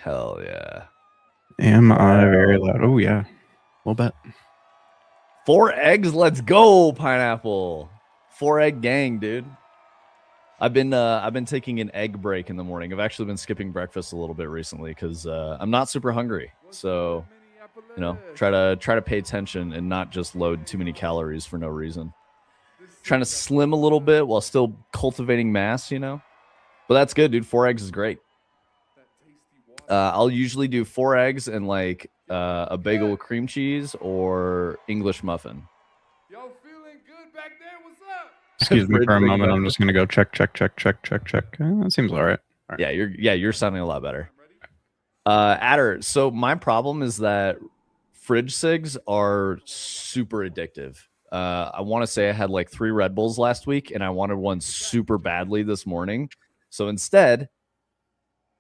Hell yeah. Am I very loud? Oh yeah, a little bit. 4 eggs, let's go, pineapple. 4 egg gang, dude. I've been taking an egg break in the morning. I've actually been skipping breakfast a little bit recently because I'm not super hungry. So, you know, try to pay attention and not just load too many calories for no reason. Trying to slim a little bit while still cultivating mass, you know. But that's good, dude. 4 eggs is great. I'll usually do 4 eggs and like a bagel with cream cheese or English muffin. Y'all feeling good back there? What's up? Excuse me for a moment. I'm just gonna go check. That seems all right. Yeah, you're sounding a lot better. Adder, so my problem is that fridge cigs are super addictive. I want to say I had like 3 Red Bulls last week and I wanted one super badly this morning. So instead,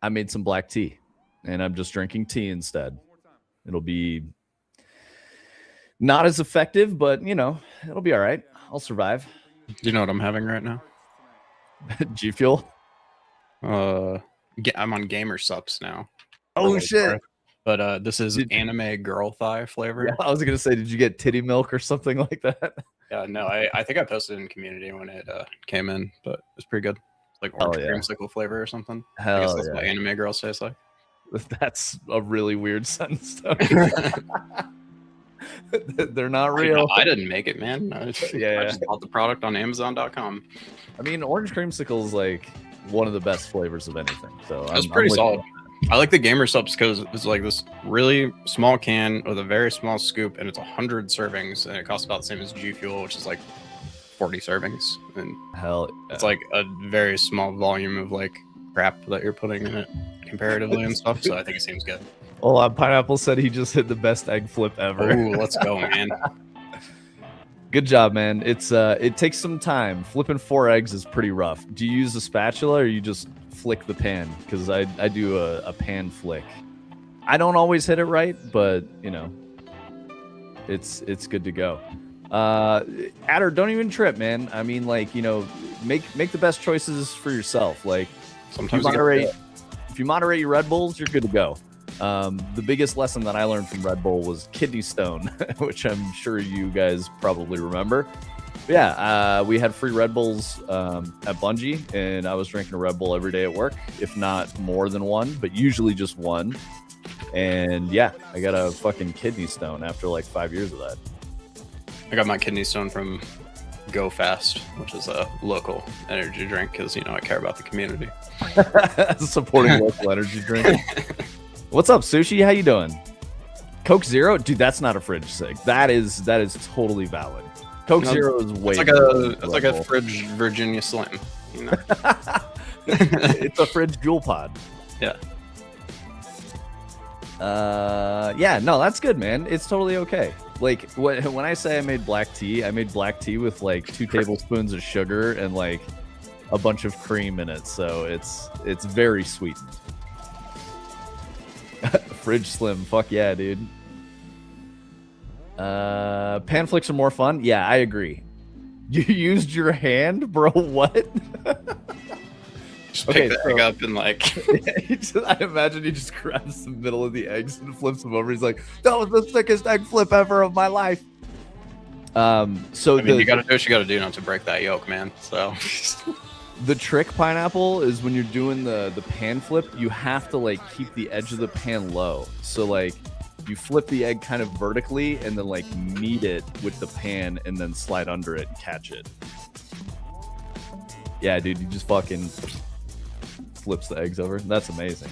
I made some black tea and I'm just drinking tea instead. It'll be not as effective, but you know, it'll be all right. I'll survive. Do you know what I'm having right now? G Fuel? I'm on Gamer Sups now. Oh shit. But this is anime girl thigh flavor. Yeah, I was gonna say, did you get titty milk or something like that? Yeah, no, I think I posted in community when it came in, but it's pretty good. It's like orange creamsicle flavor or something. I guess that's what anime girls taste like. That's a really weird sentence. They're not real. I didn't make it, man. I just bought the product on Amazon.com. I mean, orange creamsicle is like one of the best flavors of anything. So it's pretty solid. I like the Gamer Subs because it's like this really small can with a very small scoop, and it's 100 servings, and it costs about the same as G Fuel, which is like 40 servings. And it's like a very small volume of like crap that you're putting in it comparatively and stuff. So I think it seems good. Well, Pineapple said he just hit the best egg flip ever. Oh, let's go, man. Good job, man. It takes some time. Flipping 4 eggs is pretty rough. Do you use a spatula or you just flick the pan? Because I do a pan flick. I don't always hit it right, but you know, it's good to go. Adder, don't even trip, man. I mean, like, you know, make the best choices for yourself. Like, sometimes if you moderate your Red Bulls, you're good to go. The biggest lesson that I learned from Red Bull was kidney stone, which I'm sure you guys probably remember. But yeah, we had free Red Bulls at Bungie, and I was drinking a Red Bull every day at work, if not more than one, but usually just one. And yeah, I got a fucking kidney stone after like 5 years of that. I got my kidney stone from Go Fast, which is a local energy drink, because, you know, I care about the community. Supporting local energy drink. What's up, Sushi? How you doing? Coke Zero? Dude, that's not a fridge cig. That is totally valid. Coke Zero is way it's like a fridge Virginia Slim, you know? It's a fridge jewel pod. Yeah. Yeah, no, that's good, man. It's totally okay. Like, when I say I made black tea with like 2 tablespoons of sugar and like a bunch of cream in it, so it's very sweetened. Fridge Slim, fuck yeah, dude. Pan flicks are more fun. Yeah, I agree. You used your hand, bro? What? Just pick the egg up and like I imagine he just grabs the middle of the eggs and flips them over. He's like, that was the sickest egg flip ever of my life. So I mean, you gotta do what you gotta do not to break that yolk, man. So the trick, Pineapple, is when you're doing the pan flip, you have to like keep the edge of the pan low. So like you flip the egg kind of vertically and then like meet it with the pan and then slide under it and catch it. Yeah, dude, you just fucking flips the eggs over. That's amazing.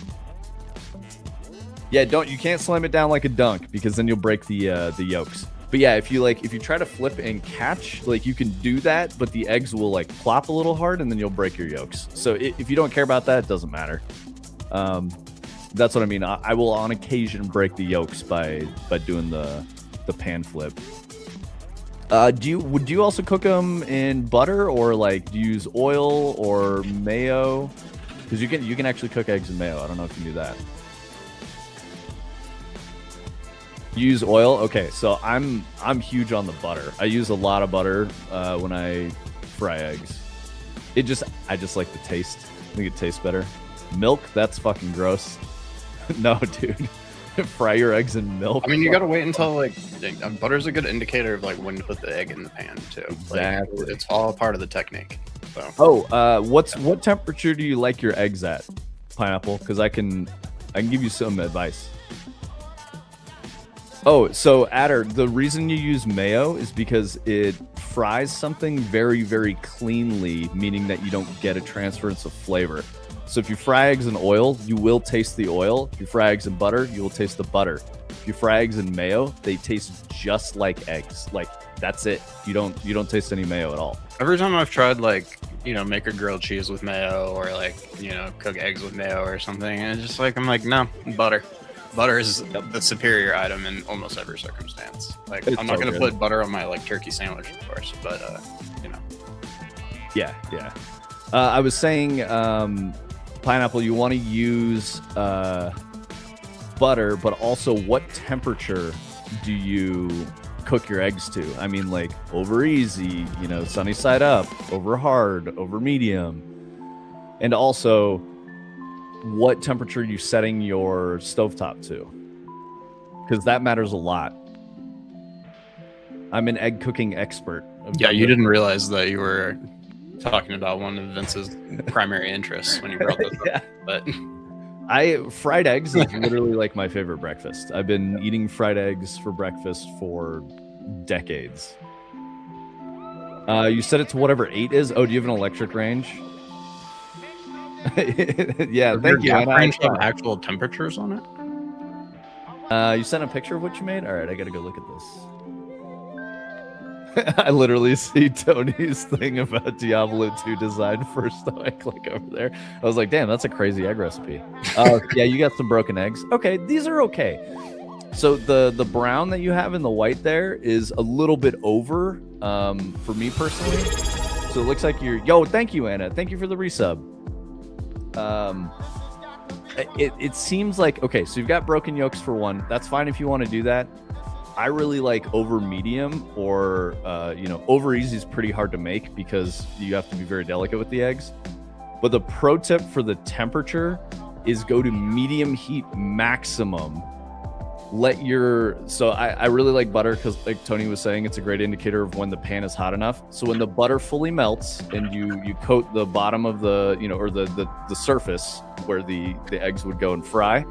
Yeah, you can't slam it down like a dunk because then you'll break the yolks. But yeah, if you try to flip and catch, like you can do that, but the eggs will like plop a little hard and then you'll break your yolks. So if you don't care about that, it doesn't matter. That's what I mean. I will on occasion break the yolks by doing the pan flip. Would you also cook them in butter, or like do you use oil or mayo? Because you can actually cook eggs in mayo. I don't know if you knew that. You use oil? Okay, so I'm huge on the butter. I use a lot of butter when I fry eggs. I just like the taste. I think it tastes better. Milk, that's fucking gross. No, dude. Fry your eggs in milk. I mean, you gotta wait until like butter's a good indicator of like when to put the egg in the pan too. Exactly. Like, it's all part of the technique. So. Oh, what temperature do you like your eggs at, Pineapple? Because I can give you some advice. Oh, so Adder, the reason you use mayo is because it fries something very, very cleanly, meaning that you don't get a transference of flavor. So if you fry eggs in oil, you will taste the oil. If you fry eggs in butter, you will taste the butter. If you fry eggs in mayo, they taste just like eggs. Like that's it. You don't taste any mayo at all. Every time I've tried like, make a grilled cheese with mayo or like, cook eggs with mayo or something, and it's just like I'm like, no, butter. Butter is the superior item in almost every circumstance. Like I'm not gonna put butter on my like turkey sandwich, of course, but Yeah. I was saying, Pineapple, you want to use butter, but also what temperature do you cook your eggs to? I mean, like over easy, sunny side up, over hard, over medium, and also what temperature are you setting your stovetop to? Because that matters a lot. I'm an egg cooking expert. Yeah, you didn't realize that you were talking about one of Vince's primary interests when you brought this Yeah. up. But fried eggs is literally like my favorite breakfast. I've been eating fried eggs for breakfast for decades. You set it to whatever 8 is. Oh, do you have an electric range? Yeah, thank you. Gap range have actual temperatures on it? You sent a picture of what you made? All right, I gotta go look at this. I literally see Tony's thing about Diablo 2 design first, though I click over there. I was like, damn, that's a crazy egg recipe. Yeah, you got some broken eggs. Okay, these are okay. So the brown that you have and the white there is a little bit over for me personally. So it looks like yo, thank you, Anna. Thank you for the resub. It seems like, okay, so you've got broken yolks for one. That's fine if you want to do that. I really like over medium or, over easy is pretty hard to make because you have to be very delicate with the eggs. But the pro tip for the temperature is go to medium heat maximum. So I really like butter because like Tony was saying, it's a great indicator of when the pan is hot enough. So when the butter fully melts and you coat the bottom of the, or the surface where the eggs would go and fry,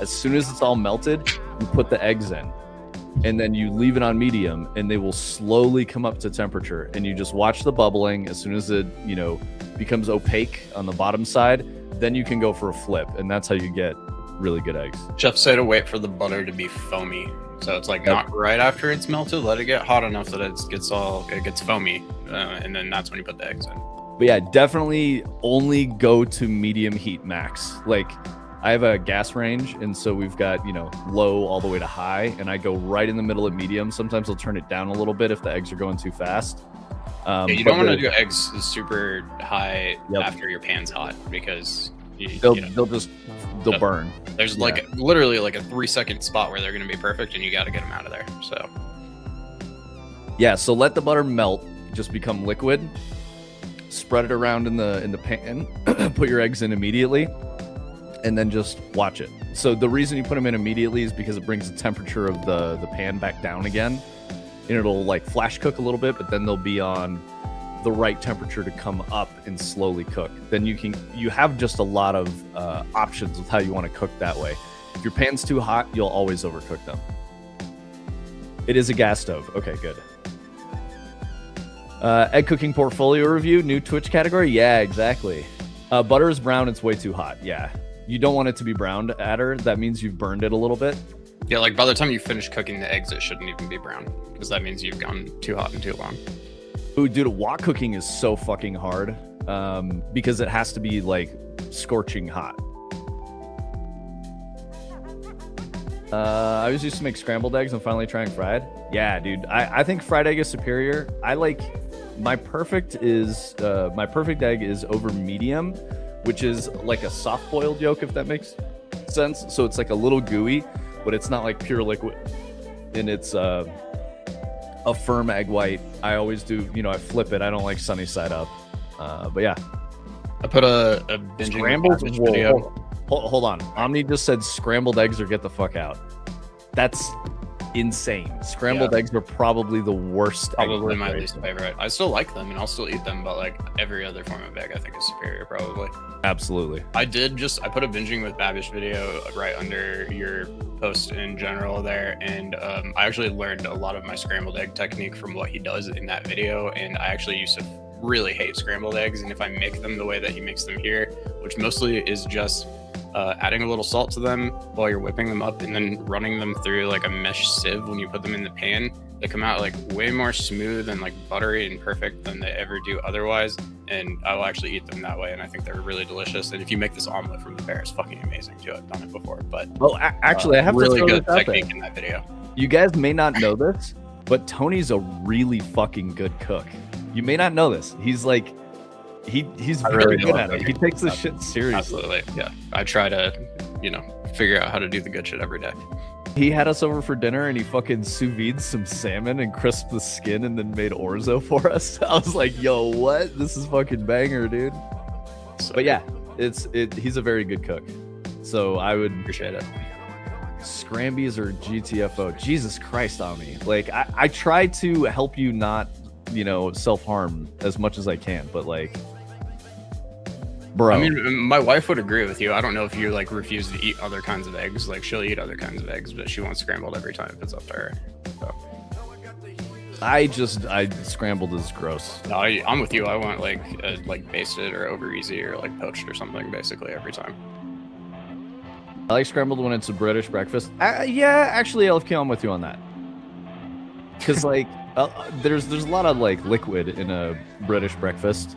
as soon as it's all melted, you put the eggs in. And then you leave it on medium and they will slowly come up to temperature and you just watch the bubbling. As soon as it, becomes opaque on the bottom side, then you can go for a flip. And that's how you get really good eggs. Chefs say to wait for the butter to be foamy. So it's like not right after it's melted, let it get hot enough that it gets foamy. And then that's when you put the eggs in. But yeah, definitely only go to medium heat max. Like I have a gas range, and so we've got, low all the way to high, and I go right in the middle of medium. Sometimes I'll turn it down a little bit if the eggs are going too fast. You don't want to do eggs super high after your pan's hot because they'll burn. There's literally like a 3-second spot where they're going to be perfect, and you got to get them out of there. So yeah, so let the butter melt, just become liquid. Spread it around in the pan. Put your eggs in immediately. And then just watch it. So the reason you put them in immediately is because it brings the temperature of the pan back down again. And it'll like flash cook a little bit, but then they'll be on the right temperature to come up and slowly cook. Then you have just a lot of options with how you want to cook that way. If your pan's too hot, you'll always overcook them. It is a gas stove. Okay, good. Egg cooking portfolio review, new Twitch category. Yeah, exactly. Butter is brown. It's way too hot. Yeah. You don't want it to be browned, Adder. That means you've burned it a little bit. Yeah, like by the time you finish cooking the eggs, it shouldn't even be brown because that means you've gone too hot and too long. Ooh, dude, wok cooking is so fucking hard because it has to be like scorching hot. I was used to make scrambled eggs and finally trying fried. Yeah, dude, I think fried egg is superior. My perfect egg is over medium, which is like a soft boiled yolk, if that makes sense. So it's like a little gooey, but it's not like pure liquid. And it's a firm egg white. I always do, I flip it. I don't like sunny side up. But yeah. I put a binging Scrambled video Hold on. Omni just said scrambled eggs or get the fuck out. That's insane. Scrambled eggs are probably the worst. Probably my least favorite. I still like them and I'll still eat them, but like every other form of egg I think is superior probably. Absolutely. I put a binging with Babish video right under your post in general there, and I actually learned a lot of my scrambled egg technique from what he does in that video, and I actually used to really hate scrambled eggs, and if I make them the way that he makes them here, which mostly is just adding a little salt to them while you're whipping them up and then running them through like a mesh sieve when you put them in the pan, they come out like way more smooth and like buttery and perfect than they ever do otherwise. And I will actually eat them that way, and I think they're really delicious. And if you make this omelet from the bear, it's fucking amazing too. I've done it before, but actually, I have really to good throw this out technique there. in that video. You guys may not know this, but Tony's a really fucking good cook. You may not know this. He's like, he's very really good love at it. He cooking. takes this shit seriously. Absolutely, yeah. I try to, figure out how to do the good shit every day. He had us over for dinner and he fucking sous vide some salmon and crisped the skin and then made orzo for us. I was like, yo, what? This is fucking banger, dude. So, But yeah, he's a very good cook. So I would appreciate it. Scrambies or GTFO. Jesus Christ on me. Like I try to help you not, self-harm as much as I can, but like, bro. I mean, my wife would agree with you. I don't know if you like refuse to eat other kinds of eggs. Like she'll eat other kinds of eggs, but she wants scrambled every time if it's up to her. So. I scrambled is gross. No, I'm with you. I want like basted or over easy or like poached or something basically every time. I like scrambled when it's a British breakfast. Yeah, actually, LFK, I'm with you on that. Because like, there's a lot of like liquid in a British breakfast,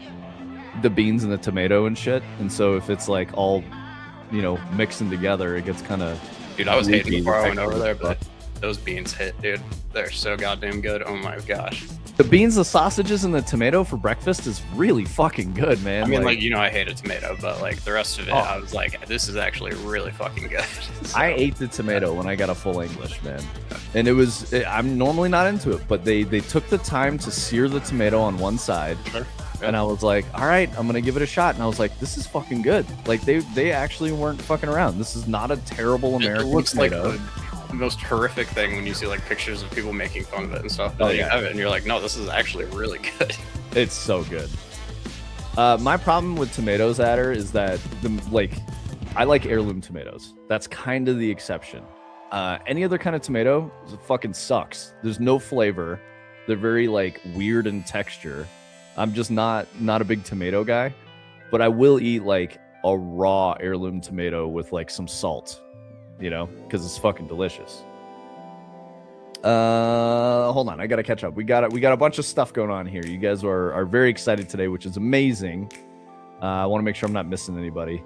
the beans and the tomato and shit. And so if it's like all, mixing together, it gets kind of. Dude, I was hating before I went over there, but those beans hit, dude. They're so goddamn good. Oh my gosh. The beans, the sausages, and the tomato for breakfast is really fucking good, man. I mean, I hate a tomato, but like the rest of it, I was like, this is actually really fucking good. So, I ate the tomato when I got a full English, man. And I'm normally not into it, but they took the time to sear the tomato on one side. Sure. And I was like, all right, I'm going to give it a shot. And I was like, this is fucking good. Like they actually weren't fucking around. This is not a terrible American It looks tomato. like the most horrific thing when you see like pictures of people making fun of it and stuff. You have it and you're like, no, this is actually really good. It's so good. My problem with tomatoes, Adder, is that I like heirloom tomatoes. That's kind of the exception. Any other kind of tomato fucking sucks. There's no flavor. They're very like weird in texture. I'm just not a big tomato guy, but I will eat like a raw heirloom tomato with like some salt, because it's fucking delicious. Hold on, I gotta catch up. We got a bunch of stuff going on here. You guys are very excited today, which is amazing. I want to make sure I'm not missing anybody.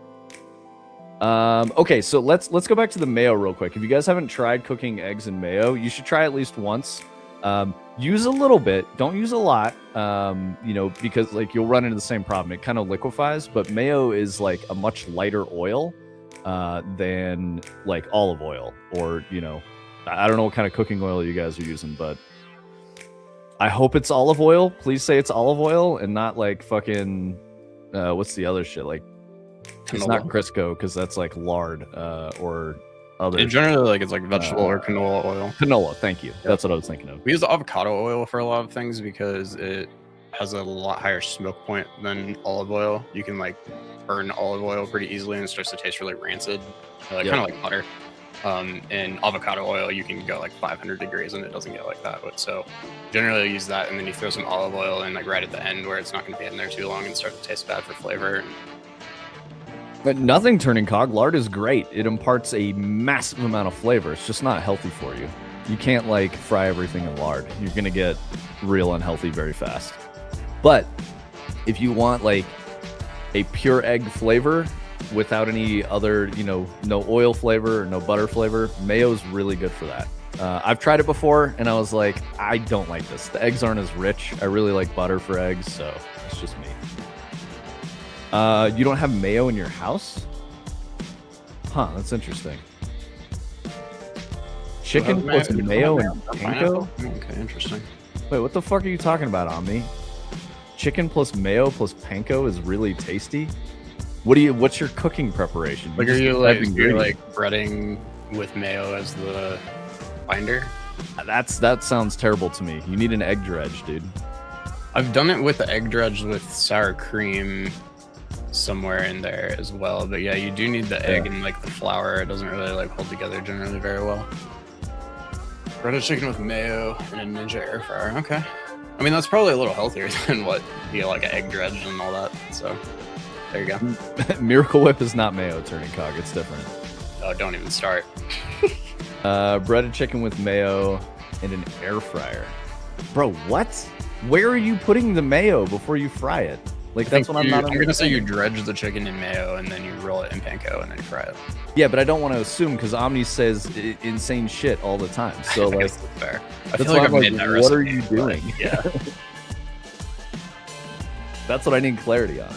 Okay, so let's go back to the mayo real quick. If you guys haven't tried cooking eggs in mayo, you should try at least once. Use a little bit, don't use a lot, because like you'll run into the same problem. It kind of liquefies, but mayo is like a much lighter oil than like olive oil, or I don't know what kind of cooking oil you guys are using, but I hope it's olive oil. Please say it's olive oil and not like fucking what's the other shit, like canola. It's not Crisco because that's like lard or other. In general, like it's like vegetable or canola oil. Canola, thank you. Yep. That's what I was thinking of. We use the avocado oil for a lot of things because it has a lot higher smoke point than olive oil. You can like burn olive oil pretty easily and it starts to taste really rancid, kind of like butter. And avocado oil, you can go like 500 degrees and it doesn't get like that. But so generally I use that, and then you throw some olive oil in like right at the end where it's not going to be in there too long and start to taste bad for flavor. But nothing turning cog. Lard is great. It imparts a massive amount of flavor. It's just not healthy for you. You can't like fry everything in lard. You're going to get real unhealthy very fast. But if you want like a pure egg flavor without any other, no oil flavor or no butter flavor, mayo is really good for that. I've tried it before and I was like, I don't like this. The eggs aren't as rich. I really like butter for eggs, so it's just me. You don't have mayo in your house? Huh, that's interesting. Chicken plus mayo and panko? Okay, interesting. Wait, what the fuck are you talking about, Omni? Chicken plus mayo plus panko is really tasty? What's your cooking preparation? Like, just you're type like ingredients. breading with mayo as the binder? That sounds terrible to me. You need an egg dredge, dude. I've done it with the egg dredge with sour cream somewhere in there as well. But yeah, you do need the egg and like the flour. It doesn't really like hold together generally very well. Breaded chicken with mayo and a Ninja air fryer. Okay. I mean, that's probably a little healthier than what like an egg dredge and all that. So there you go. Miracle Whip is not mayo, turning cog. It's different. Oh, don't even start. Breaded chicken with mayo and an air fryer. Bro, what? Where are you putting the mayo before you fry it? Like, that's what I'm not. I'm gonna say you dredge the chicken in mayo and then you roll it in panko and then you fry it. Yeah, but I don't want to assume because Omni says insane shit all the time. So I like, guess that's fair. I that's feel like why I've I'm made like, that what recipe. are you doing? But, yeah. That's what I need clarity on.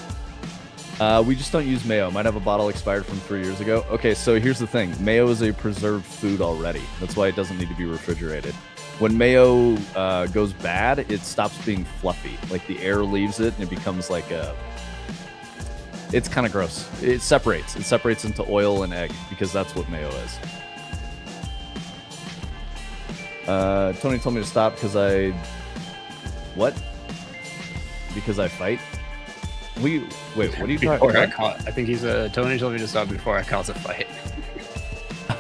We just don't use mayo. Might have a bottle expired from 3 years ago. Okay, so here's the thing. Mayo is a preserved food already. That's why it doesn't need to be refrigerated. When mayo goes bad, it stops being fluffy. Like the air leaves it and it becomes like a... It's kind of gross. It separates. It separates into oil and egg because that's what mayo is. Tony told me to stop because I... What? Because I fight? Wait, what are you talking about? I think he's Tony told me to stop before I caused a fight.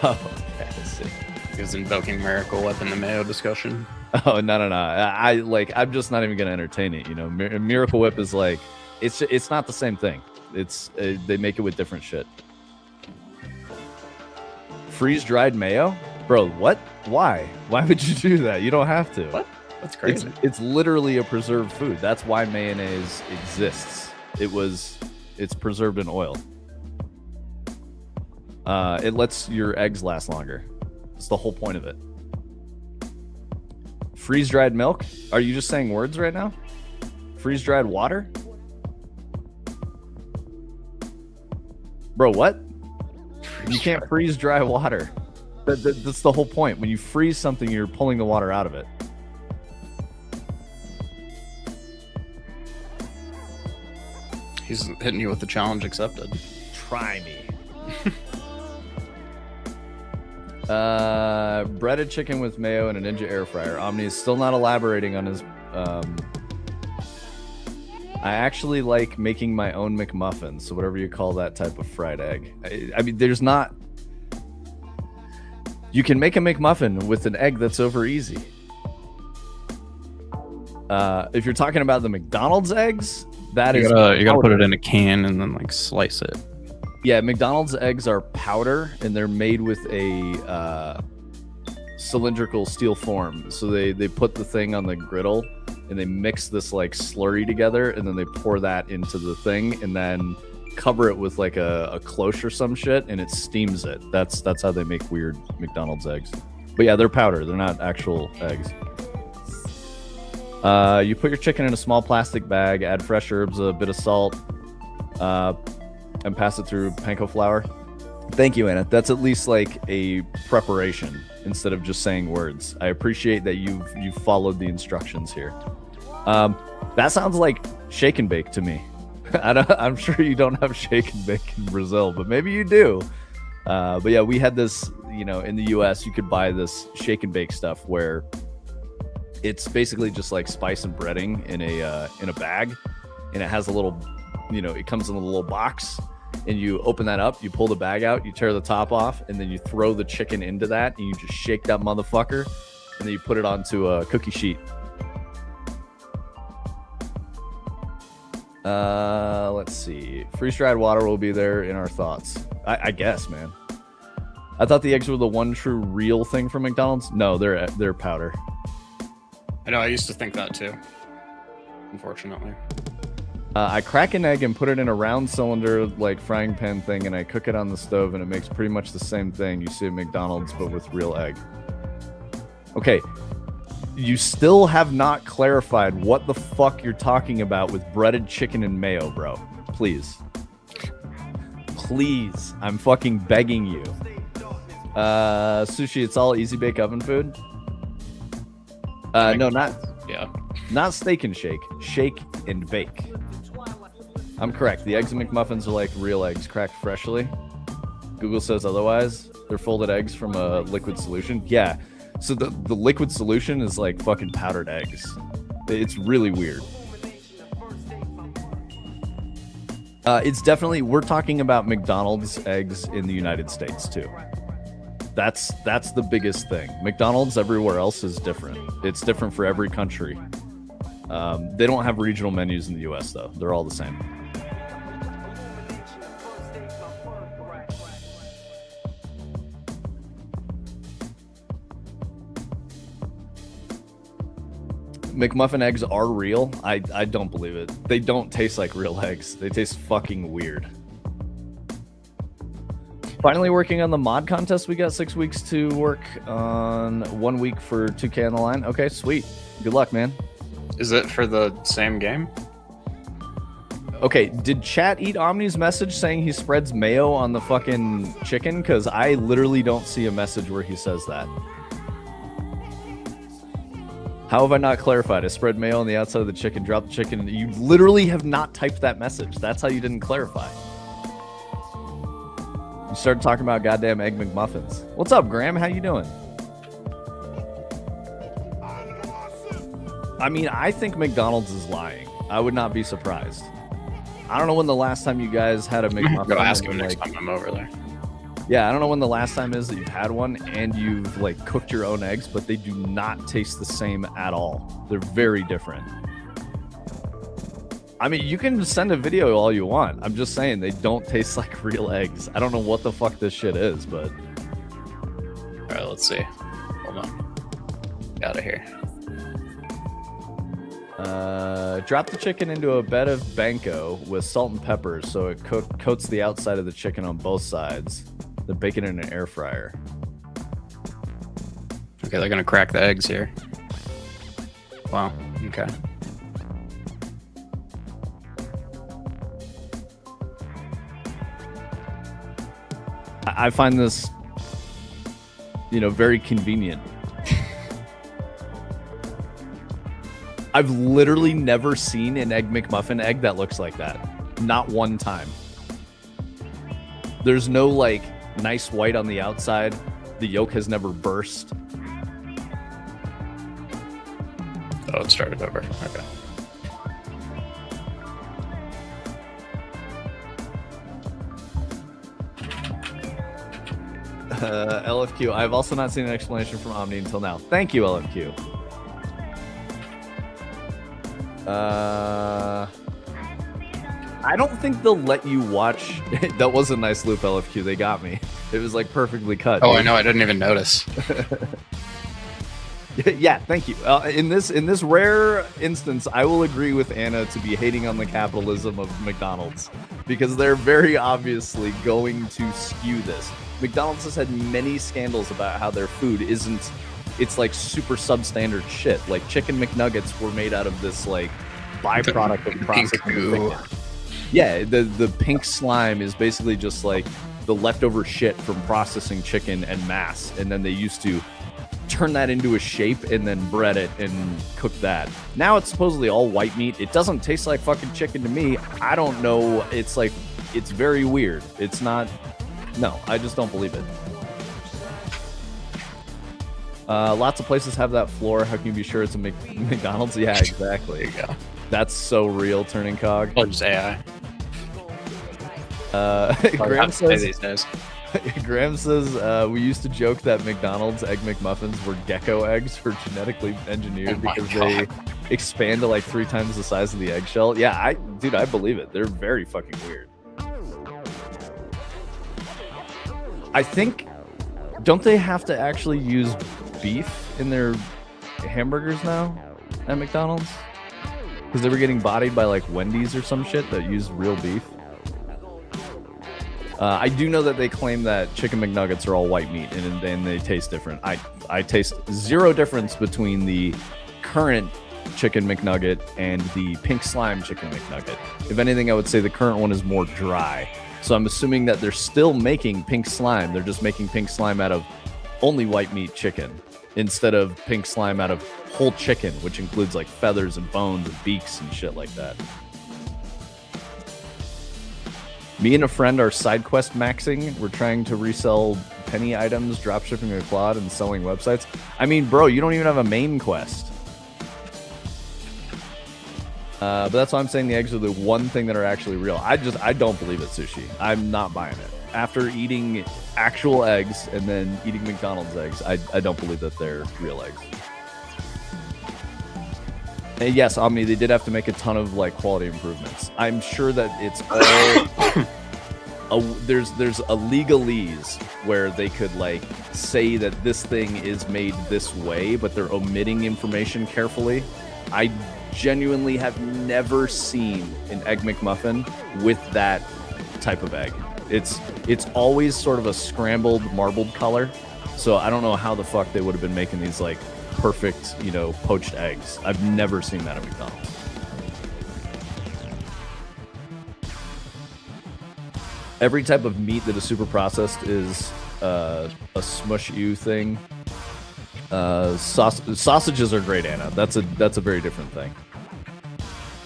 Oh, okay, I see. He was invoking Miracle Whip in the mayo discussion. Oh, no. I'm just not even gonna entertain it. You know, Miracle Whip is like, it's not the same thing. It's they make it with different shit. Freeze dried mayo, bro. What? Why? Why would you do that? You don't have to. What? That's crazy. It's literally a preserved food. That's why mayonnaise exists. It's preserved in oil. It lets your eggs last longer. It's the whole point of it. Freeze dried milk? Are you just saying words right now? Freeze dried water? Bro, what? You can't freeze dry water. That's the whole point. When you freeze something, you're pulling the water out of it. He's hitting you with the challenge accepted. Try me. Breaded chicken with mayo and a Ninja air fryer. Omni is still not elaborating on his... I actually like making my own McMuffins, so whatever you call that type of fried egg. I mean, there's not... You can make a McMuffin with an egg that's over easy. If you're talking about the McDonald's eggs, that You gotta put it in a can and then like slice it. Yeah, McDonald's eggs are powder, and they're made with a cylindrical steel form. So they put the thing on the griddle, and they mix this like slurry together, and then they pour that into the thing, and then cover it with like a cloche or some shit, and it steams it. That's how they make weird McDonald's eggs. But yeah, they're powder. They're not actual eggs. You put your chicken in a small plastic bag, add fresh herbs, a bit of salt, and pass it through panko flour. Thank you, Anna. That's at least like a preparation instead of just saying words. I appreciate that you've followed the instructions here. That sounds like shake and bake to me. I'm sure you don't have shake and bake in Brazil, but maybe you do. But yeah, we had this, in the US, you could buy this shake and bake stuff where it's basically just like spice and breading in a bag, and it has a little, it comes in a little box, and you open that up, you pull the bag out, you tear the top off, and then you throw the chicken into that, and you just shake that motherfucker, and then you put it onto a cookie sheet. Let's see. Freeze-dried water will be there in our thoughts. I guess, man. I thought the eggs were the one true real thing from McDonald's. No, they're powder. I know, I used to think that too. Unfortunately. I crack an egg and put it in a round cylinder like frying pan thing, and I cook it on the stove, and it makes pretty much the same thing you see at McDonald's, but with real egg. Okay. You still have not clarified what the fuck you're talking about with breaded chicken and mayo, bro. Please. Please. I'm fucking begging you. Sushi, it's all easy bake oven food? No, not Yeah. Not steak and shake. Shake and bake. I'm correct. The eggs in McMuffins are like real eggs cracked freshly. Google says otherwise. They're folded eggs from a liquid solution. Yeah. So the liquid solution is like fucking powdered eggs. It's really weird. It's definitely, we're talking about McDonald's eggs in the United States too. That's the biggest thing. McDonald's everywhere else is different. It's different for every country. They don't have regional menus in the US though. They're all the same. McMuffin eggs are real. I don't believe it. They don't taste like real eggs. They taste fucking weird. Finally working on the mod contest. We got 6 weeks to work on, 1 week for 2K on the line. Okay, sweet. Good luck, man. Is it for the same game? Okay, did chat eat Omni's message saying he spreads mayo on the fucking chicken? Because I literally don't see a message where he says that. How have I not clarified? I spread mayo on the outside of the chicken, drop the chicken. You literally have not typed that message. That's how you didn't clarify. You started talking about goddamn Egg McMuffins. What's up, Graham? How you doing? I mean, I think McDonald's is lying. I would not be surprised. I don't know when the last time you guys had a McMuffin. Go ask him next time I'm over there. Yeah, I don't know when the last time is that you've had one and you've like cooked your own eggs, but they do not taste the same at all. They're very different. I mean, you can send a video all you want. I'm just saying they don't taste like real eggs. I don't know what the fuck this shit is, but... All right, let's see. Hold on. Get out of here. Drop the chicken into a bed of Banco with salt and pepper so it coats the outside of the chicken on both sides. Then bake it in an air fryer. Okay, they're gonna crack the eggs here. Wow. Okay. I find this, very convenient. I've literally never seen an Egg McMuffin egg that looks like that. Not one time. There's no, nice white on the outside. The yolk has never burst. Oh, it started over. Okay. LFQ. I've also not seen an explanation from Omni until now. Thank you, LFQ. I don't think they'll let you watch. That was a nice loop, LFQ. They got me. It was perfectly cut. Oh, dude. I know. I didn't even notice. Yeah, thank you. In this rare instance, I will agree with Anna to be hating on the capitalism of McDonald's because they're very obviously going to skew this. McDonald's has had many scandals about how their food isn't. It's super substandard shit. Chicken McNuggets were made out of this byproduct of processing. Yeah, the pink slime is basically just the leftover shit from processing chicken en masse, and then they used to turn that into a shape and then bread it and cook that. Now it's supposedly all white meat. It doesn't taste like fucking chicken to me. I don't know. It's it's very weird. It's not. No, I just don't believe it. Lots of places have that floor. How can you be sure it's a McDonald's? Yeah, exactly. There you go. That's so real, turning cog. Or just AI. Graham says, we used to joke that McDonald's Egg McMuffins were gecko eggs for genetically engineered because they expand to 3 times the size of the eggshell. Yeah, I believe it. They're very fucking weird. I think, don't they have to actually use beef in their hamburgers now at McDonald's? Because they were getting bodied by Wendy's or some shit that used real beef. I do know that they claim that chicken McNuggets are all white meat and they taste different. I taste zero difference between the current chicken McNugget and the pink slime chicken McNugget. If anything, I would say the current one is more dry. So I'm assuming that they're still making pink slime. They're just making pink slime out of only white meat chicken instead of pink slime out of whole chicken, which includes feathers and bones and beaks and shit like that. Me and a friend are side quest maxing. We're trying to resell penny items, drop shipping a Claude, and selling websites. I mean, bro, you don't even have a main quest. But that's why I'm saying the eggs are the one thing that are actually real. I don't believe it, Sushi. I'm not buying it. After eating actual eggs and then eating McDonald's eggs, I don't believe that they're real eggs. And yes, Omni, they did have to make a ton of like quality improvements. I'm sure that it's all there's a legalese where they could like say that this thing is made this way, but they're omitting information carefully. I genuinely have never seen an Egg McMuffin with that type of egg. It's always sort of a scrambled, marbled color. So I don't know how the fuck they would have been making these like perfect, you know, poached eggs. I've never seen that at McDonald's. Every type of meat that is super processed is a smush you thing. Sausages are great, Anna. That's a very different thing.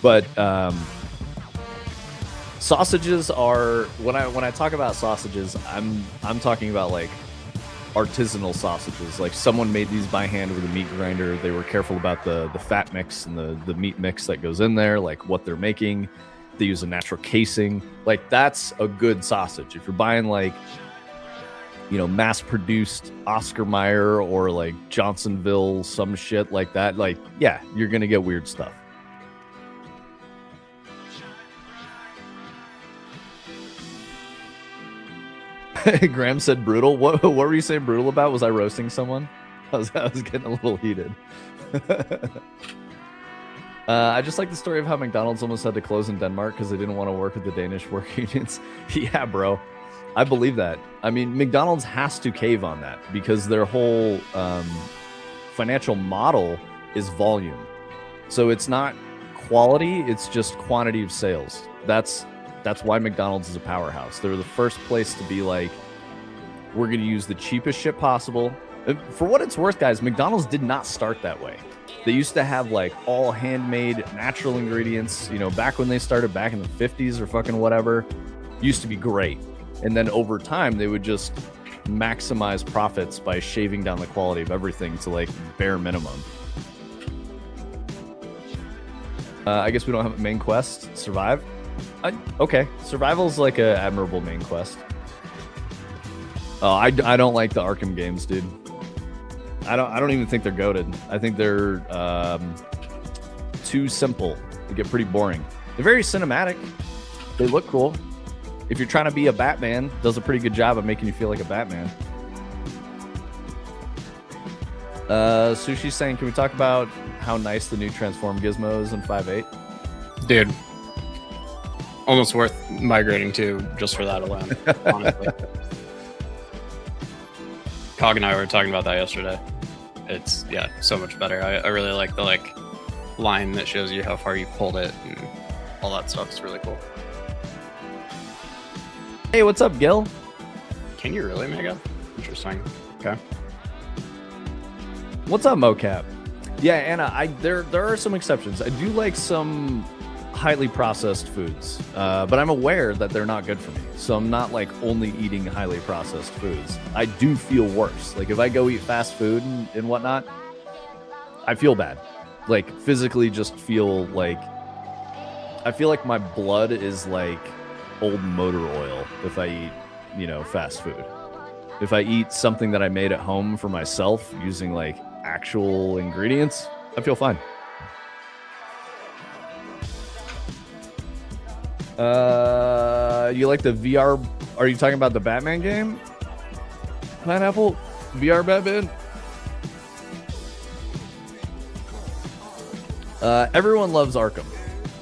But sausages are when I talk about sausages, I'm talking about like artisanal sausages. Like someone made these by hand with a meat grinder. They were careful about the fat mix and the meat mix that goes in there, like what they're making. They use a natural casing. Like that's a good sausage. If you're buying like, you know, mass-produced Oscar Mayer or like Johnsonville, some shit like that, like, yeah, you're gonna get weird stuff. Graham said brutal. What were you saying brutal about? Was I roasting someone? I was getting a little heated. I just like the story of how McDonald's almost had to close in Denmark because they didn't want to work with the Danish work unions. Yeah, bro. I believe that. I mean, McDonald's has to cave on that because their whole financial model is volume. So it's not quality, it's just quantity of sales. That's why McDonald's is a powerhouse. They're the first place to be like, we're going to use the cheapest shit possible. For what it's worth, guys, McDonald's did not start that way. They used to have like all handmade natural ingredients, you know, back when they started back in the 50s or fucking whatever, used to be great. And then over time, they would just maximize profits by shaving down the quality of everything to like bare minimum. I guess we don't have a main quest. Survive? Okay. Survival's like a admirable main quest. Oh, I don't like the Arkham games, dude. I don't even think they're goated. I think they're too simple. They get pretty boring. They're very cinematic. They look cool. If you're trying to be a Batman, does a pretty good job of making you feel like a Batman. Sushi's saying, can we talk about how nice the new Transform gizmo is in 5.8? Dude, almost worth migrating to just for that alone, honestly. Cog and I were talking about that yesterday. It's, yeah, so much better. I really like the like line that shows you how far you've pulled it and all that stuff. It's really cool. Hey, what's up, Gil? Can you really, Mega? Interesting. Okay. What's up, mocap? Yeah, Anna, there are some exceptions. I do like some highly processed foods, but I'm aware that they're not good for me. So I'm not like only eating highly processed foods. I do feel worse. Like if I go eat fast food and whatnot, I feel bad. Like physically just feel like, I feel like my blood is like old motor oil if I eat, you know, fast food. If I eat something that I made at home for myself using like actual ingredients, I feel fine. You like the VR? Are you talking about the Batman game? Pineapple? VR Batman? Everyone loves Arkham.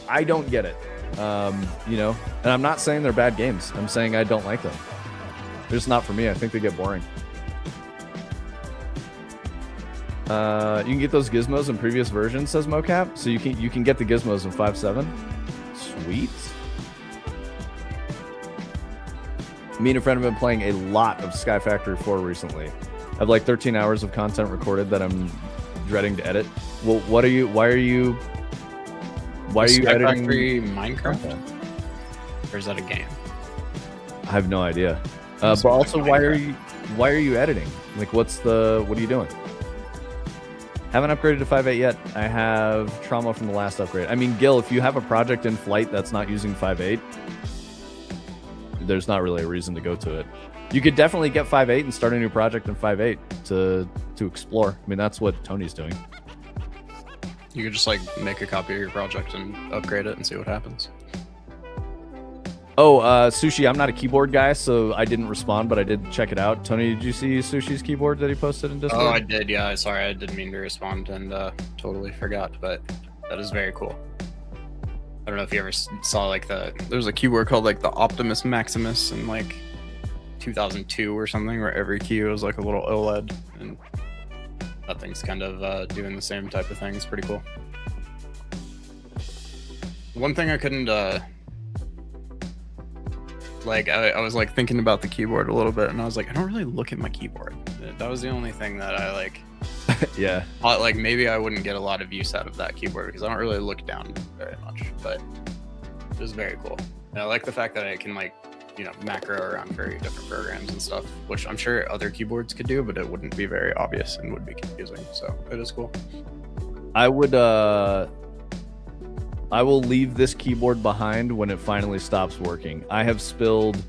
I don't get it. You know, and I'm not saying they're bad games. I'm saying I don't like them. They're just not for me. I think they get boring. You can get those gizmos in previous versions, says mocap. So you can get the gizmos in 5.7. Sweet. Me and a friend have been playing a lot of Sky Factory 4 recently. I have like 13 hours of content recorded that I'm dreading to edit. Well, why are you editing Factory Minecraft? Or is that a game? I have no idea. Must But be also, like why are you editing? Like, what are you doing? Haven't upgraded to 5.8 yet. I have trauma from the last upgrade. I mean, Gil, if you have a project in flight that's not using 5.8, there's not really a reason to go to it. You could definitely get 5.8 and start a new project in 5.8 to explore. I mean, that's what Tony's doing. You could just like make a copy of your project and upgrade it and see what happens. Oh, Sushi, I'm not a keyboard guy, so I didn't respond, but I did check it out. Tony, did you see Sushi's keyboard that he posted in Discord? Oh, I did. Yeah, sorry, I didn't mean to respond and totally forgot, but that is very cool. I don't know if you ever saw like there was a keyboard called like the Optimus Maximus in like 2002 or something, where every key was like a little OLED, and that thing's kind of doing the same type of thing. It's pretty cool. One thing I couldn't like I was like thinking about the keyboard a little bit, and I was like, I don't really look at my keyboard. That was the only thing that I like. Yeah. Thought, like maybe I wouldn't get a lot of use out of that keyboard because I don't really look down very much. But it was very cool. And I like the fact that I can like, you know, macro around very different programs and stuff, which I'm sure other keyboards could do, but it wouldn't be very obvious and would be confusing. So it is cool. I will leave this keyboard behind when it finally stops working. I have spilled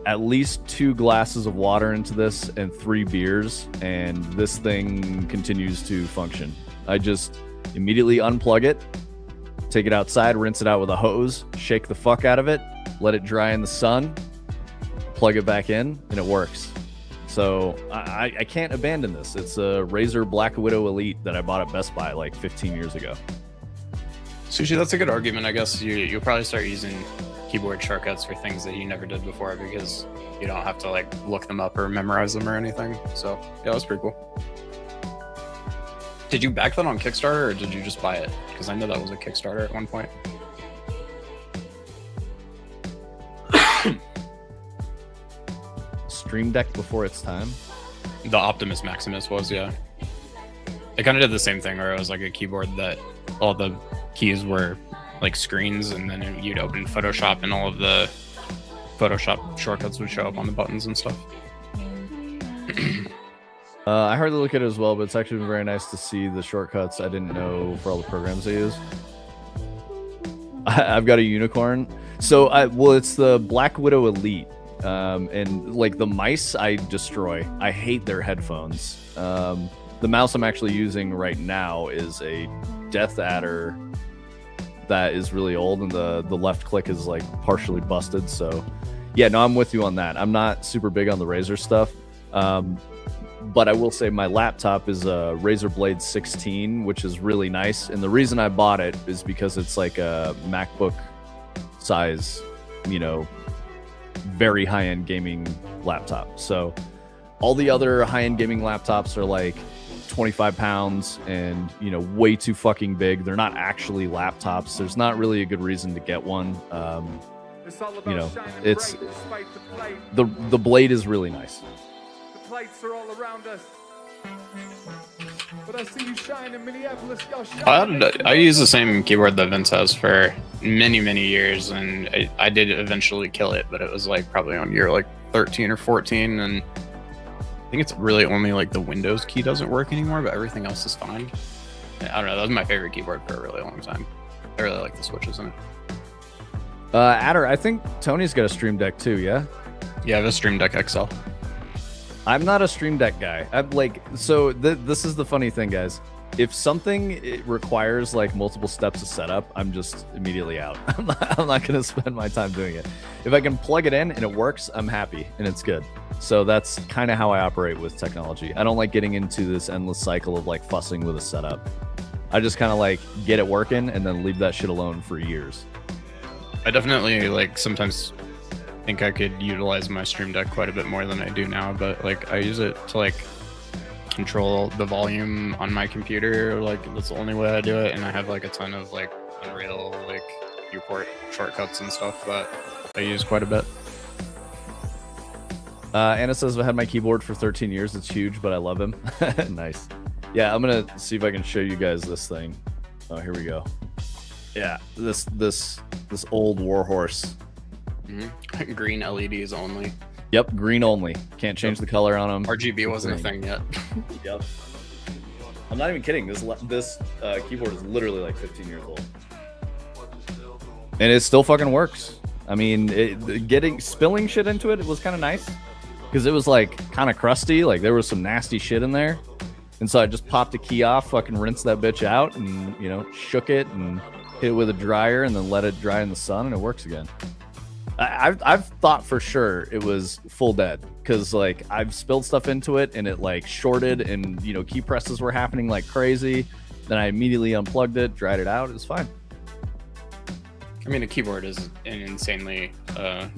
at least 2 glasses of water into this and 3 beers, and this thing continues to function. I just immediately unplug it, take it outside, rinse it out with a hose, shake the fuck out of it, let it dry in the sun, plug it back in, and it works. So I can't abandon this. It's a Razer Black Widow Elite that I bought at Best Buy like 15 years ago. Sushi, that's a good argument. I guess you'll probably start using keyboard shortcuts for things that you never did before because you don't have to like look them up or memorize them or anything. So yeah, that's pretty cool. Did you back that on Kickstarter or did you just buy it? Because I know that was a Kickstarter at one point. Stream Deck before its time. The Optimus Maximus was, yeah. It kind of did the same thing where it was like a keyboard that all the keys were like screens, and then you'd open Photoshop and all of the Photoshop shortcuts would show up on the buttons and stuff. I hardly look at it as well, but it's actually been very nice to see the shortcuts I didn't know for all the programs I use. I've got a unicorn. So, it's the Black Widow Elite. And like the mice I destroy. I hate their headphones. The mouse I'm actually using right now is a Death Adder that is really old, and the left click is like partially busted. So yeah, no, I'm with you on that. I'm not super big on the Razer stuff. But I will say my laptop is a Razer Blade 16, which is really nice. And the reason I bought it is because it's like a MacBook size, you know, very high-end gaming laptop. So all the other high-end gaming laptops are like 25 pounds and, you know, way too fucking big. They're not actually laptops. There's not really a good reason to get one. You know, it's the Blade is really nice. The plates are all around us. But I see you shine in Minneapolis. Y'all shine. I use the same keyboard that Vince has for many years, and I did eventually kill it, but it was like probably on year like 13 or 14, and I think it's really only like the Windows key doesn't work anymore, but everything else is fine. I don't know, that was my favorite keyboard for a really long time. I really like the switches in it. Adder, I think Tony's got a Stream Deck too, yeah? Yeah, I have a Stream Deck XL. I'm not a Stream Deck guy. I'm like, so this is the funny thing, guys. If something requires like multiple steps of setup, I'm just immediately out. I'm not going to spend my time doing it. If I can plug it in and it works, I'm happy and it's good. So that's kind of how I operate with technology. I don't like getting into this endless cycle of like fussing with a setup. I just kind of like get it working and then leave that shit alone for years. I definitely like sometimes think I could utilize my Stream Deck quite a bit more than I do now, but like I use it to like control the volume on my computer. Like that's the only way I do it, and I have like a ton of like Unreal like viewport shortcuts and stuff that I use quite a bit. Anna says I've had my keyboard for 13 years. It's huge, but I love him. Nice. Yeah, I'm gonna see if I can show you guys this thing. Oh, here we go. Yeah, this old warhorse. Green LEDs only. Yep, green only. Can't change the color on them. RGB wasn't a thing yet. Yep. I'm not even kidding. This keyboard is literally like 15 years old, and it still fucking works. I mean, spilling shit into it was kind of nice because it was like kind of crusty. Like there was some nasty shit in there, and so I just popped a key off, fucking rinsed that bitch out, and shook it and hit it with a dryer, and then let it dry in the sun, and it works again. I've thought for sure it was full dead because like I've spilled stuff into it and it like shorted, and key presses were happening like crazy. Then I immediately unplugged it, dried it out. It was fine. I mean, a keyboard is an insanely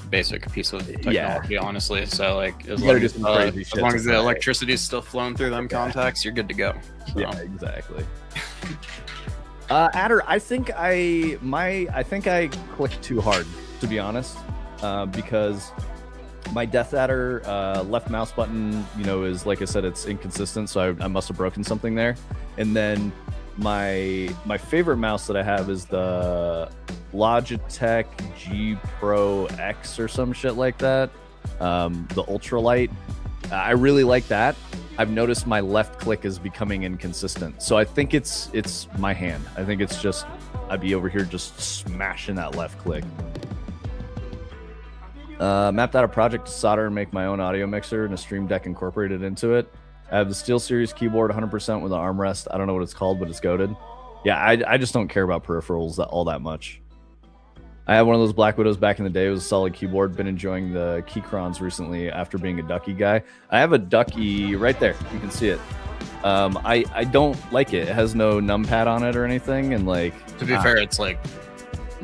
basic piece of technology, honestly. So like as long as the electricity is still flowing through them contacts, you're good to go. So. Yeah, exactly. Adder, I think I clicked too hard, to be honest, because my Death Adder left mouse button, is, like I said, it's inconsistent, so I must have broken something there. And then my favorite mouse that I have is the Logitech G Pro X or some shit like that, the ultralight. I really like that. I've noticed my left click is becoming inconsistent, so I think it's my hand. I think it's just I'd be over here just smashing that left click. Mapped out a project to solder and make my own audio mixer and a Stream Deck incorporated into it. I have the SteelSeries keyboard 100% with an armrest. I don't know what it's called, but it's goated. Yeah, I just don't care about peripherals all that much. I had one of those Black Widows back in the day. It was a solid keyboard. Been enjoying the Keychrons recently after being a Ducky guy. I have a Ducky right there. You can see it. I don't like it. It has no numpad on it or anything. And like, to be fair, it's like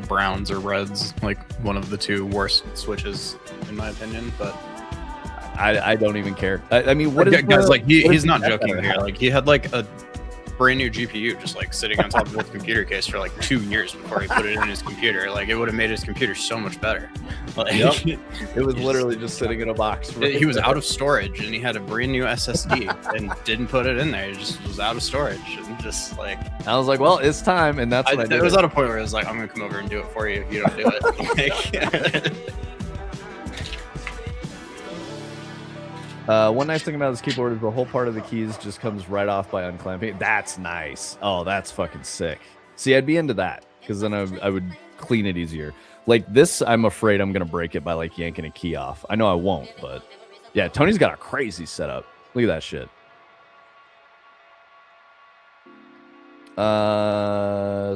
browns or reds, like one of the two worst switches in my opinion. But I don't even care. I mean, what is guys like? He's not joking here. Like he had like a brand new GPU just like sitting on top of his computer case for like 2 years before he put it in his computer. Like it would have made his computer so much better. Like, yep. It was literally just sitting in a box. He was out of storage and he had a brand new SSD and didn't put it in there. It just was out of storage and just like. I was like, well, it's time, and that's what I did. It was at a point where I was like, I'm gonna come over and do it for you if you don't do it. One nice thing about this keyboard is the whole part of the keys just comes right off by unclamping. That's nice. Oh, that's fucking sick. See, I'd be into that because then I would clean it easier. Like this, I'm afraid I'm gonna break it by like yanking a key off. I know I won't, but yeah, Tony's got a crazy setup. Look at that shit.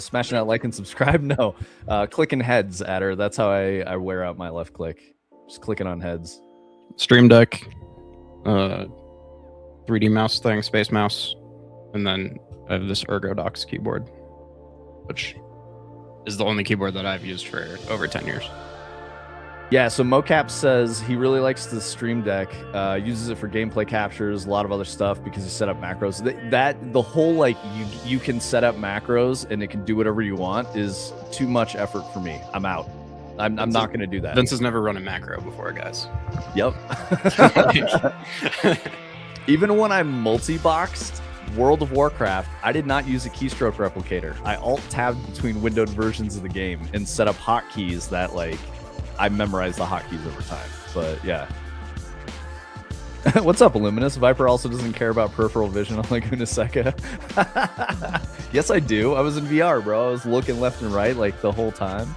Smashing out like and subscribe. No, clicking heads at her. That's how I wear out my left click. Just clicking on heads. Stream Deck. 3D mouse thing, space mouse, and then I have this Ergodox keyboard, which is the only keyboard that I've used for over 10 years. Yeah, so Mocap says he really likes the Stream Deck, uses it for gameplay captures, a lot of other stuff because he set up macros. The whole like you can set up macros and it can do whatever you want is too much effort for me. I'm out. I'm not going to do that. Vince has never run a macro before, guys. Yep. Even when I multi-boxed World of Warcraft, I did not use a keystroke replicator. I alt-tabbed between windowed versions of the game and set up hotkeys that, like, I memorized the hotkeys over time. But, yeah. What's up, Illuminous? Viper also doesn't care about peripheral vision on Laguna Seca. Yes, I do. I was in VR, bro. I was looking left and right, like, the whole time.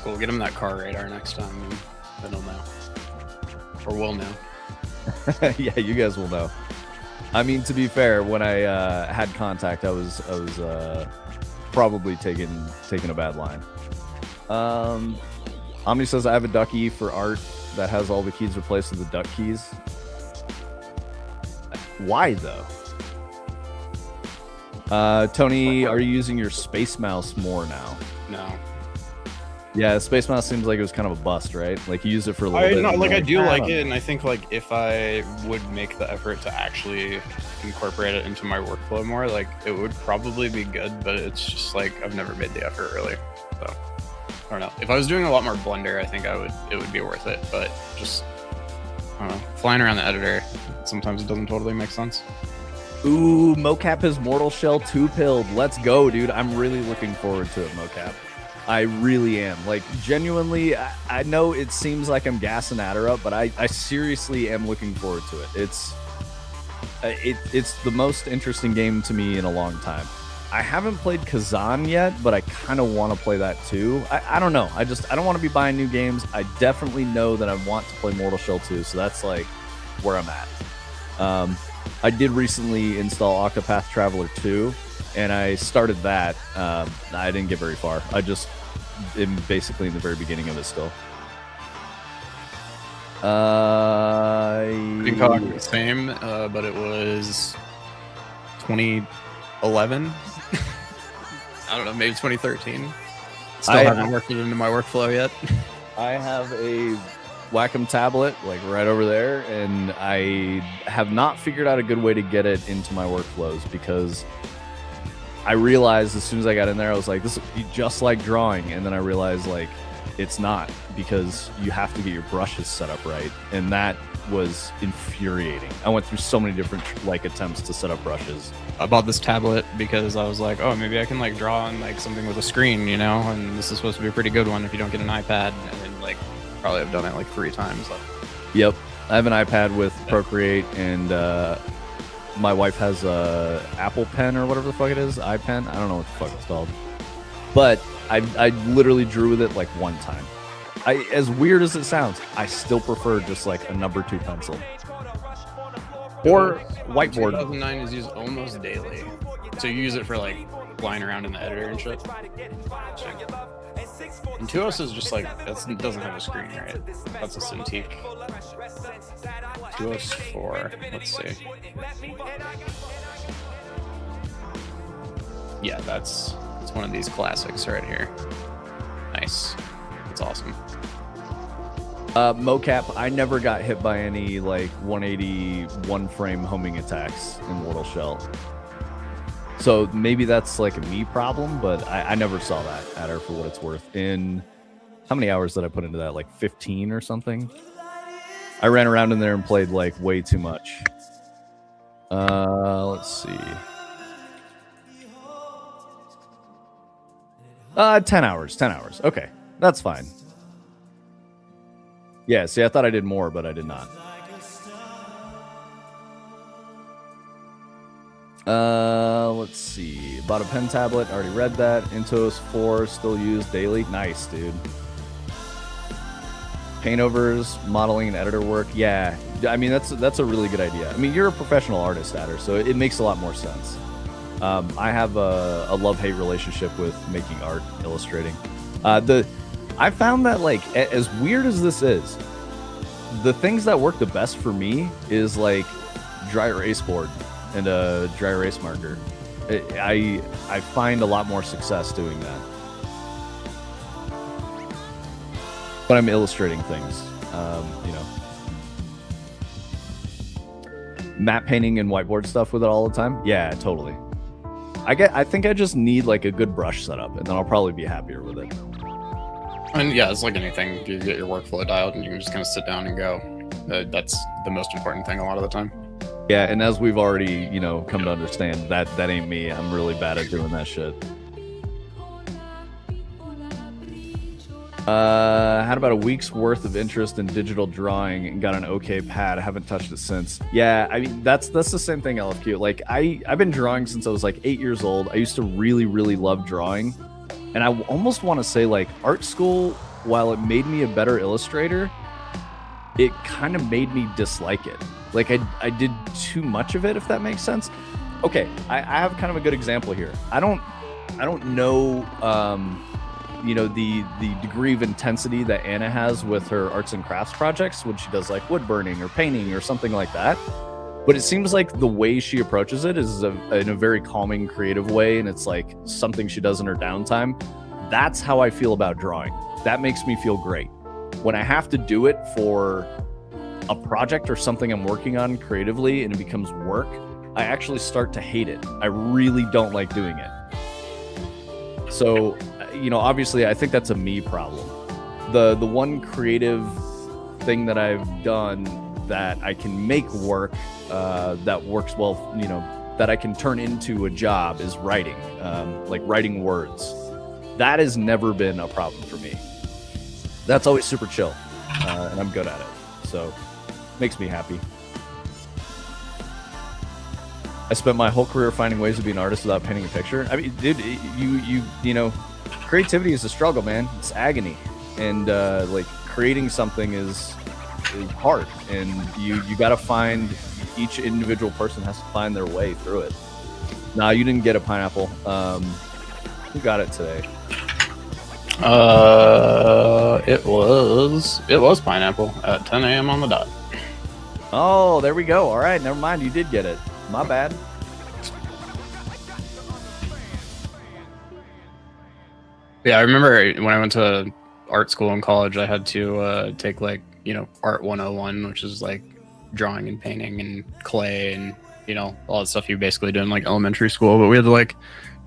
We'll get him that car radar next time, and then he'll know. Or we'll know. Yeah, you guys will know. I mean, to be fair, when I had contact, I was probably taking a bad line. Omni says I have a Ducky for art that has all the keys replaced with the duck keys. Why though? Tony, are you using your space mouse more now? No. Yeah, Space Mouse seems like it was kind of a bust, right? Like you used it for a little bit. No, like I do like it, and I think like if I would make the effort to actually incorporate it into my workflow more, like it would probably be good. But it's just like I've never made the effort really. So I don't know. If I was doing a lot more Blender, I think it would be worth it. But just I don't know, flying around the editor, sometimes it doesn't totally make sense. Ooh, Mocap has Mortal Shell 2-pilled. Let's go, dude. I'm really looking forward to it, Mocap. I really am. Like, genuinely, I know it seems like I'm gassing at her up, but I seriously am looking forward to it. It's the most interesting game to me in a long time. I haven't played Kazan yet, but I kind of want to play that too. I don't know. I don't want to be buying new games. I definitely know that I want to play Mortal Shell 2, so that's like where I'm at. I did recently install Octopath Traveler 2, and I started that. I didn't get very far. I just am basically in the very beginning of it still. I think probably the same, but it was 2011. I don't know, maybe 2013. Still haven't worked it into my workflow yet. I have a Wacom tablet like right over there, and I have not figured out a good way to get it into my workflows because I realized as soon as I got in there, I was like, this would be just like drawing. And then I realized like it's not, because you have to get your brushes set up right. And that was infuriating. I went through so many different like attempts to set up brushes. I bought this tablet because I was like, oh, maybe I can like draw on like something with a screen, you know, and this is supposed to be a pretty good one if you don't get an iPad. And then like probably have done it like 3 times. Yep. I have an iPad with Procreate, and my wife has a Apple Pen or whatever the fuck it is, iPen. I don't know what the fuck it's called. But I literally drew with it like one time. As weird as it sounds, I still prefer just like a number 2 pencil. Or whiteboard. 2009 is used almost daily. So you use it for like flying around in the editor and shit. And 2OS is just like, it doesn't have a screen, right? That's a Cintiq. 2OS 4, let's see. Yeah, that's one of these classics right here. Nice. That's awesome. Mocap, I never got hit by any like 181 frame homing attacks in Mortal Shell. So maybe that's like a me problem, but I never saw that at her for what it's worth. In how many hours did I put into that? Like 15 or something? I ran around in there and played like way too much. Let's see. 10 hours. Okay, that's fine. Yeah, see, I thought I did more, but I did not. Let's see. Bought a pen tablet. Already read that. Intuos 4 still used daily. Nice, dude. Paintovers, modeling, and editor work. Yeah, I mean that's a really good idea. I mean, you're a professional artist, Adder, so it makes a lot more sense. I have a love-hate relationship with making art, illustrating. I found that, like, as weird as this is, the things that work the best for me is like dry erase board and a dry erase marker. I find a lot more success doing that when I'm illustrating things. You know, matte painting and whiteboard stuff with it all the time. Yeah, totally. I think I just need like a good brush setup, and then I'll probably be happier with it. And yeah, it's like anything. You get your workflow dialed, and you can just kind of sit down and go. That's the most important thing a lot of the time. Yeah, and as we've already, you know, come to understand, that ain't me. I'm really bad at doing that shit. Had about a week's worth of interest in digital drawing and got an okay pad. I haven't touched it since. Yeah, I mean, that's the same thing, LFQ. Like, I've been drawing since I was like 8 years old. I used to really, really love drawing. And I almost want to say, like, art school, while it made me a better illustrator, it kind of made me dislike it. Like, I did too much of it, if that makes sense. Okay, I have kind of a good example here. I don't know, you know, the degree of intensity that Anna has with her arts and crafts projects when she does like wood burning or painting or something like that. But it seems like the way she approaches it is in a very calming, creative way, and it's like something she does in her downtime. That's how I feel about drawing. That makes me feel great. When I have to do it for a project or something I'm working on creatively and it becomes work, I actually start to hate it. I really don't like doing it. So, you know, obviously I think that's a me problem. The one creative thing that I've done that I can make work, that works well, you know, that I can turn into a job is writing, like writing words. That has never been a problem for me. That's always super chill, and I'm good at it. So, makes me happy. I spent my whole career finding ways to be an artist without painting a picture. I mean, dude, you know, creativity is a struggle, man. It's agony, and like creating something is hard, and you got to find, each individual person has to find their way through it. Nah, you didn't get a pineapple. Who got it today? It was pineapple at 10 a.m. on the dot. Oh, there we go. All right, never mind. You did get it. My bad. Yeah, I remember when I went to art school in college, I had to take like, you know, Art 101, which is like drawing and painting and clay and, you know, all the stuff you basically do in like elementary school. But we had to like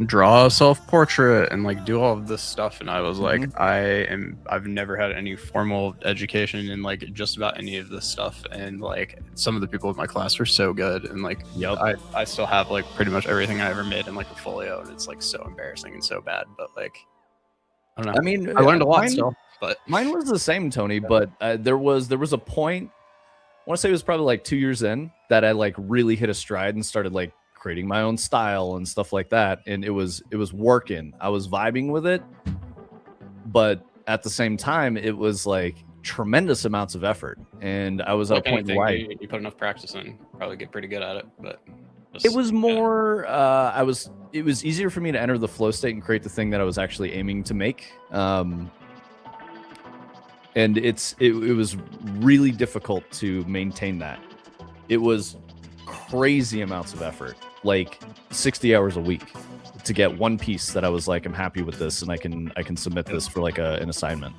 draw a self-portrait and like do all of this stuff. And I was like, I've never had any formal education in like just about any of this stuff. And like some of the people in my class were so good. And like, I still have like pretty much everything I ever made in like a folio. And it's like so embarrassing and so bad. But like, I don't know. I mean, I learned a lot still. But mine was the same, Tony. But there was a point, I want to say it was probably like 2 years in, that I like really hit a stride and started like creating my own style and stuff like that. And it was working. I was vibing with it, but at the same time, it was like tremendous amounts of effort. And I was at a point in life. You put enough practice in, probably get pretty good at it. But it was more, it was easier for me to enter the flow state and create the thing that I was actually aiming to make. And it was really difficult to maintain that. It was crazy amounts of effort, like 60 hours a week, to get one piece that I was like, I'm happy with this, and I can submit this for like an assignment.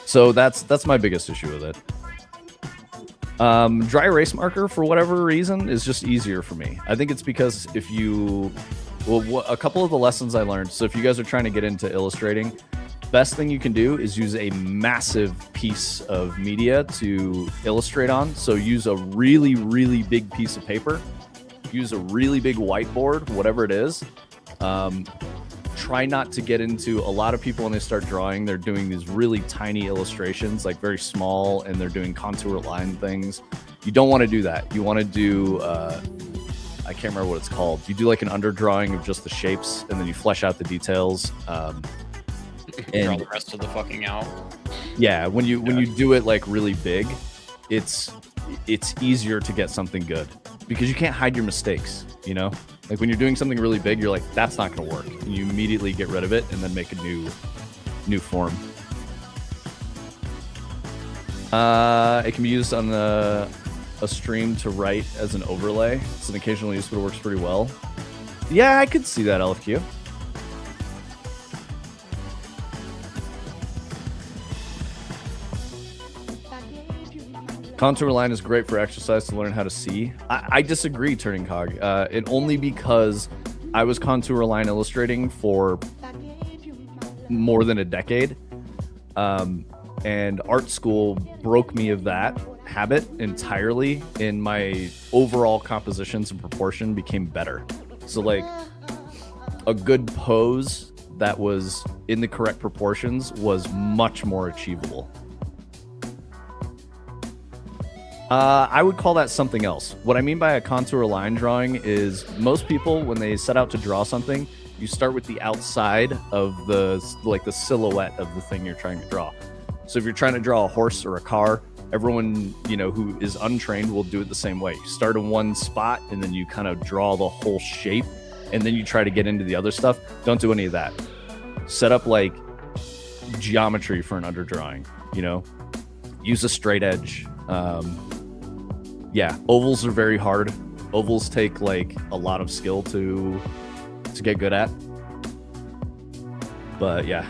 So that's my biggest issue with it. Dry erase marker, for whatever reason, is just easier for me. I think it's because if you, a couple of the lessons I learned. So if you guys are trying to get into illustrating, best thing you can do is use a massive piece of media to illustrate on. So use a really, really big piece of paper. Use a really big whiteboard, whatever it is. Try not to get into, a lot of people when they start drawing, they're doing these really tiny illustrations, like very small, and they're doing contour line things. You don't want to do that. You want to do, I can't remember what it's called. You do like an underdrawing of just the shapes, and then you flesh out the details. And draw the rest of the fucking out. Yeah, when you do it like really big, it's easier to get something good because you can't hide your mistakes, you know? Like when you're doing something really big, you're like, that's not going to work. And you immediately get rid of it and then make a new form. It can be used on a stream to write as an overlay. It's an occasional use, but it works pretty well. Yeah, I could see that, LFQ. Contour line is great for exercise to learn how to see. I disagree, Turning Cog, and only because I was contour line illustrating for more than a decade, and art school broke me of that habit entirely, and my overall compositions and proportion became better. So like a good pose that was in the correct proportions was much more achievable. I would call that something else. What I mean by a contour line drawing is most people, when they set out to draw something, you start with the outside of the silhouette of the thing you're trying to draw. So if you're trying to draw a horse or a car, everyone, you know, who is untrained will do it the same way. You start in one spot and then you kind of draw the whole shape and then you try to get into the other stuff. Don't do any of that. Set up like geometry for an underdrawing, you know, use a straight edge. Yeah, ovals are very hard. Ovals take like a lot of skill to get good at. But yeah,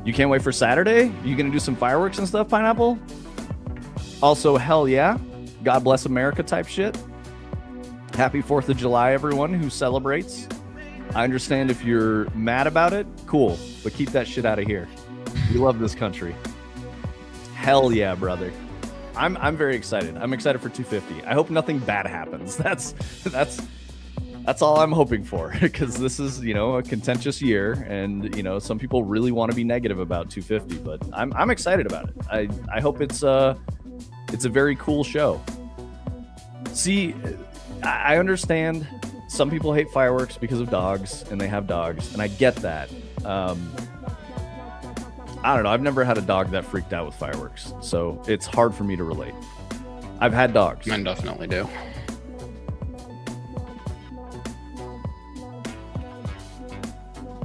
you can't wait for Saturday? You gonna do some fireworks and stuff, Pineapple? Also, hell yeah, God bless America type shit. Happy 4th of July, everyone who celebrates. I understand if you're mad about it, cool, but keep that shit out of here. We love this country. Hell yeah, brother. I'm very excited. I'm excited for 250. I hope nothing bad happens. That's That's all I'm hoping for, because this is, you know, a contentious year, and you know, some people really want to be negative about 250, but I'm excited about it. I hope it's a very cool show. See, I understand some people hate fireworks because of dogs, and they have dogs, and I get that. I don't know. I've never had a dog that freaked out with fireworks, so it's hard for me to relate. I've had dogs. Men definitely do.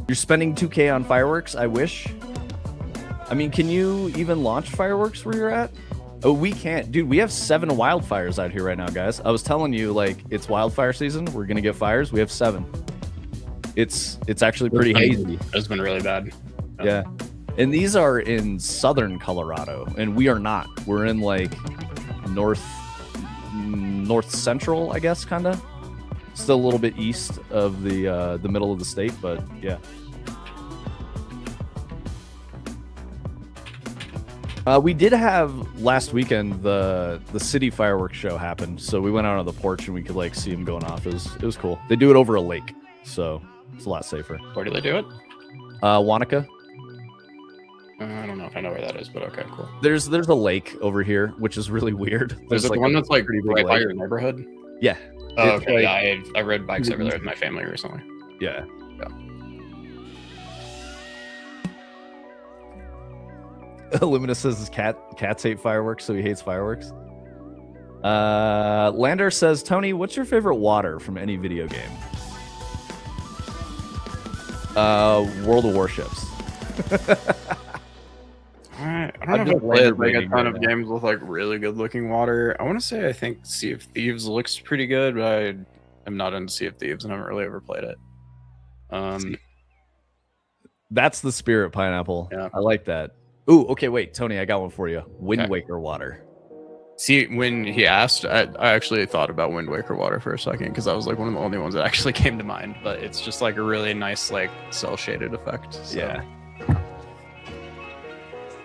You're spending 2K on fireworks? I wish. I mean, can you even launch fireworks where you're at? Oh, we can't. Dude, we have 7 wildfires out here right now, guys. I was telling you, like, it's wildfire season. We're going to get fires. We have 7. It's actually pretty hazy. It's been really bad. Yeah. And these are in southern Colorado, and we are not. We're in, like, north central, I guess, kind of. Still a little bit east of the middle of the state, but yeah. We did have last weekend the city fireworks show happen, so we went out on the porch and we could like see them going off. It was cool. They do it over a lake, so it's a lot safer. Where do they do it? Wanaka. I don't know if I know where that is, but okay, cool. There's a lake over here, which is really weird. There's like the one that's like right by your neighborhood. Yeah. Oh, okay. Like, yeah, I rode bikes over there with my family recently. Yeah. Illumina says his cats hate fireworks, so he hates fireworks. Lander says, Tony, what's your favorite water from any video game? World of Warships. I don't know if I've played like a ton of games with like really good looking water. I want to say I think Sea of Thieves looks pretty good, but I am not into Sea of Thieves and I haven't really ever played it. That's the spirit, Pineapple. Yeah. I like that. Ooh, okay, wait, Tony, I got one for you. Wind Waker water. See, when he asked, I actually thought about Wind Waker water for a second because that was like one of the only ones that actually came to mind. But it's just like a really nice like cell shaded effect. So. Yeah.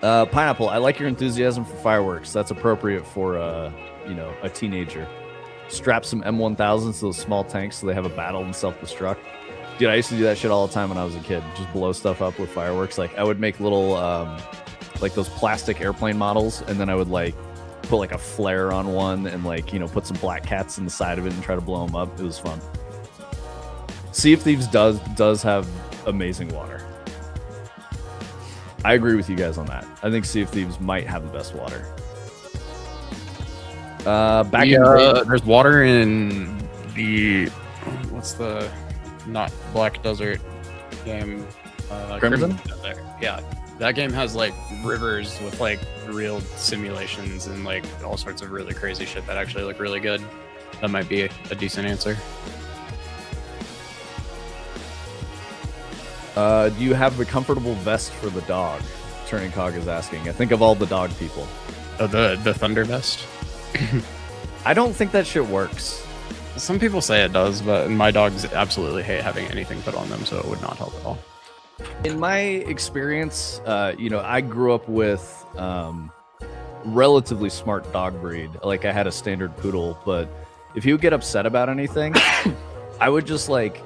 Pineapple, I like your enthusiasm for fireworks. That's appropriate for a teenager. Strap some M1000s to those small tanks so they have a battle and self-destruct. Dude, I used to do that shit all the time when I was a kid. Just blow stuff up with fireworks. Like I would make little like those plastic airplane models, and then I would like put like a flare on one and like, you know, put some black cats in the side of it and try to blow them up. It was fun. Sea of Thieves does have amazing water. I agree with you guys on that. I think Sea of Thieves might have the best water. There's water in the not Black Desert game. Crimson? Desert. Yeah, that game has like rivers with like real simulations and like all sorts of really crazy shit that actually look really good. That might be a decent answer. Do you have the comfortable vest for the dog? Turning Cog is asking. I think of all the dog people. Oh, the Thunder Vest? I don't think that shit works. Some people say it does, but my dogs absolutely hate having anything put on them, so it would not help at all. In my experience, I grew up with relatively smart dog breed. Like I had a standard poodle, but if he would get upset about anything, I would just like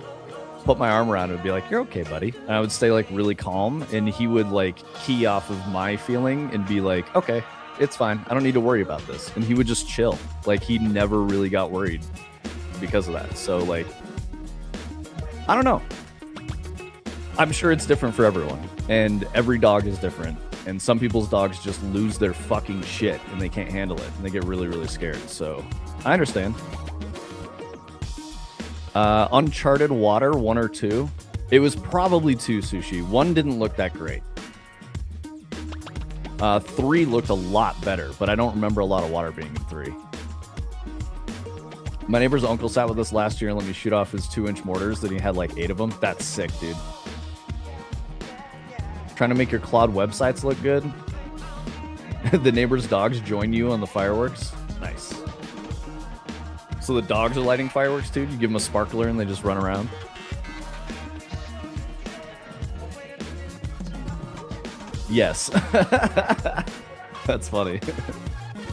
put my arm around him and be like, "You're okay, buddy." And I would stay like really calm, and he would like key off of my feeling and be like, "Okay, it's fine. I don't need to worry about this." And he would just chill. Like he never really got worried because of that. So like, I don't know. I'm sure it's different for everyone, and every dog is different. And some people's dogs just lose their fucking shit and they can't handle it, and they get really, really scared. So I understand. Uncharted Water 1 or 2. It was probably 2, Sushi. 1 didn't look that great. 3 looked a lot better, but I don't remember a lot of water being in 3. My neighbor's uncle sat with us last year and let me shoot off his 2-inch mortars that he had like 8 of them. That's sick, dude. Trying to make your Claude websites look good. The neighbor's dogs join you on the fireworks. Nice. So the dogs are lighting fireworks too? You give them a sparkler and they just run around? Yes. That's funny.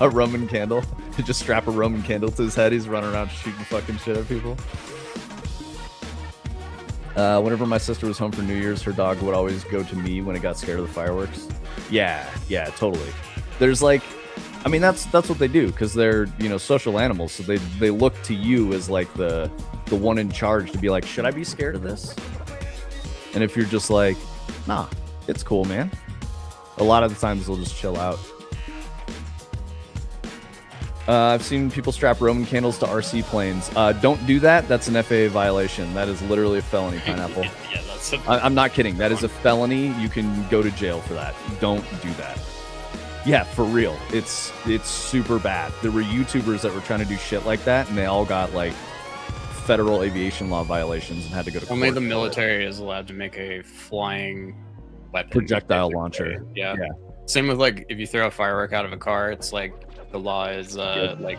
A Roman candle. You just strap a Roman candle to his head. He's running around shooting fucking shit at people. Whenever my sister was home for New Year's, her dog would always go to me when it got scared of the fireworks. Yeah, totally. There's like, I mean, that's what they do because they're, you know, social animals. So they look to you as like the one in charge to be like, should I be scared of this? And if you're just like, nah, it's cool, man. A lot of the times they'll just chill out. I've seen people strap Roman candles to RC planes. Don't do that. That's an FAA violation. That is literally a felony, Pineapple. Yeah, that's I'm not kidding. That is a felony. You can go to jail for that. Don't do that. Yeah, for real. It's super bad. There were YouTubers that were trying to do shit like that, and they all got like federal aviation law violations and had to go to court. Only the military is allowed to make a flying weapon. Projectile launcher. Yeah. Same with like if you throw a firework out of a car, it's like the law is like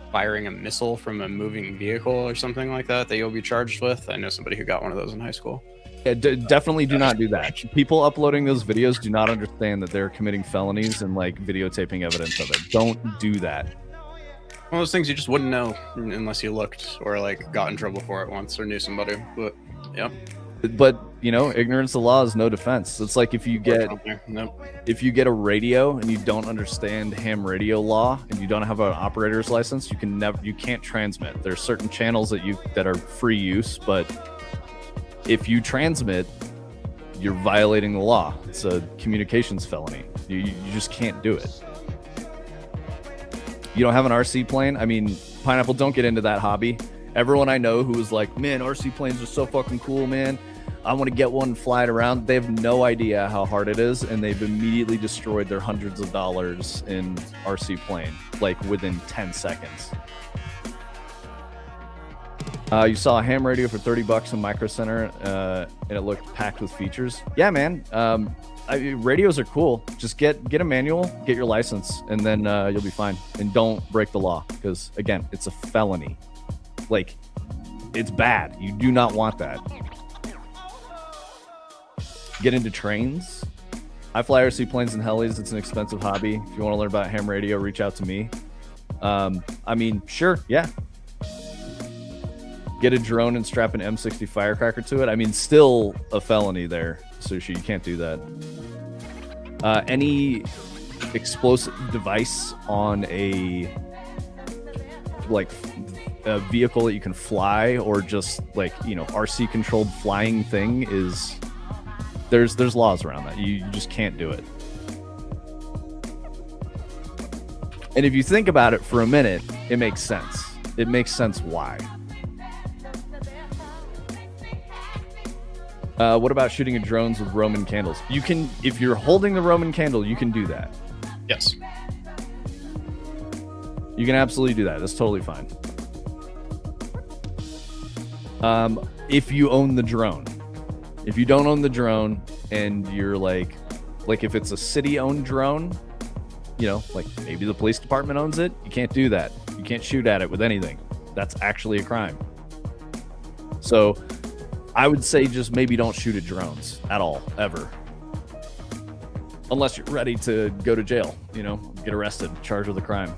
firing a missile from a moving vehicle or something like that you'll be charged with. I know somebody who got one of those in high school. Yeah, definitely do not do that. People uploading those videos do not understand that they're committing felonies and like videotaping evidence of it. Don't do that. One of those things you just wouldn't know unless you looked or like got in trouble for it once or knew somebody. But yeah. But you know, ignorance of law is no defense. It's like if you get a radio and you don't understand ham radio law and you don't have an operator's license, you can't transmit. There's certain channels that are free use, but if you transmit, you're violating the law. It's a communications felony. You just can't do it. You don't have an RC plane? I mean, Pineapple, don't get into that hobby. Everyone I know who was like, man, RC planes are so fucking cool, man. I want to get one and fly it around. They have no idea how hard it is, and they've immediately destroyed their hundreds of dollars in RC plane, like within 10 seconds. You saw a ham radio for $30 in Micro Center, and it looked packed with features. Yeah, man. Radios are cool. Just get a manual, get your license, and then you'll be fine. And don't break the law, because again, it's a felony. Like, it's bad. You do not want that. Get into trains. I fly RC planes and helis. It's an expensive hobby. If you want to learn about ham radio, reach out to me. I mean, sure, yeah. Get a drone and strap an M60 firecracker to it. I mean, still a felony there, Sushi. You can't do that. Any explosive device on a vehicle that you can fly, or just like, you know, RC controlled flying thing is there's laws around that. You just can't do it. And if you think about it for a minute, it makes sense. It makes sense why. What about shooting at drones with Roman candles? You can, if you're holding the Roman candle, you can do that. Yes. You can absolutely do that. That's totally fine. If you own the drone. If you don't own the drone and you're like if it's a city-owned drone, you know, like maybe the police department owns it, you can't do that. You can't shoot at it with anything. That's actually a crime. So I would say just maybe don't shoot at drones at all, ever. Unless you're ready to go to jail, you know, get arrested, charged with a crime.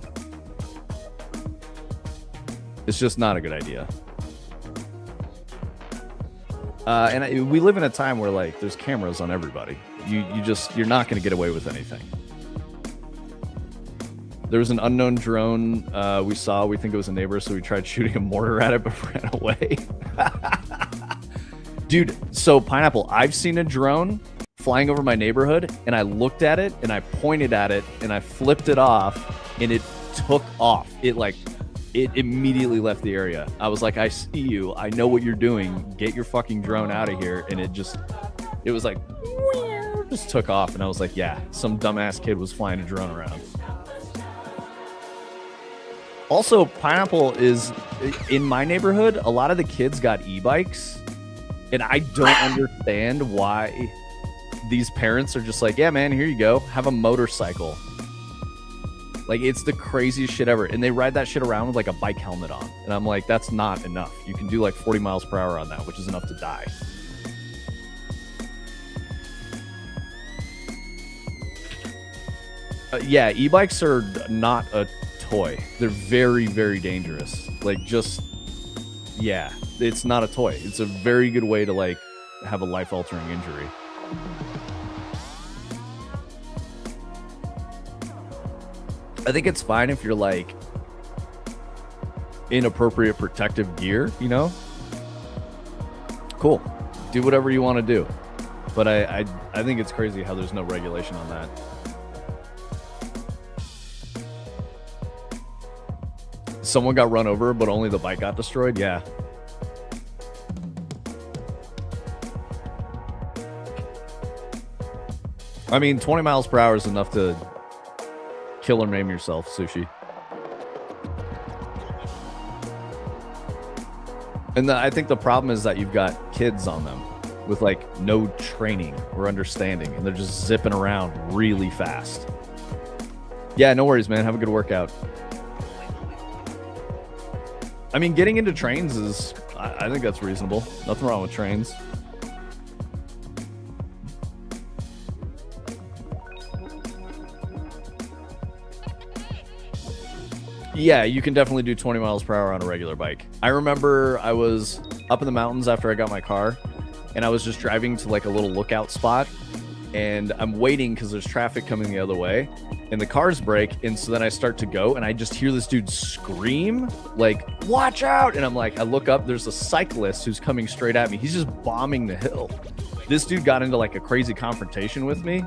It's just not a good idea. We live in a time where like there's cameras on everybody. You're not going to get away with anything. There was an unknown drone we saw. We think it was a neighbor, so we tried shooting a mortar at it but ran away. Dude, so Pineapple, I've seen a drone flying over my neighborhood, and I looked at it, and I pointed at it, and I flipped it off, and it took off. It immediately left the area. I was like, I see you. I know what you're doing. Get your fucking drone out of here. And it was like, just took off. And I was like, yeah, some dumbass kid was flying a drone around. Also, Pineapple is, in my neighborhood, a lot of the kids got e-bikes. And I don't understand why these parents are just like, yeah, man, here you go. Have a motorcycle. Like, it's the craziest shit ever. And they ride that shit around with like a bike helmet on. And I'm like, that's not enough. You can do like 40 miles per hour on that, which is enough to die. Yeah, e-bikes are not a toy. They're very, very dangerous. Like, just, yeah. it's not a toy. It's a very good way to like have a life-altering injury. I think it's fine if you're like inappropriate protective gear, you know? Cool. Do whatever you want to do. But I think it's crazy how there's no regulation on that. Someone got run over, but only the bike got destroyed? Yeah. I mean, 20 miles per hour is enough to kill or maim yourself, Sushi. And I think the problem is that you've got kids on them with like no training or understanding, and they're just zipping around really fast. Yeah, no worries, man. Have a good workout. I mean, getting into trains is, I think that's reasonable. Nothing wrong with trains. Yeah, you can definitely do 20 miles per hour on a regular bike. I remember I was up in the mountains after I got my car, and I was just driving to like a little lookout spot, and I'm waiting because there's traffic coming the other way, and the cars brake, and so then I start to go, and I just hear this dude scream, like, watch out! And I'm like, I look up, there's a cyclist who's coming straight at me. He's just bombing the hill. This dude got into like a crazy confrontation with me,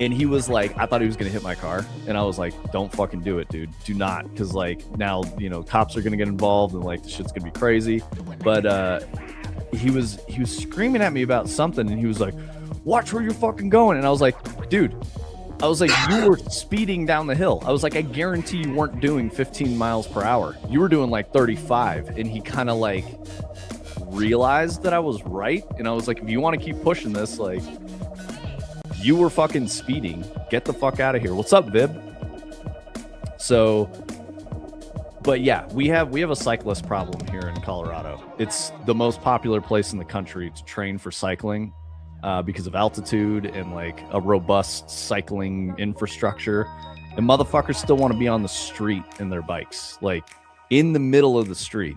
and he was like, I thought he was going to hit my car. And I was like, don't fucking do it, dude. Do not. Because, like, now, you know, cops are going to get involved and, like, the shit's going to be crazy. But he was screaming at me about something. And he was like, watch where you're fucking going. And I was like, dude, you were speeding down the hill. I was like, I guarantee you weren't doing 15 miles per hour. You were doing, like, 35. And he kind of, like, realized that I was right. And I was like, if you want to keep pushing this, like, you were fucking speeding. Get the fuck out of here. What's up, Vib? So, but yeah, we have a cyclist problem here in Colorado. It's the most popular place in the country to train for cycling because of altitude and like a robust cycling infrastructure. And motherfuckers still want to be on the street in their bikes, like in the middle of the street.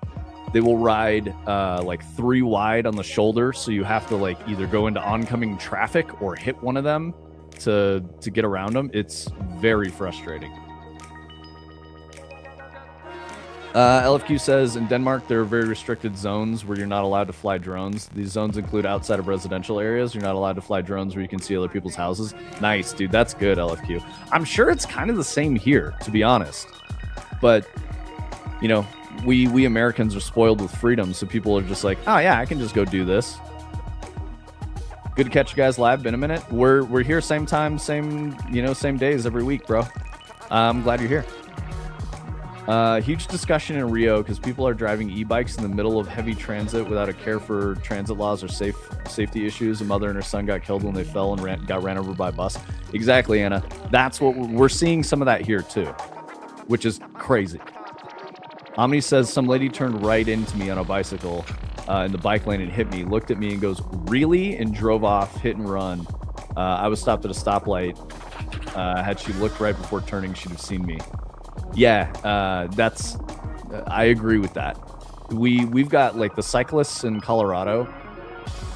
They will ride like 3 wide on the shoulder, so you have to like either go into oncoming traffic or hit one of them to get around them. It's very frustrating. LFQ says, in Denmark, there are very restricted zones where you're not allowed to fly drones. These zones include outside of residential areas. You're not allowed to fly drones where you can see other people's houses. Nice, dude. That's good, LFQ. I'm sure it's kind of the same here, to be honest. But, you know, we Americans are spoiled with freedom, so people are just like, oh yeah, I can just go do this. Good to catch you guys live. Been a minute. We're here same time, same days every week, bro. I'm glad you're here. Huge discussion in Rio because people are driving e-bikes in the middle of heavy transit without a care for transit laws or safety issues. A mother and her son got killed when they fell and got ran over by a bus. Exactly, Anna. That's what we're seeing, some of that here too, which is crazy. Omni says, some lady turned right into me on a bicycle in the bike lane and hit me, looked at me and goes, really? And drove off, hit and run. I was stopped at a stoplight. Had she looked right before turning, she'd have seen me. Yeah, I agree with that. We've got, like, the cyclists in Colorado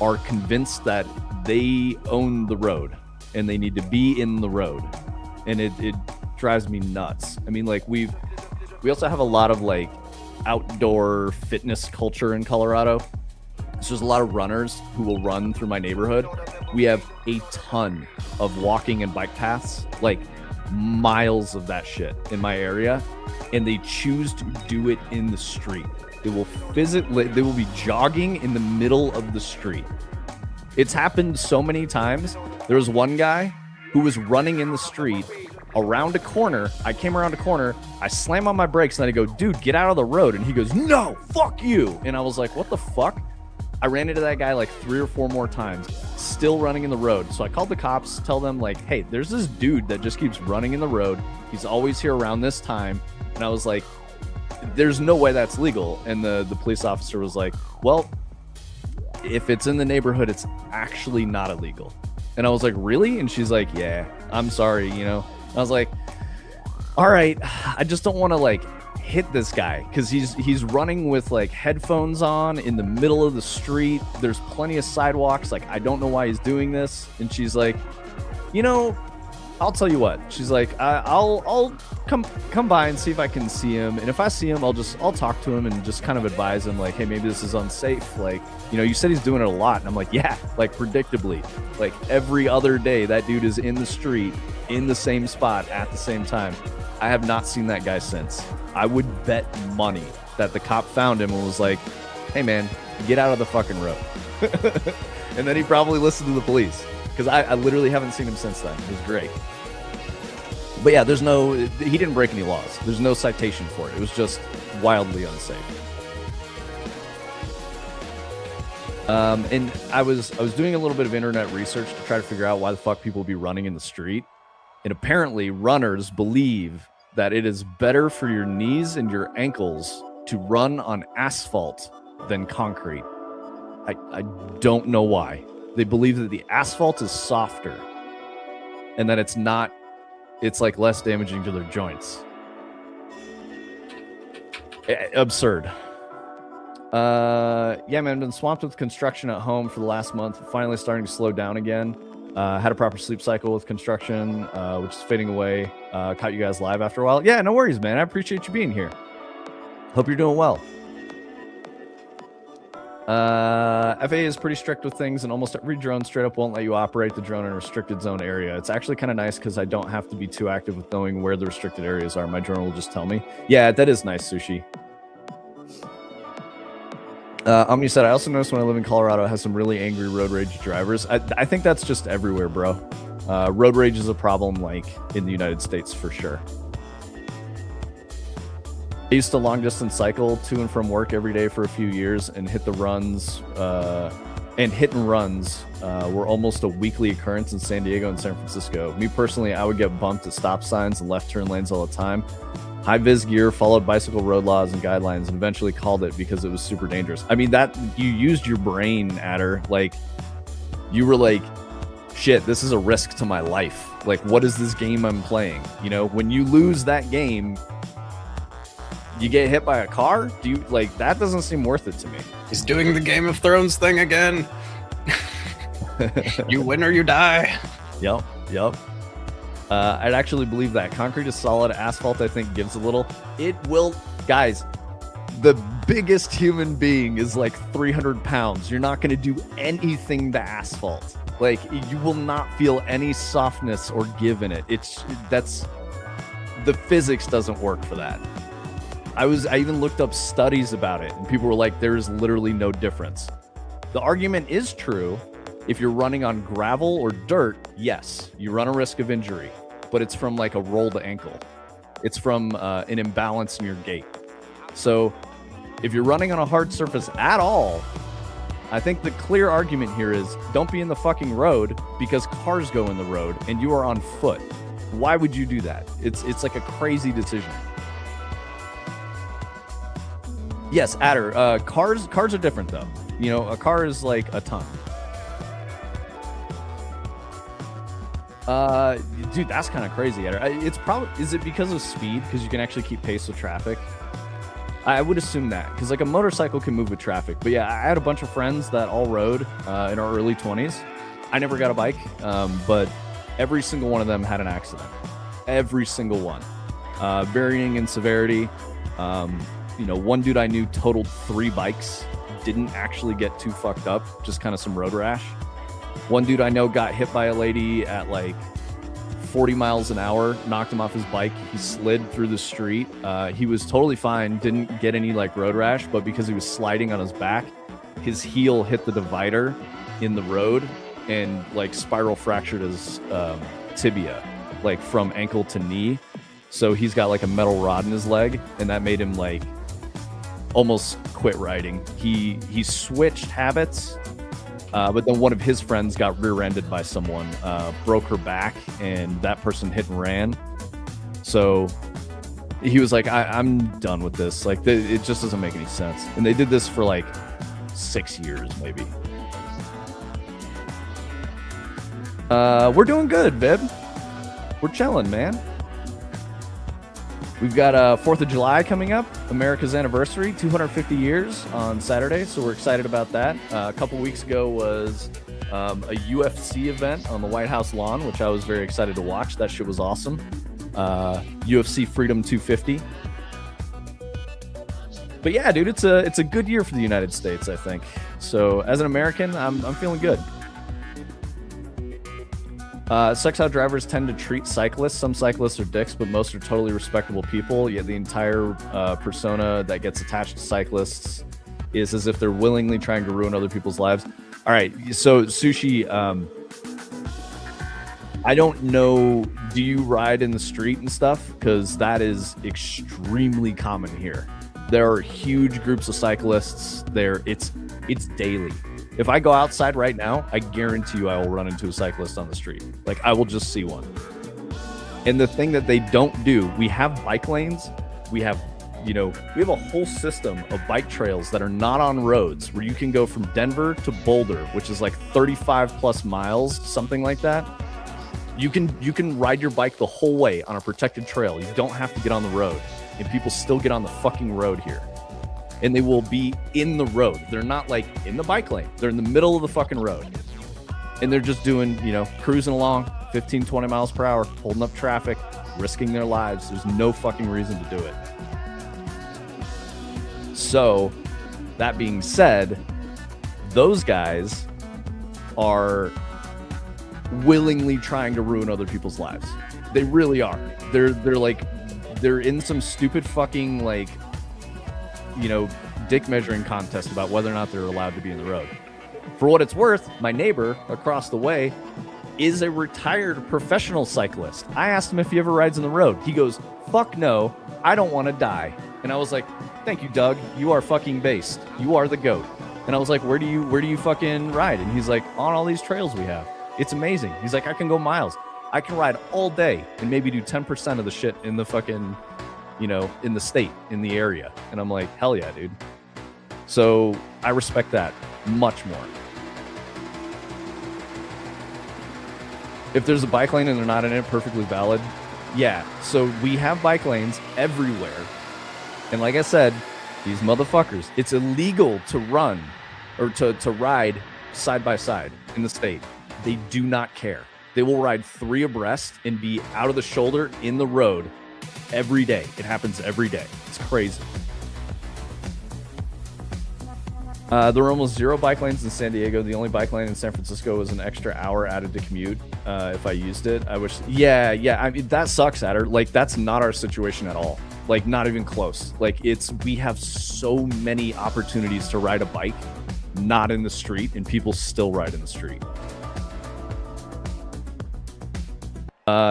are convinced that they own the road and they need to be in the road. And it drives me nuts. I mean, like, we also have a lot of like outdoor fitness culture in Colorado. So there's a lot of runners who will run through my neighborhood. We have a ton of walking and bike paths, like miles of that shit in my area. And they choose to do it in the street. They will be jogging in the middle of the street. It's happened so many times. There was one guy who was running in the street around a corner. I came around a corner, I slam on my brakes, and then I go, dude, get out of the road. And he goes, no, fuck you. And I was like, what the fuck? I ran into that guy like 3 or 4 more times, still running in the road. So I called the cops, tell them like, hey, there's this dude that just keeps running in the road. He's always here around this time. And I was like, there's no way that's legal. And the police officer was like, well, if it's in the neighborhood, it's actually not illegal. And I was like, really? And she's like, yeah, I'm sorry, you know. I was like, all right, I just don't want to like hit this guy because he's running with like headphones on in the middle of the street. There's plenty of sidewalks. Like, I don't know why he's doing this. And she's like, you know, I'll tell you what. She's like, I'll come by and see if I can see him. And if I see him, I'll talk to him and just kind of advise him like, hey, maybe this is unsafe. Like, you know, you said he's doing it a lot. And I'm like, yeah, like predictably, like every other day that dude is in the street in the same spot at the same time. I have not seen that guy since. I would bet money that the cop found him and was like, hey man, get out of the fucking road. And then he probably listened to the police because I literally haven't seen him since then. It was great. But yeah, he didn't break any laws. There's no citation for it. It was just wildly unsafe. And I was doing a little bit of internet research to try to figure out why the fuck people would be running in the street. And apparently runners believe that it is better for your knees and your ankles to run on asphalt than concrete. I don't know why. They believe that the asphalt is softer and that it's like less damaging to their joints. Absurd. Yeah, man, been swamped with construction at home for the last month. Finally starting to slow down again. Had a proper sleep cycle with construction, which is fading away. Caught you guys live after a while. Yeah, no worries, man. I appreciate you being here. Hope you're doing well. FAA is pretty strict with things, and almost every drone straight up won't let you operate the drone in a restricted zone area. It's actually kind of nice because I don't have to be too active with knowing where the restricted areas are. My drone will just tell me. Yeah, that is nice, Sushi. Omni said, I also noticed when I live in Colorado, it has some really angry road rage drivers. I think that's just everywhere, bro. Road rage is a problem, like, in the United States for sure. I used to long distance cycle to and from work every day for a few years and hit and runs were almost a weekly occurrence in San Diego and San Francisco. Me personally, I would get bumped at stop signs and left turn lanes all the time. High vis gear, followed bicycle road laws and guidelines, and eventually called it because it was super dangerous. I mean, that you used your brain, Adder. Like, you were like, shit, this is a risk to my life. Like, what is this game I'm playing? You know, when you lose that game, you get hit by a car? Do you like that? Doesn't seem worth it to me. He's doing the Game of Thrones thing again. You win or you die. Yep. I'd actually believe that. Concrete is solid. Asphalt, I think, gives a little. It will, guys. The biggest human being is like 300 pounds. You're not going to do anything to asphalt. Like, you will not feel any softness or give in it. The physics doesn't work for that. I even looked up studies about it, and people were like, there is literally no difference. The argument is true. If you're running on gravel or dirt, yes, you run a risk of injury, but it's from like a rolled ankle. It's from an imbalance in your gait. So if you're running on a hard surface at all, I think the clear argument here is don't be in the fucking road because cars go in the road and you are on foot. Why would you do that? It's like a crazy decision. Yes, Adder, cars are different though. You know, a car is like a ton. Dude, that's kind of crazy. It's probably, is it because of speed? Because you can actually keep pace with traffic? I would assume that, because like a motorcycle can move with traffic. But yeah, I had a bunch of friends that all rode in our early 20s. I never got a bike, but every single one of them had an accident. Every single one. Varying in severity. You know, one dude I knew totaled 3 bikes, didn't actually get too fucked up, just kind of some road rash. One dude I know got hit by a lady at like 40 miles an hour, knocked him off his bike. He slid through the street. He was totally fine, didn't get any like road rash, but because he was sliding on his back, his heel hit the divider in the road and like spiral fractured his tibia, like from ankle to knee. So he's got like a metal rod in his leg, and that made him like almost quit riding. He switched habits. But then one of his friends got rear-ended by someone, broke her back, and that person hit and ran. So he was like, I'm done with this. Like, it just doesn't make any sense. And they did this for like 6 years, maybe. We're doing good, Vib. We're chilling, man. We've got 4th of July coming up, America's anniversary, 250 years on Saturday, so we're excited about that. A couple weeks ago was a UFC event on the White House lawn, which I was very excited to watch. That shit was awesome. UFC Freedom 250. But yeah, dude, it's a good year for the United States, I think. So as an American, I'm feeling good. Sucks how drivers tend to treat cyclists. Some cyclists are dicks, but most are totally respectable people. Yet the entire persona that gets attached to cyclists is as if they're willingly trying to ruin other people's lives. All right, so Sushi, I don't know. Do you ride in the street and stuff? Because that is extremely common here. There are huge groups of cyclists there. It's daily. If I go outside right now, I guarantee you I will run into a cyclist on the street. Like, I will just see one. And the thing that they don't do, we have bike lanes. We have a whole system of bike trails that are not on roads where you can go from Denver to Boulder, which is like 35 plus miles, something like that. You can ride your bike the whole way on a protected trail. You don't have to get on the road. And people still get on the fucking road here. And they will be in the road. They're not like in the bike lane. They're in the middle of the fucking road. And they're just doing, cruising along 15, 20 miles per hour, holding up traffic, risking their lives. There's no fucking reason to do it. So, that being said, those guys are willingly trying to ruin other people's lives. They really are. They're in some stupid fucking dick measuring contest about whether or not they're allowed to be in the road. For what it's worth, my neighbor across the way is a retired professional cyclist. I asked him if he ever rides in the road. He goes, "Fuck no, I don't want to die." And I was like, "Thank you, Doug. You are fucking based. You are the GOAT." And I was like, where do you fucking ride? And he's like, "On all these trails we have. It's amazing." He's like, "I can go miles. I can ride all day and maybe do 10% of the shit in the fucking, in the state, in the area." And I'm like, hell yeah, dude. So I respect that much more. If there's a bike lane and they're not in it, perfectly valid. Yeah, so we have bike lanes everywhere. And like I said, these motherfuckers, it's illegal to run or to ride side by side in the state. They do not care. They will ride 3 abreast and be out of the shoulder in the road every day. It happens every day. It's crazy. There were almost 0 bike lanes in San Diego. The only bike lane in San Francisco was an extra hour added to commute. If I used it, I wish. Yeah. I mean, that sucks, Adder. Like, that's not our situation at all. Like, not even close. Like, we have so many opportunities to ride a bike, not in the street, and people still ride in the street.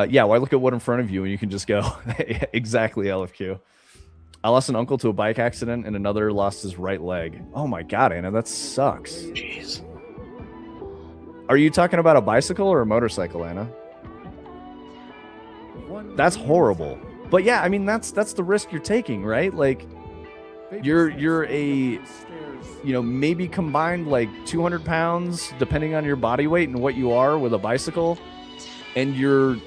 Yeah, why look at what in front of you and you can just go. Exactly, LFQ. I lost an uncle to a bike accident and another lost his right leg. Oh my god, Anna, that sucks. Jeez. Are you talking about a bicycle or a motorcycle, Anna? That's horrible. But yeah, I mean, that's the risk you're taking, right? Like, you're a, maybe combined like 200 pounds, depending on your body weight and what you are with a bicycle, and you're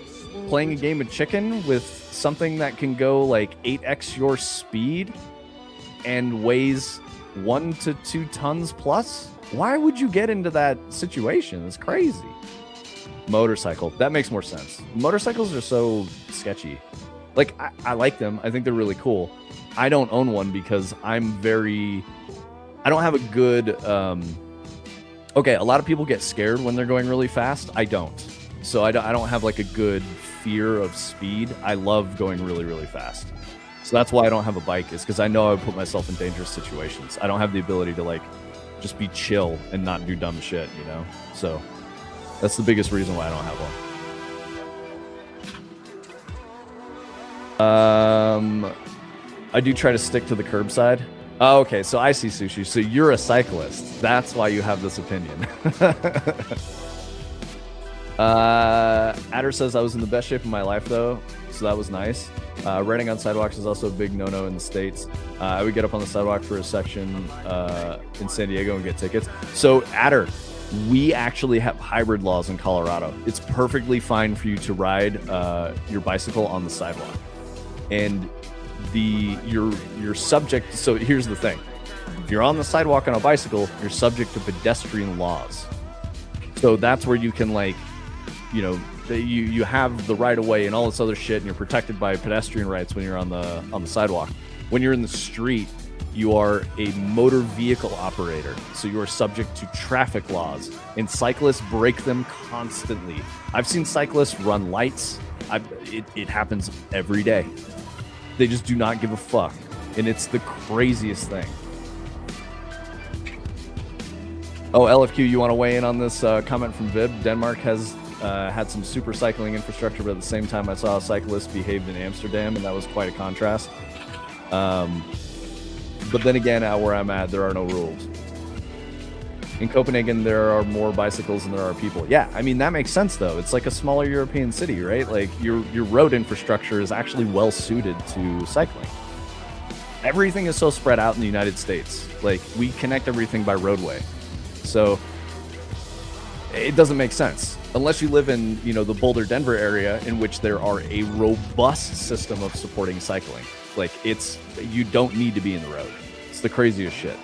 playing a game of chicken with something that can go like 8x your speed and weighs 1 to 2 tons plus. Why would you get into that situation? It's crazy. Motorcycle, that makes more sense. Motorcycles are so sketchy. Like, I like them. I think they're really cool. I don't own one because I don't have a good, okay, a lot of people get scared when they're going really fast. I don't. So I don't have like a good fear of speed. I love going really, really fast. So that's why I don't have a bike, is because I know I would put myself in dangerous situations. I don't have the ability to like just be chill and not do dumb shit, So that's the biggest reason why I don't have one. I do try to stick to the curbside. Oh, okay, so I see, Sushi. So you're a cyclist. That's why you have this opinion. Adder says, I was in the best shape of my life, though, so that was nice. Riding on sidewalks is also a big no-no in the States. I would get up on the sidewalk for a section in San Diego and get tickets. So, Adder, we actually have hybrid laws in Colorado. It's perfectly fine for you to ride your bicycle on the sidewalk. And you're subject. So here's the thing: if you're on the sidewalk on a bicycle, you're subject to pedestrian laws. So that's where you can you have the right of way and all this other shit, and you're protected by pedestrian rights when you're on the sidewalk. When you're in the street, you are a motor vehicle operator, so you are subject to traffic laws, and cyclists break them constantly. I've seen cyclists run lights. It happens every day. They just do not give a fuck, and it's the craziest thing. Oh, LFQ, you want to weigh in on this comment from Vib? Denmark has had some super cycling infrastructure, but at the same time, I saw a cyclist behaved in Amsterdam, and that was quite a contrast. But then again, where I'm at, there are no rules. In Copenhagen, there are more bicycles than there are people. Yeah, I mean, that makes sense, though. It's like a smaller European city, right? Like, your road infrastructure is actually well-suited to cycling. Everything is so spread out in the United States. Like, we connect everything by roadway. So, it doesn't make sense. Unless you live in, the Boulder-Denver area, in which there are a robust system of supporting cycling. Like, you don't need to be in the road. It's the craziest shit.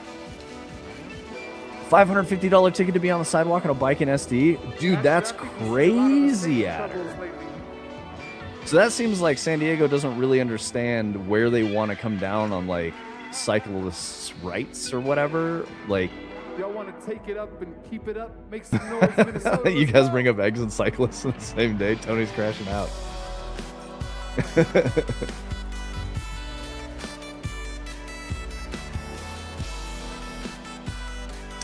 $550 ticket to be on the sidewalk on a bike in SD? Dude, that's crazy, Adder. So that seems like San Diego doesn't really understand where they want to come down on, like, cyclists' rights or whatever. Like, y'all want to take it up and keep it up? Make some noise, Minnesota. You guys bring up eggs and cyclists on the same day? Tony's crashing out.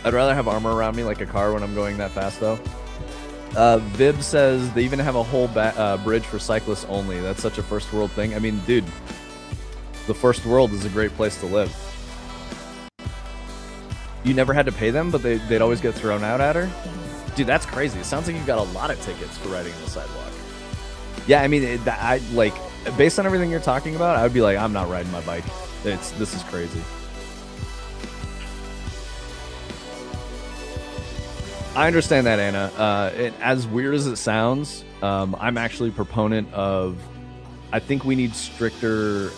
I'd rather have armor around me like a car when I'm going that fast, though. Vib says they even have a whole bridge for cyclists only. That's such a first world thing. I mean, dude, the first world is a great place to live. You never had to pay them, but they'd always get thrown out at her? Dude, that's crazy. It sounds like you've got a lot of tickets for riding on the sidewalk. Yeah, I mean, based on everything you're talking about, I would be like, I'm not riding my bike. This is crazy. I understand that, Anna. As weird as it sounds, I'm actually a proponent of, I think we need stricter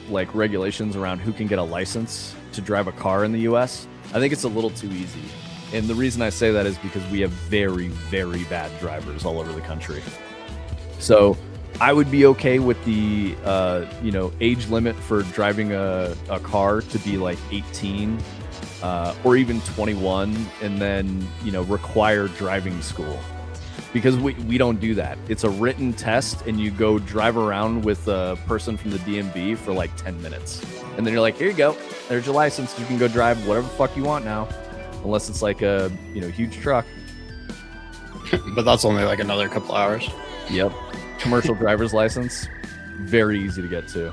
regulations around who can get a license to drive a car in the U.S. I think it's a little too easy. And the reason I say that is because we have very, very bad drivers all over the country. So I would be okay with the, age limit for driving a car to be like 18 or even 21, and then, require driving school. Because we don't do that. It's a written test, and you go drive around with a person from the DMV for like 10 minutes. And then you're like, here you go. There's your license. You can go drive whatever the fuck you want now. Unless it's like a, huge truck. But that's only like another couple hours. Yep. Commercial driver's license. Very easy to get to.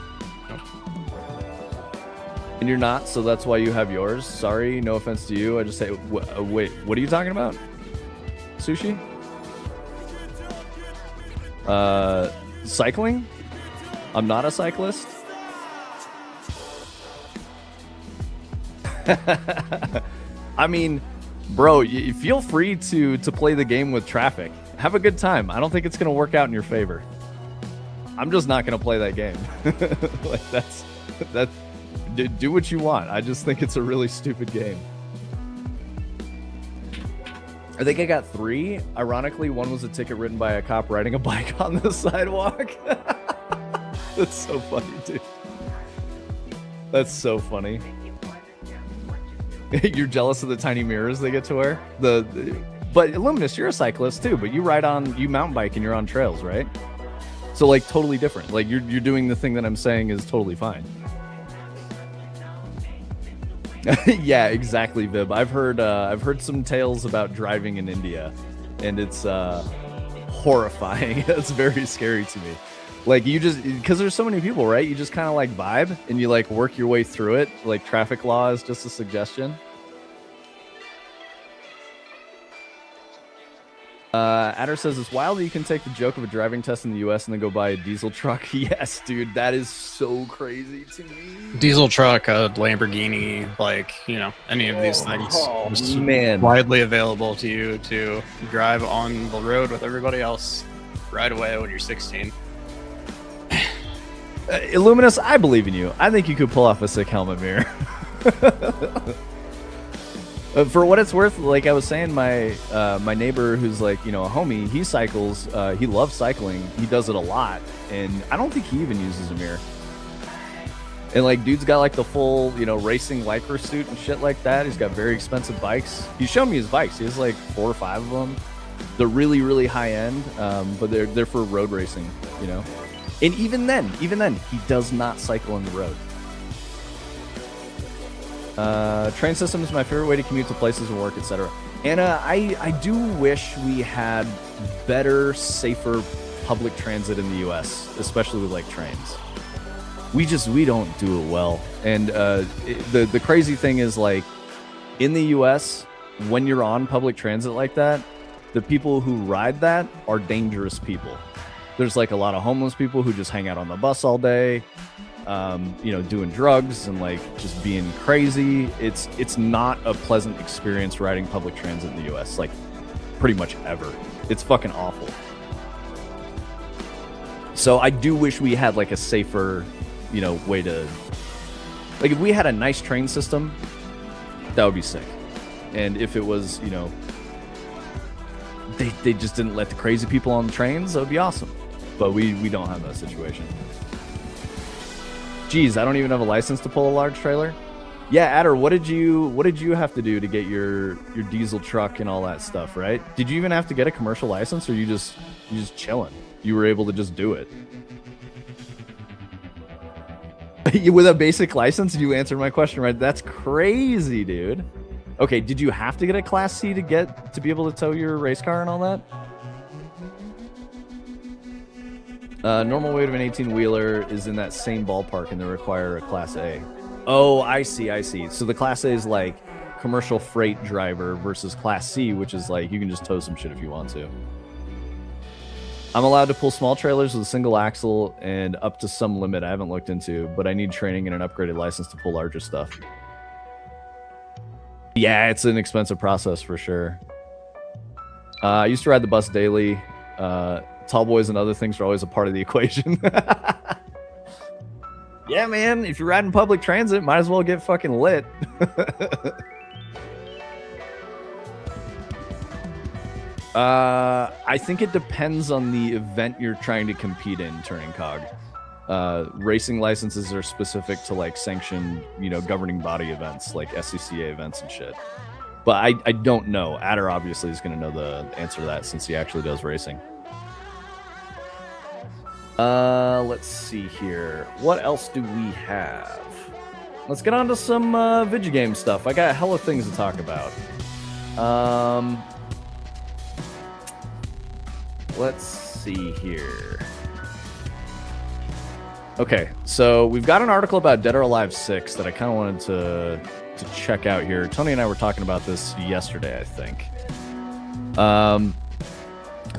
And you're not, so that's why you have yours. Sorry, no offense to you. I just say, wait, what are you talking about? Sushi? Cycling? I'm not a cyclist. I mean, bro, you feel free to play the game with traffic. Have a good time. I don't think it's going to work out in your favor. I'm just not going to play that game. That's do what you want. I just think it's a really stupid game. I think I got 3. Ironically, one was a ticket written by a cop riding a bike on the sidewalk. That's so funny, dude. That's so funny. You're jealous of the tiny mirrors they get to wear? But Illuminous, you're a cyclist too, but you mountain bike and you're on trails, right? So like totally different. Like you're doing the thing that I'm saying is totally fine. Yeah, exactly, Vib. I've heard some tales about driving in India, and it's horrifying. It's very scary to me. Like because there's so many people, right? You just kind of like vibe and you like work your way through it. Like traffic law is just a suggestion. Adder says it's wild that you can take the joke of a driving test in the US and then go buy a diesel truck. Yes, dude, that is so crazy to me. Diesel truck, a Lamborghini, any of these things. Oh, man. Widely available to you to drive on the road with everybody else right away when you're 16. Illuminous, I believe in you. I think you could pull off a sick helmet mirror. For what it's worth, like I was saying, my my neighbor who's like, you know, a homie, he cycles. He loves cycling. He does it a lot, and I don't think he even uses a mirror. And like, dude's got like the full, you know, racing lycra suit and shit like that. He's got very expensive bikes. He's shown me his bikes. He has like 4 or 5 of them. They're really, really high end, but they're for road racing, you know. And even then, he does not cycle on the road. Train system is my favorite way to commute to places and work, etc. Anna, I do wish we had better, safer public transit in the U.S., especially with like trains. We don't do it well. And the crazy thing is, like, in the U.S., when you're on public transit like that, the people who ride that are dangerous people. There's like a lot of homeless people who just hang out on the bus all day. You know, doing drugs and like just being crazy. It's not a pleasant experience riding public transit in the US, like pretty much ever. It's fucking awful. So I do wish we had like a safer, you know, way to, like, if we had a nice train system, that would be sick. And if it was, you know, they just didn't let the crazy people on the trains, that would be awesome. But we don't have that situation. Geez, I don't even have a license to pull a large trailer. Yeah, Adder, what did you have to do to get your diesel truck and all that stuff, right? Did you even have to get a commercial license, or you just chilling? You were able to just do it. With a basic license, you answered my question right. That's crazy, dude. Okay, did you have to get a Class C to be able to tow your race car and all that? Normal weight of an 18-wheeler is in that same ballpark, and they require a Class A. Oh, I see. So the Class A is like commercial freight driver versus Class C, which is like you can just tow some shit if you want to. I'm allowed to pull small trailers with a single axle and up to some limit I haven't looked into, but I need training and an upgraded license to pull larger stuff. Yeah, it's an expensive process for sure. I used to ride the bus daily. Tall boys and other things are always a part of the equation. Yeah, man, if you're riding public transit, might as well get fucking lit. I think it depends on the event you're trying to compete in, Turning Cog. Racing licenses are specific to like sanctioned, you know, governing body events like SCCA events and shit. But I don't know. Adder obviously is going to know the answer to that since he actually does racing. Let's see here. What else do we have? Let's get on to some video game stuff. I got hella things to talk about. Let's see here. Okay, so we've got an article about Dead or Alive 6 that I kind of wanted to check out here. Tony and I were talking about this yesterday, I think.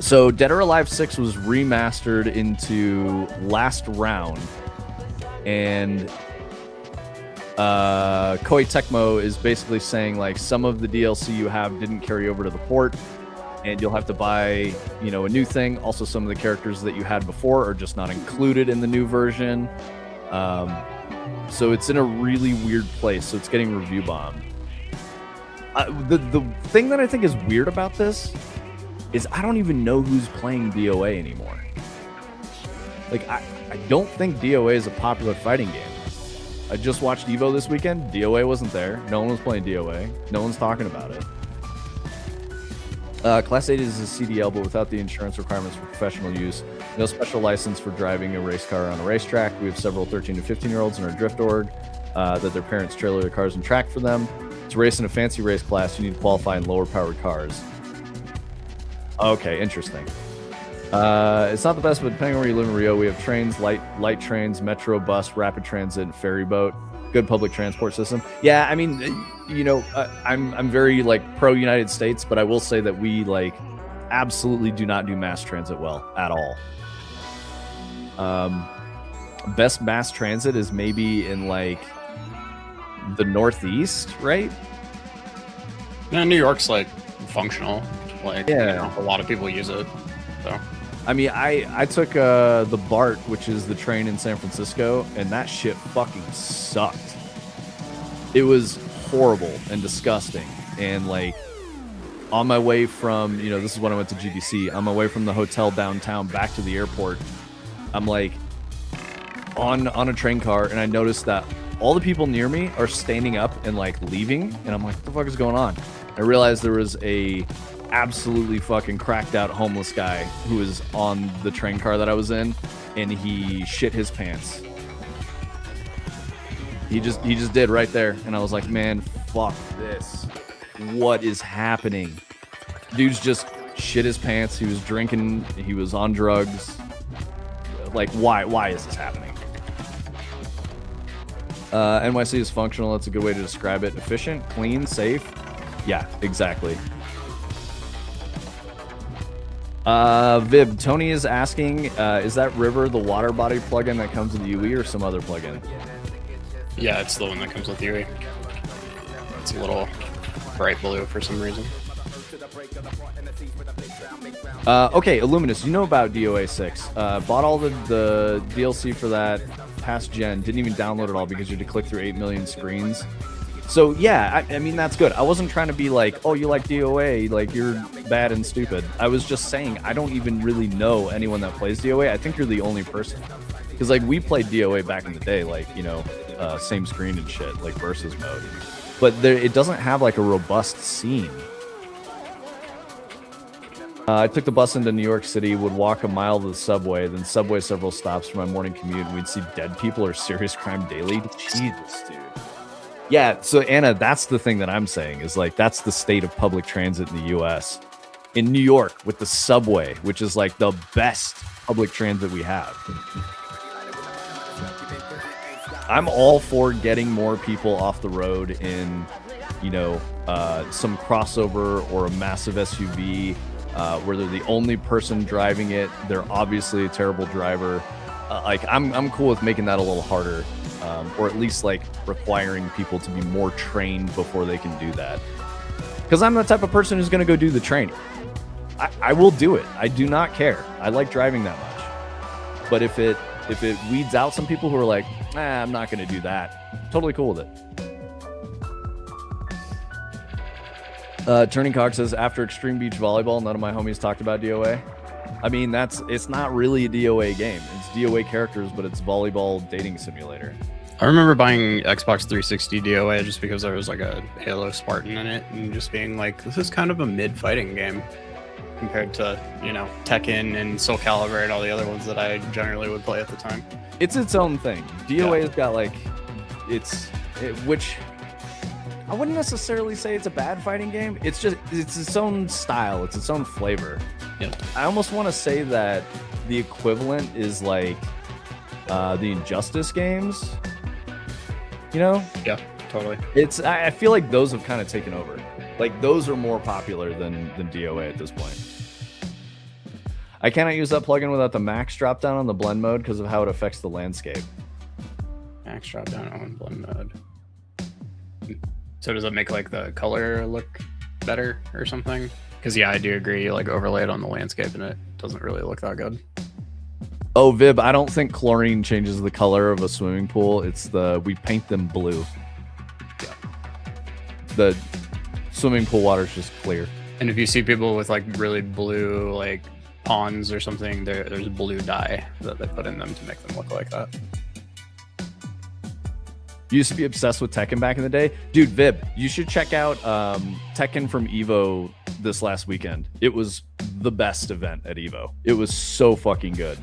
So Dead or Alive 6 was remastered into Last Round, and Koei Tecmo is basically saying like some of the DLC you have didn't carry over to the port, and you'll have to buy, you know, a new thing. Also, some of the characters that you had before are just not included in the new version. So it's in a really weird place. So it's getting review bombed. The thing that I think is weird about this is I don't even know who's playing DOA anymore. Like, I don't think DOA is a popular fighting game. I just watched Evo this weekend. DOA wasn't there. No one was playing DOA. No one's talking about it. Class 8 is a CDL, but without the insurance requirements for professional use. No special license for driving a race car on a racetrack. We have several 13 to 15-year-olds in our drift org that their parents trailer their cars and track for them. To race in a fancy race class, you need to qualify in lower-powered cars. Okay, interesting. It's not the best, but depending on where you live in Rio, we have trains, light trains, metro, bus, rapid transit, and ferry boat. Good public transport system. Yeah, I mean, you know, I'm very like pro United States, but I will say that we like absolutely do not do mass transit well at all. Best mass transit is maybe in like the Northeast, right? Yeah, New York's like functional. Like, yeah, you know, a lot of people use it. So I mean, I took the BART, which is the train in San Francisco, and that shit fucking sucked. It was horrible and disgusting. And like on my way from, you know, this is when I went to GDC, on my way from the hotel downtown back to the airport, I'm like on a train car, and I noticed that all the people near me are standing up and like leaving, and I'm like, what the fuck is going on? I realized there was a absolutely fucking cracked out homeless guy who was on the train car that I was in, and he shit his pants. He just did right there, and I was like, man, fuck this. What is happening? Dude's just shit his pants. He was drinking. He was on drugs. Like, why is this happening? NYC is functional. That's a good way to describe it. Efficient, clean, safe. Yeah, exactly. Vib, Tony is asking, is that River the water body plugin that comes with the UE or some other plugin? Yeah, it's the one that comes with UE. It's a little bright blue for some reason. Okay, Illuminous, you know about DOA 6. Bought all the DLC for that past gen. Didn't even download it all because you had to click through 8 million screens. So yeah, I mean, that's good. I wasn't trying to be like, oh, you like DOA, like you're bad and stupid. I was just saying I don't even really know anyone that plays DOA. I think you're the only person. Because like we played DOA back in the day, like, you know, same screen and shit, like versus mode. But it doesn't have like a robust scene. I took the bus into New York City, would walk a mile to the subway, then subway several stops for my morning commute, and we'd see dead people or serious crime daily. Jesus, dude. Yeah, so Anna, that's the thing that I'm saying is like that's the state of public transit in the U.S. In New York with the subway, which is like the best public transit we have. I'm all for getting more people off the road in, you know, some crossover or a massive SUV where they're the only person driving it. They're obviously a terrible driver. Like I'm cool with making that a little harder. Or at least like requiring people to be more trained before they can do that. Because I'm the type of person who's going to go do the training. I will do it. I do not care. I like driving that much. But if it weeds out some people who are like, I'm not going to do that, totally cool with it. Turning Cock says, after Extreme Beach Volleyball, none of my homies talked about DOA. I mean, it's not really a DOA game. It's DOA characters, but it's volleyball dating simulator. I remember buying Xbox 360 DOA just because there was like a Halo Spartan in it, and just being like, this is kind of a mid-fighting game compared to, you know, Tekken and Soul Calibur and all the other ones that I generally would play at the time. It's its own thing. DOA has got like, which I wouldn't necessarily say it's a bad fighting game. It's just, it's its own style. It's its own flavor. Yep. I almost want to say that the equivalent is like the Injustice games. You know? Yeah, totally. I feel like those have kind of taken over. Like those are more popular than DOA at this point. I cannot use that plugin without the max drop down on the blend mode because of how it affects the landscape. Max drop down on blend mode. So does it make like the color look better or something? Because yeah, I do agree. You like overlay it on the landscape and it doesn't really look that good. Oh, Vib, I don't think chlorine changes the color of a swimming pool. It's we paint them blue. Yeah. The swimming pool water is just clear. And if you see people with like really blue like ponds or something, there's blue dye that they put in them to make them look like that. You used to be obsessed with Tekken back in the day. Dude, Vib, you should check out Tekken from EVO this last weekend. It was the best event at EVO. It was so fucking good.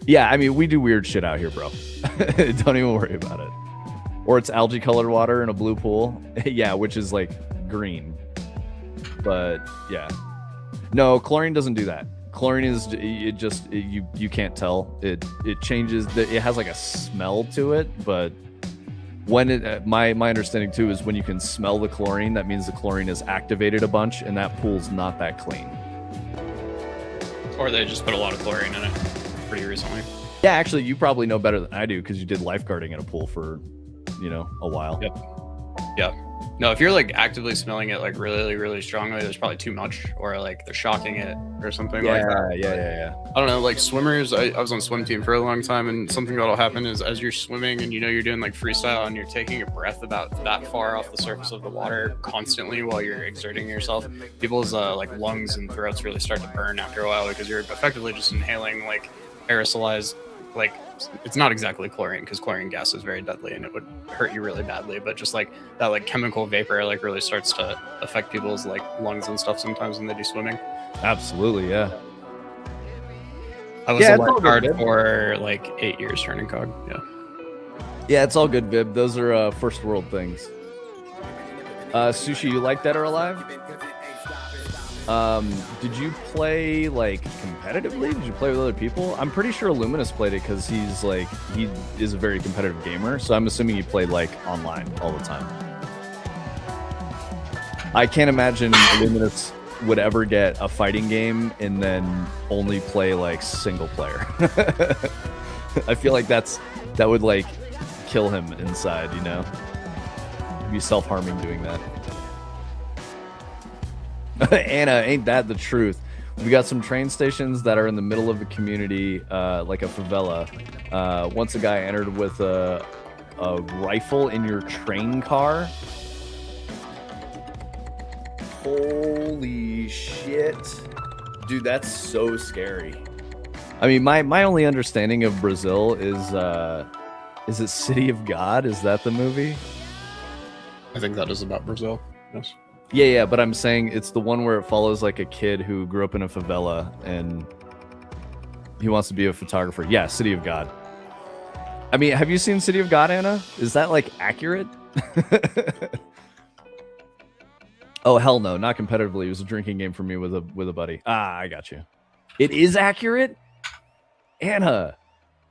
Yeah, I mean, we do weird shit out here, bro. Don't even worry about it. Or it's algae colored water in a blue pool. Yeah, which is like green. But yeah. No, chlorine doesn't do that. Chlorine is you can't tell. It changes. It has like a smell to it, but when my understanding too is when you can smell the chlorine, that means the chlorine is activated a bunch, and that pool's not that clean. Or they just put a lot of chlorine in it pretty recently. Yeah, actually, you probably know better than I do because you did lifeguarding in a pool for, a while. Yep. No, if you're like actively smelling it like really, really strongly, there's probably too much, or like they're shocking it or something like that. Yeah. I don't know, like swimmers. I was on swim team for a long time, and something that'll happen is as you're swimming and you know you're doing like freestyle and you're taking a breath about that far off the surface of the water constantly while you're exerting yourself, people's like lungs and throats really start to burn after a while because you're effectively just inhaling like aerosolized, like it's not exactly chlorine because chlorine gas is very deadly and it would hurt you really badly, but just like that like chemical vapor like really starts to affect people's like lungs and stuff sometimes when they do swimming. Absolutely, yeah. I was Yeah, a it's all good, lifeguard man. for like 8 years turning cog. Yeah. Yeah, it's all good, Vib. Those are first world things. Sushi, you like Dead or Alive? Did you play like competitively? Did you play with other people? I'm pretty sure Luminous played it because he is a very competitive gamer. So I'm assuming he played like online all the time. I can't imagine Luminous would ever get a fighting game and then only play like single player. I feel like that would like kill him inside, you know? He'd be self-harming doing that. Anna, ain't that the truth? We got some train stations that are in the middle of a community, like a favela. Once a guy entered with a rifle in your train car. Holy shit. Dude, that's so scary. I mean, my only understanding of Brazil is it City of God? Is that the movie? I think that is about Brazil. Yes. Yeah, but I'm saying it's the one where it follows like a kid who grew up in a favela and he wants to be a photographer. Yeah, City of God. I mean, have you seen City of God, Anna? Is that like accurate? Oh, hell no, not competitively. It was a drinking game for me with a buddy. Ah, I got you. It is accurate? Anna,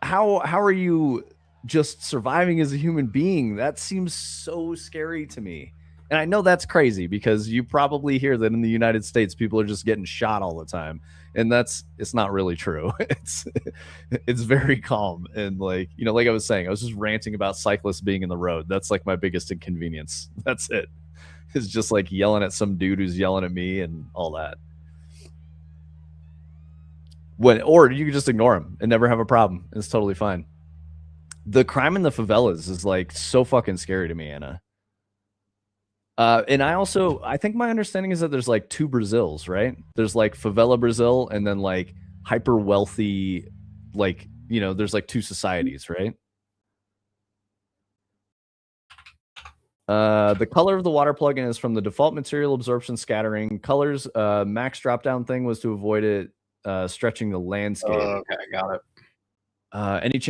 how are you just surviving as a human being? That seems so scary to me. And I know that's crazy because you probably hear that in the United States, people are just getting shot all the time. And it's not really true. It's very calm. And like, you know, like I was saying, I was just ranting about cyclists being in the road. That's like my biggest inconvenience. That's it. It's just like yelling at some dude who's yelling at me and all that. Or you can just ignore him and never have a problem. It's totally fine. The crime in the favelas is like so fucking scary to me, Anna. And I think my understanding is that there's like two Brazils, right? There's like favela Brazil and then like hyper wealthy, like, you know, there's like two societies, right? The color of the water plugin is from the default material absorption scattering. Colors, max drop down thing was to avoid it stretching the landscape. Okay, got it. Any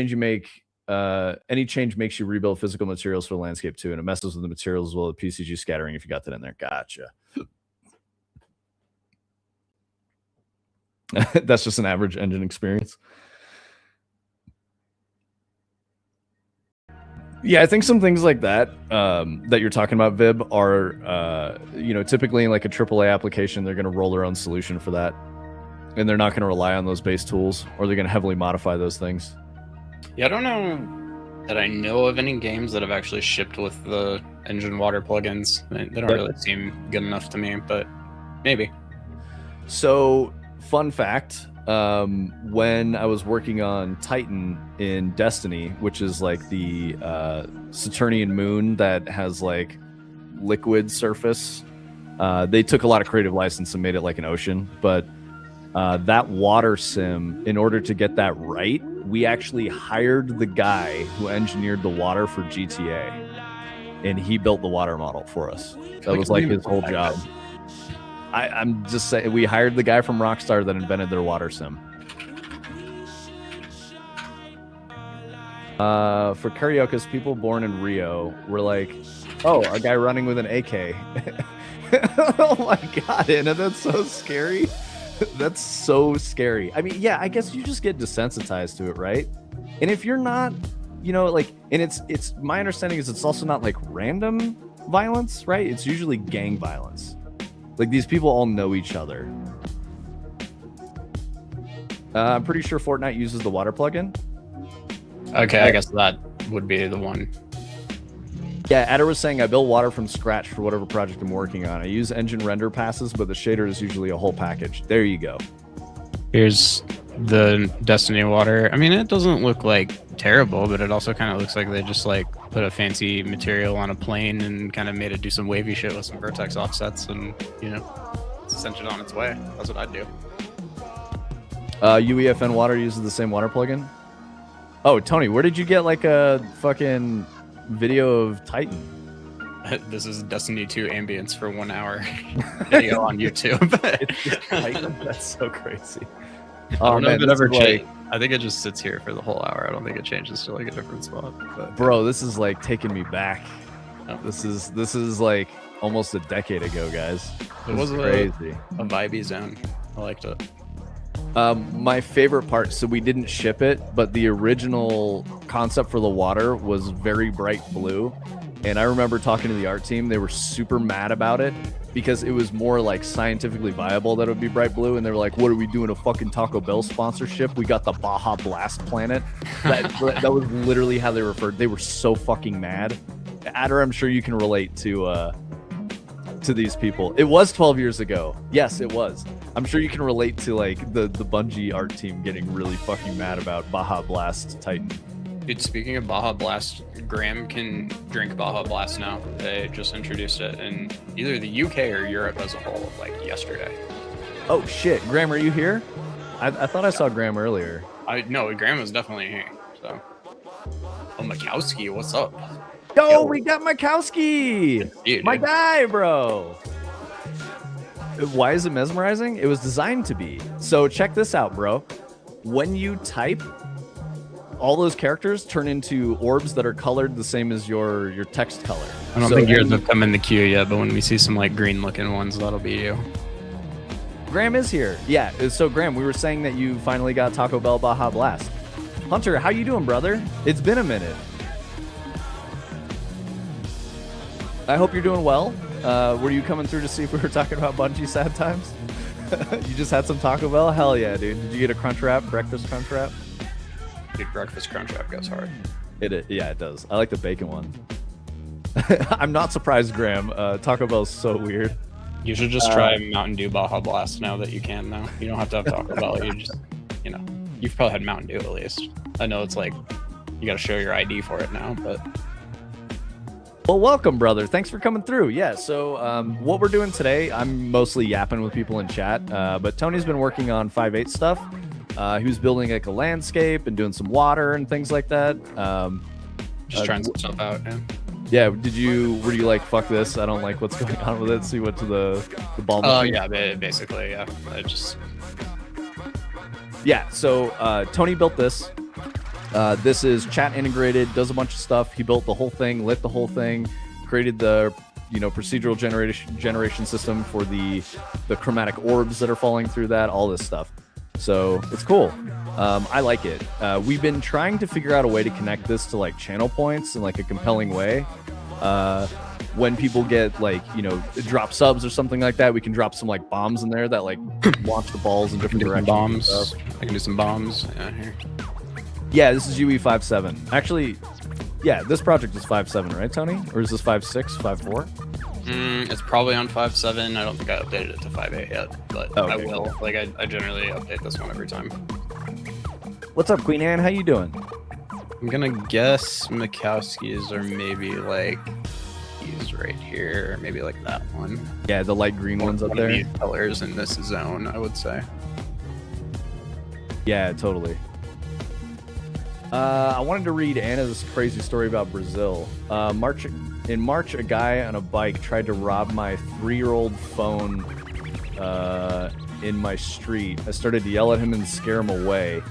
change makes you rebuild physical materials for the landscape too, and it messes with the materials as well as PCG scattering if you got that in there. Gotcha. That's just an average engine experience. Yeah, I think some things like that that you're talking about, Vib, are you know, typically in like a AAA application, they're going to roll their own solution for that, and they're not going to rely on those base tools, or they're going to heavily modify those things. Yeah, I don't know that I know of any games that have actually shipped with the engine water plugins. They don't really seem good enough to me, but maybe. So, fun fact, when I was working on Titan in Destiny, which is like the Saturnian moon that has like liquid surface, they took a lot of creative license and made it like an ocean, but that water sim, in order to get that right, we actually hired the guy who engineered the water for GTA, and he built the water model for us. That was like his whole job. I'm just saying, we hired the guy from Rockstar that invented their water sim. For Carioca's, people born in Rio were like, oh, a guy running with an AK. Oh my god, Anna, that's so scary. That's so scary. I mean, yeah, I guess you just get desensitized to it, right? And if you're not, you know, like, and it's my understanding is it's also not like random violence, right? It's usually gang violence. Like, these people all know each other. I'm pretty sure Fortnite uses the water plugin. Okay, I guess that would be the one. Yeah, Adder was saying I build water from scratch for whatever project I'm working on. I use engine render passes, but the shader is usually a whole package. There you go. Here's the Destiny water. I mean, it doesn't look like terrible, but it also kind of looks like they just like put a fancy material on a plane and kind of made it do some wavy shit with some vertex offsets and, you know, sent it on its way. That's what I'd do. UEFN water uses the same water plugin. Oh, Tony, where did you get like a fucking video of Titan? This is Destiny 2 ambience for 1 hour video on YouTube. Titan? That's so crazy. I don't know if it ever changed. I think it just sits here for the whole hour. I don't think it changes to like a different spot. But, bro, this is like taking me back. Oh. This is like almost a decade ago, guys. It was crazy. A vibey zone. I liked it. My favorite part, so we didn't ship it, but the original concept for the water was very bright blue. And I remember talking to the art team, they were super mad about it because it was more like scientifically viable that it would be bright blue. And they were like, what are we doing, a fucking Taco Bell sponsorship? We got the Baja Blast planet. That was literally how they referred. They were so fucking mad. Adder, I'm sure you can relate to these people. It was 12 years ago. Yes, it was. I'm sure you can relate to like the Bungie art team getting really fucking mad about Baja Blast Titan. Dude, speaking of Baja Blast, Graham can drink Baja Blast now. They just introduced it in either the UK or Europe as a whole, like yesterday. Oh shit, Graham, are you here? I thought I saw Graham earlier. No, Graham was definitely here. So, oh, Mikowski, what's up? Yo, we got Mikowski, Dude, my guy, bro. Why is it mesmerizing? It was designed to be. So check this out, bro. When you type, all those characters turn into orbs that are colored the same as your text color. I don't think yours have come in the queue yet, but when we see some like green looking ones, that'll be you. Graham is here. Yeah, so Graham, we were saying that you finally got Taco Bell Baja Blast. Hunter, how you doing, brother? It's been a minute. I hope you're doing well. Were you coming through to see if we were talking about Bungie sad times? You just had some Taco Bell? Hell yeah, dude. Did you get a crunch wrap, breakfast crunch wrap? Dude, breakfast crunch wrap goes hard. Yeah, it does. I like the bacon one. I'm not surprised, Graham. Taco Bell's so weird. You should just try Mountain Dew Baja Blast now that you can now. You don't have to have Taco Bell. You just, you know, you've probably had Mountain Dew at least. I know it's like, you got to show your ID for it now, but... Well, welcome, brother. Thanks for coming through. Yeah, so what we're doing today, I'm mostly yapping with people in chat, but Tony's been working on 5.8 stuff. He was building like a landscape and doing some water and things like that. Just trying some stuff out, yeah. Yeah, were you like, fuck this, I don't like what's going on with it, so you went to the ball machine? Yeah, basically, yeah. Yeah, so Tony built this. This is chat integrated, does a bunch of stuff. He built the whole thing, lit the whole thing, created the procedural generation system for the chromatic orbs that are falling through that, all this stuff. So it's cool. I like it. We've been trying to figure out a way to connect this to like channel points in like a compelling way. When people get like, drop subs or something like that, we can drop some like bombs in there that like launch the balls in different directions. Bombs. I can do some bombs. Yeah, here. Yeah, this is UE5.7. Actually, yeah, this project is 5.7, right, Tony? Or is this 5.6, 5.4? It's probably on 5.7. I don't think I updated it to 5.8 yet, but I will. Like, I generally update this one every time. What's up, Queen Anne? How you doing? I'm gonna guess Mikowski's are maybe like these right here, or maybe like that one. Yeah, the light green ones up one there. Of these colors in this zone, I would say. Yeah, totally. I wanted to read Anna's crazy story about Brazil. In March, a guy on a bike tried to rob my 3-year-old phone in my street. I started to yell at him and scare him away.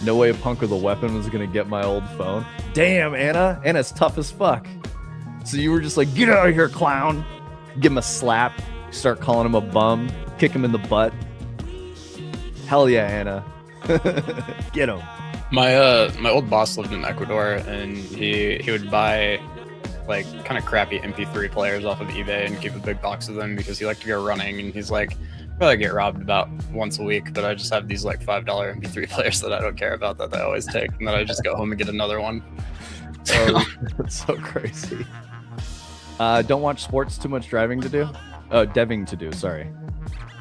No way a punk with a weapon was gonna get my old phone. Damn, Anna. Anna's tough as fuck. So you were just like, get out of here, clown. Give him a slap. Start calling him a bum. Kick him in the butt. Hell yeah, Anna. Get him. My old boss lived in Ecuador, and he would buy like kind of crappy MP3 players off of eBay and keep a big box of them because he liked to go running, and he's like, probably get robbed about once a week, but I just have these like $5 MP3 players that I don't care about that I always take, and then I just go home and get another one. Oh, that's so crazy. Don't watch sports. Too much driving to do. Deving to do. Sorry.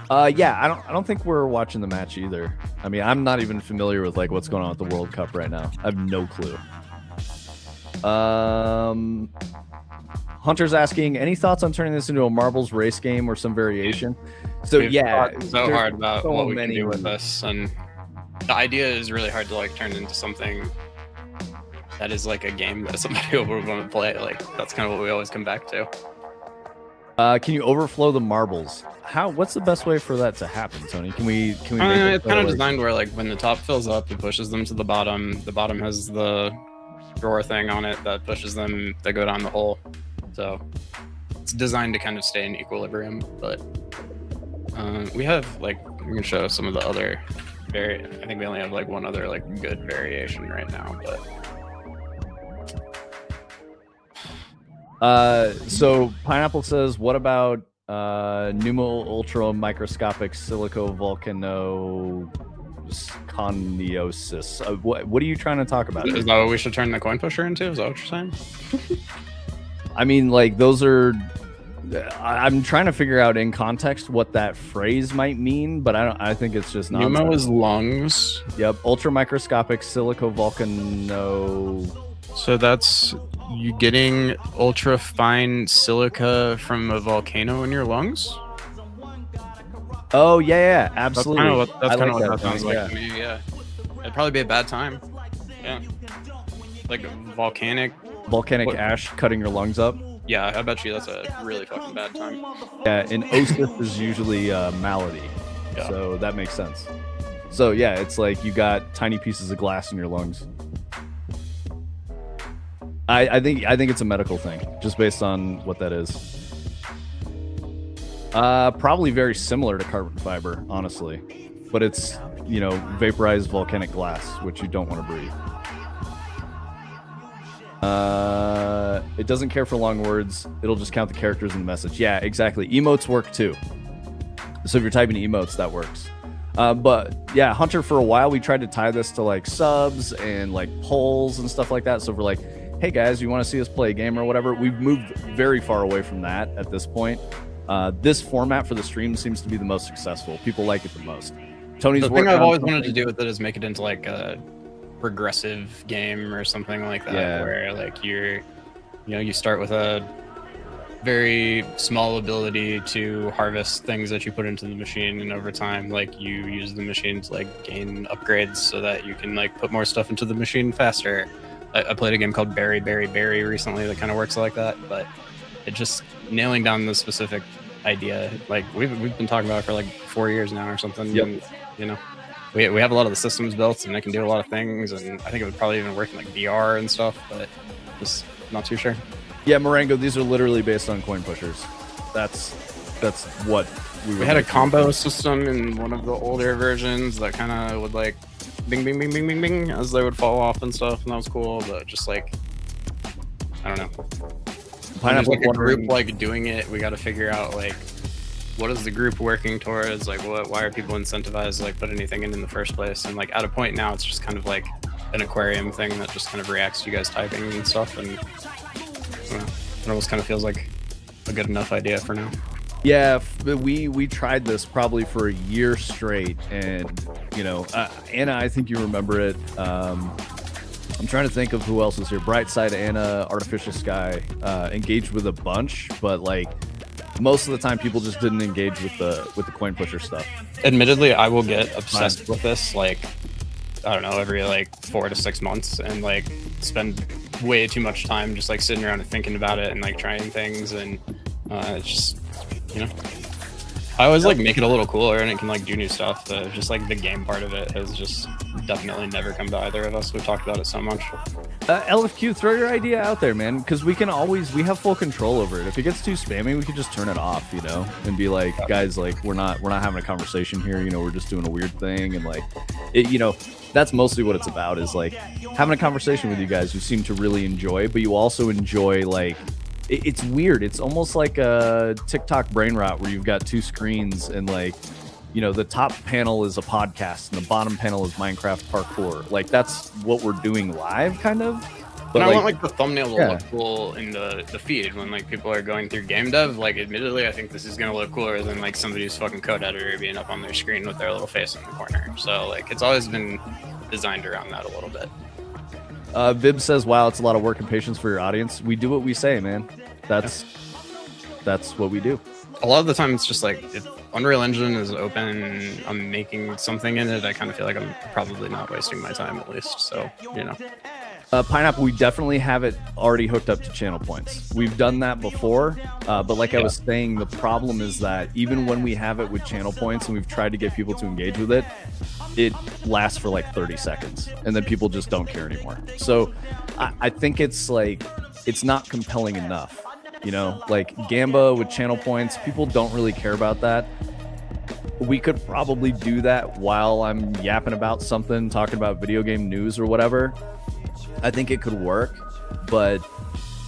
Yeah, I don't think we're watching the match either. I mean, I'm not even familiar with like what's going on with the World Cup right now. I have no clue. Hunter's asking, any thoughts on turning this into a marbles race game or some variation? So We've yeah, talked so hard about so what we many- can do with this, and the idea is really hard to like turn into something that is like a game that somebody would want to play. Like that's kind of what we always come back to. Can you overflow the marbles? What's the best way for that to happen, Tony? Can we make it It's kind of like- designed where like when the top fills up, it pushes them to the bottom. The bottom has the drawer thing on it that pushes them. They go down the hole. So it's designed to kind of stay in equilibrium. But we have like we can show some of the other I think we only have like one other like good variation right now, but So Pineapple says, what about pneumo ultra microscopic silicovolcanoconiosis? What are you trying to talk about? is that what we should turn the coin pusher into? Is that what you're saying? I mean, like those are. I'm trying to figure out in context what that phrase might mean, but I think it's just nonsense. Pneumo is lungs. Yep, ultra microscopic silicovolcano. So that's you getting ultra fine silica from a volcano in your lungs? Oh yeah, absolutely. That's kind of what that that sounds thing, like to me. Yeah, it'd probably be a bad time. Yeah, like volcanic. Volcanic What- ash cutting your lungs up. Yeah, I bet you that's a really fucking bad time. Yeah, and osis is usually malady, Yeah. so that makes sense. So yeah, it's like you got tiny pieces of glass in your lungs. I think it's a medical thing, just based on what that is. Probably very similar to carbon fiber, honestly, but it's vaporized volcanic glass, which you don't want to breathe. It doesn't care for long words. It'll just count the characters in the message. Yeah, exactly. Emotes work too. So if you're typing emotes, that works. But yeah, Hunter, for a while, we tried to tie this to like subs and like polls and stuff like that. So if we're like, hey guys, you want to see us play a game or whatever, we've moved very far away from that at this point. This format for the stream seems to be the most successful. People like it the most. Tony's The thing working I've on always wanted to something- do with it is make it into like a progressive game or something like that, Yeah. where like you start with a very small ability to harvest things that you put into the machine, and over time like you use the machine to like gain upgrades so that you can like put more stuff into the machine faster. I played a game called Berry recently that kind of works like that, but it just nailing down the specific idea. Like we've been talking about it for like 4 years now or something. Yep. And, we have a lot of the systems built and it can do a lot of things, and I think it would probably even work in like VR and stuff, but just not too sure. Yeah, Marengo, these are literally based on coin pushers. That's what we We had a combo system in one of the older versions that kind of would like bing, bing, bing, bing, bing, bing as they would fall off and stuff, and that was cool. But just like, I don't know. When there's Pineapple like a wondering- group like doing it, we got to figure out like what is the group working towards? Like, why are people incentivized to like put anything in the first place? And like at a point now, it's just kind of like an aquarium thing that just kind of reacts to you guys typing and stuff, and I don't know, it almost kind of feels like a good enough idea for now. Yeah, but we tried this probably for a year straight, and Anna, I think you remember it. I'm trying to think of who else is here. Brightside Anna, Artificial Sky, engaged with a bunch, but like most of the time, people just didn't engage with the coin pusher stuff. Admittedly, I will get obsessed with this, like, I don't know, every like 4 to 6 months, and like spend way too much time just like sitting around and thinking about it and like trying things, and it's just, I always like make it a little cooler and it can like do new stuff, but just like the game part of it has just definitely never come to either of us. We've talked about it so much. LFQ, throw your idea out there, man, because we have full control over it. If it gets too spammy, we can just turn it off, and be like, guys, like we're not having a conversation here, we're just doing a weird thing, and like it, that's mostly what it's about, is like having a conversation with you guys who seem to really enjoy, but you also enjoy like it's weird. It's almost like a TikTok brain rot where you've got two screens and like, the top panel is a podcast and the bottom panel is Minecraft parkour. Like that's what we're doing live, kind of. But I like, want like the thumbnail to yeah. look cool in the feed when like people are going through game dev. Like, admittedly, I think this is gonna look cooler than like somebody's fucking code editor being up on their screen with their little face in the corner. So like, it's always been designed around that a little bit. Vib says, "Wow, it's a lot of work and patience for your audience." We do what we say, man. That's what we do. A lot of the time, it's just like if Unreal Engine is open and I'm making something in it, I kind of feel like I'm probably not wasting my time at least. So, you know. Pineapple, we definitely have it already hooked up to channel points. We've done that before, but like I was saying, the problem is that even when we have it with channel points and we've tried to get people to engage with it, it lasts for like 30 seconds and then people just don't care anymore. So I think it's like, it's not compelling enough. You know, like Gamba with channel points, people don't really care about that. We could probably do that while I'm yapping about something, talking about video game news or whatever. I think it could work, but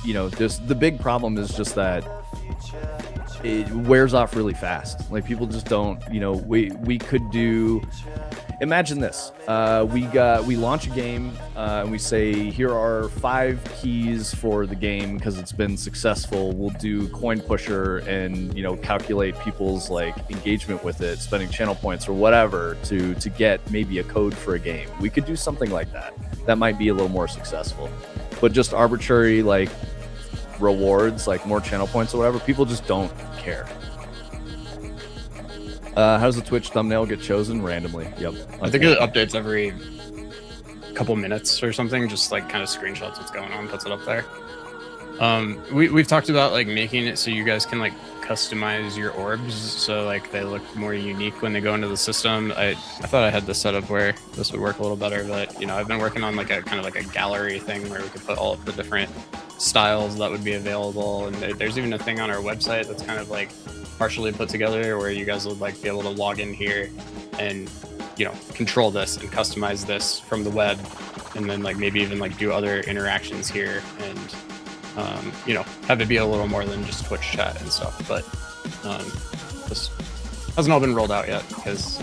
you know, just the big problem is just that it wears off really fast. Like people just don't, you know, we could do, imagine this, we launch a game and we say, here are 5 keys for the game because it's been successful. We'll do coin pusher and, you know, calculate people's like engagement with it, spending channel points or whatever to get maybe a code for a game. We could do something like that. That might be a little more successful, but just arbitrary like rewards, like more channel points or whatever, people just don't care. How does the Twitch thumbnail get chosen? Randomly. Yep. I think it updates every couple minutes or something, just like kind of screenshots what's going on, puts it up there. We've talked about like making it so you guys can like customize your orbs so like they look more unique when they go into the system. I thought I had this set up where this would work a little better, but you know, I've been working on like a kind of like a gallery thing where we could put all of the different styles that would be available, and there's even a thing on our website that's kind of like partially put together where you guys would like be able to log in here and, you know, control this and customize this from the web, and then like maybe even like do other interactions here and you know, have it be a little more than just Twitch chat and stuff. But this hasn't all been rolled out yet because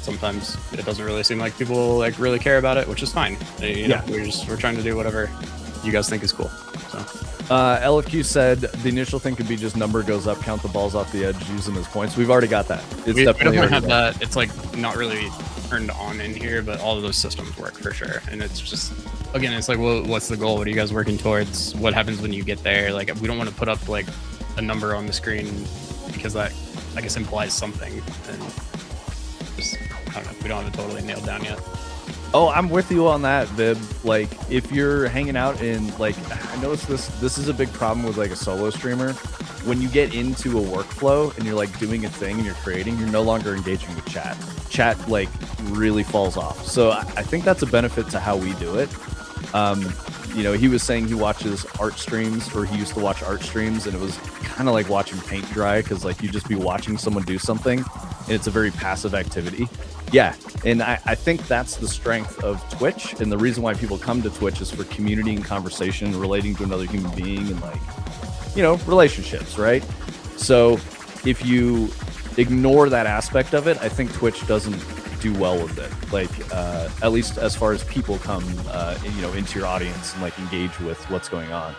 sometimes it doesn't really seem like people like really care about it, which is fine. You know, we're trying to do whatever you guys think is cool. So LFQ said the initial thing could be just number goes up, count the balls off the edge, use them as points. We've already got that. We definitely have that. It's like not really turned on in here, but all of those systems work for sure. And it's just, again, it's like, well, what's the goal? What are you guys working towards? What happens when you get there? Like, we don't want to put up like a number on the screen because that, I guess, implies something. And just, I don't know, we don't have it totally nailed down yet. Oh, I'm with you on that, Vib. Like, if you're hanging out in, like, I noticed this is a big problem with, like, a solo streamer. When you get into a workflow and you're, like, doing a thing and you're creating, you're no longer engaging with chat. Chat, like, really falls off. So I think that's a benefit to how we do it. You know, he was saying he watches art streams, or he used to watch art streams, and it was kind of like watching paint dry because, like, you just be watching someone do something, and it's a very passive activity. Yeah, and I think that's the strength of Twitch, and the reason why people come to Twitch is for community and conversation, relating to another human being, and, like, you know, relationships, right? So if you ignore that aspect of it, I think Twitch doesn't do well with it. Like, at least as far as people come, you know, into your audience and like engage with what's going on.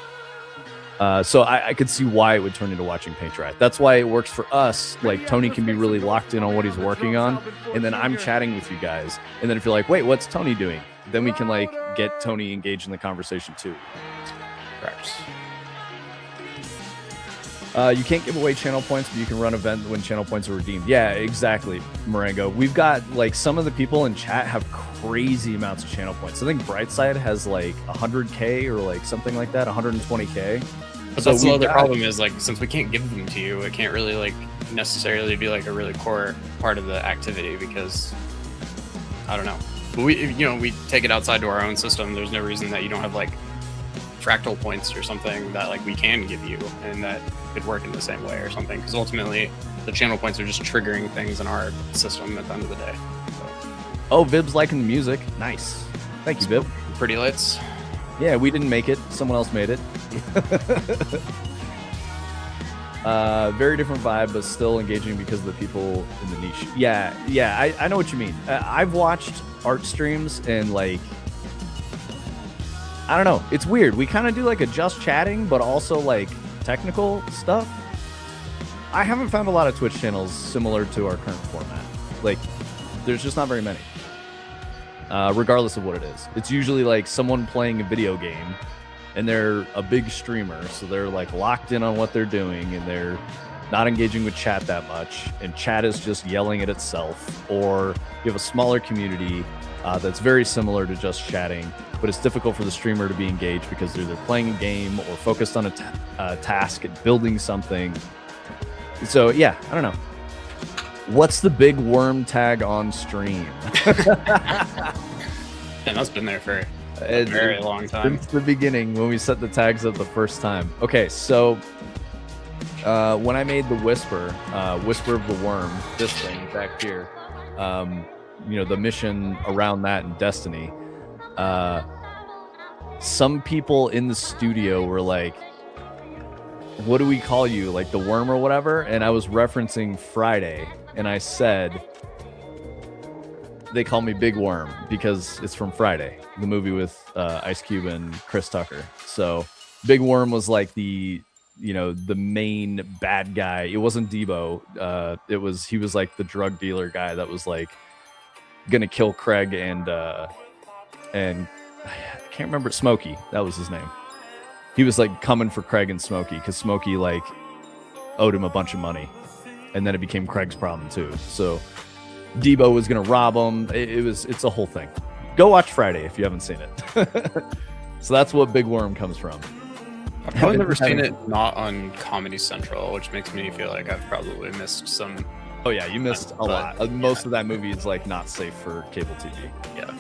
So I could see why it would turn into watching paint dry. That's why it works for us. Like, Tony can be really locked in on what he's working on, and then I'm chatting with you guys. And then if you're like, wait, what's Tony doing? Then we can like get Tony engaged in the conversation too. Correct. You can't give away channel points, but you can run events when channel points are redeemed. Yeah, exactly, Marengo. We've got, like, some of the people in chat have crazy amounts of channel points. I think Brightside has like 100K or like something like that, 120K. But so that's the other problem is, like, since we can't give them to you, it can't really like necessarily be like a really core part of the activity because I don't know. But we, you know, we take it outside to our own system. There's no reason that you don't have like fractal points or something that like we can give you and that could work in the same way or something, because ultimately the channel points are just triggering things in our system at the end of the day. So. Oh, Vib's liking the music. Nice. Thank you, Vib. Pretty lights. Yeah, we didn't make it. Someone else made it. Very different vibe, but still engaging because of the people in the niche. Yeah, I know what you mean. I've watched art streams and like I don't know. It's weird. We kind of do like a just chatting, but also like technical stuff. I haven't found a lot of Twitch channels similar to our current format. Like, there's just not very many. Regardless of what it is. It's usually like someone playing a video game and they're a big streamer, so they're like locked in on what they're doing and they're not engaging with chat that much, and chat is just yelling at itself. Or you have a smaller community that's very similar to just chatting, but it's difficult for the streamer to be engaged because they're either playing a game or focused on a task and building something. So yeah, I don't know. What's the big worm tag on stream? And that's been there for a very long time. Since the beginning, when we set the tags up the first time. Okay, so when I made the Whisper of the Worm, this thing back here, you know, the mission around that in Destiny, some people in the studio were like, what do we call you, like the worm or whatever? And I was referencing Friday, and I said they call me Big Worm because it's from Friday, the movie with Ice Cube and Chris Tucker. So Big Worm was like the, you know, the main bad guy. It wasn't Debo. He was like the drug dealer guy that was like gonna kill Craig and I can't remember, Smokey. That was his name. He was like coming for Craig and Smokey because Smokey like owed him a bunch of money, and then it became Craig's problem too. So Debo was gonna rob him. It's a whole thing. Go watch Friday if you haven't seen it. So that's what Big Worm comes from. I've probably never seen it not on Comedy Central, which makes me feel like I've probably missed some. Oh yeah, you missed a lot. Most of that movie is like not safe for cable TV. Yeah.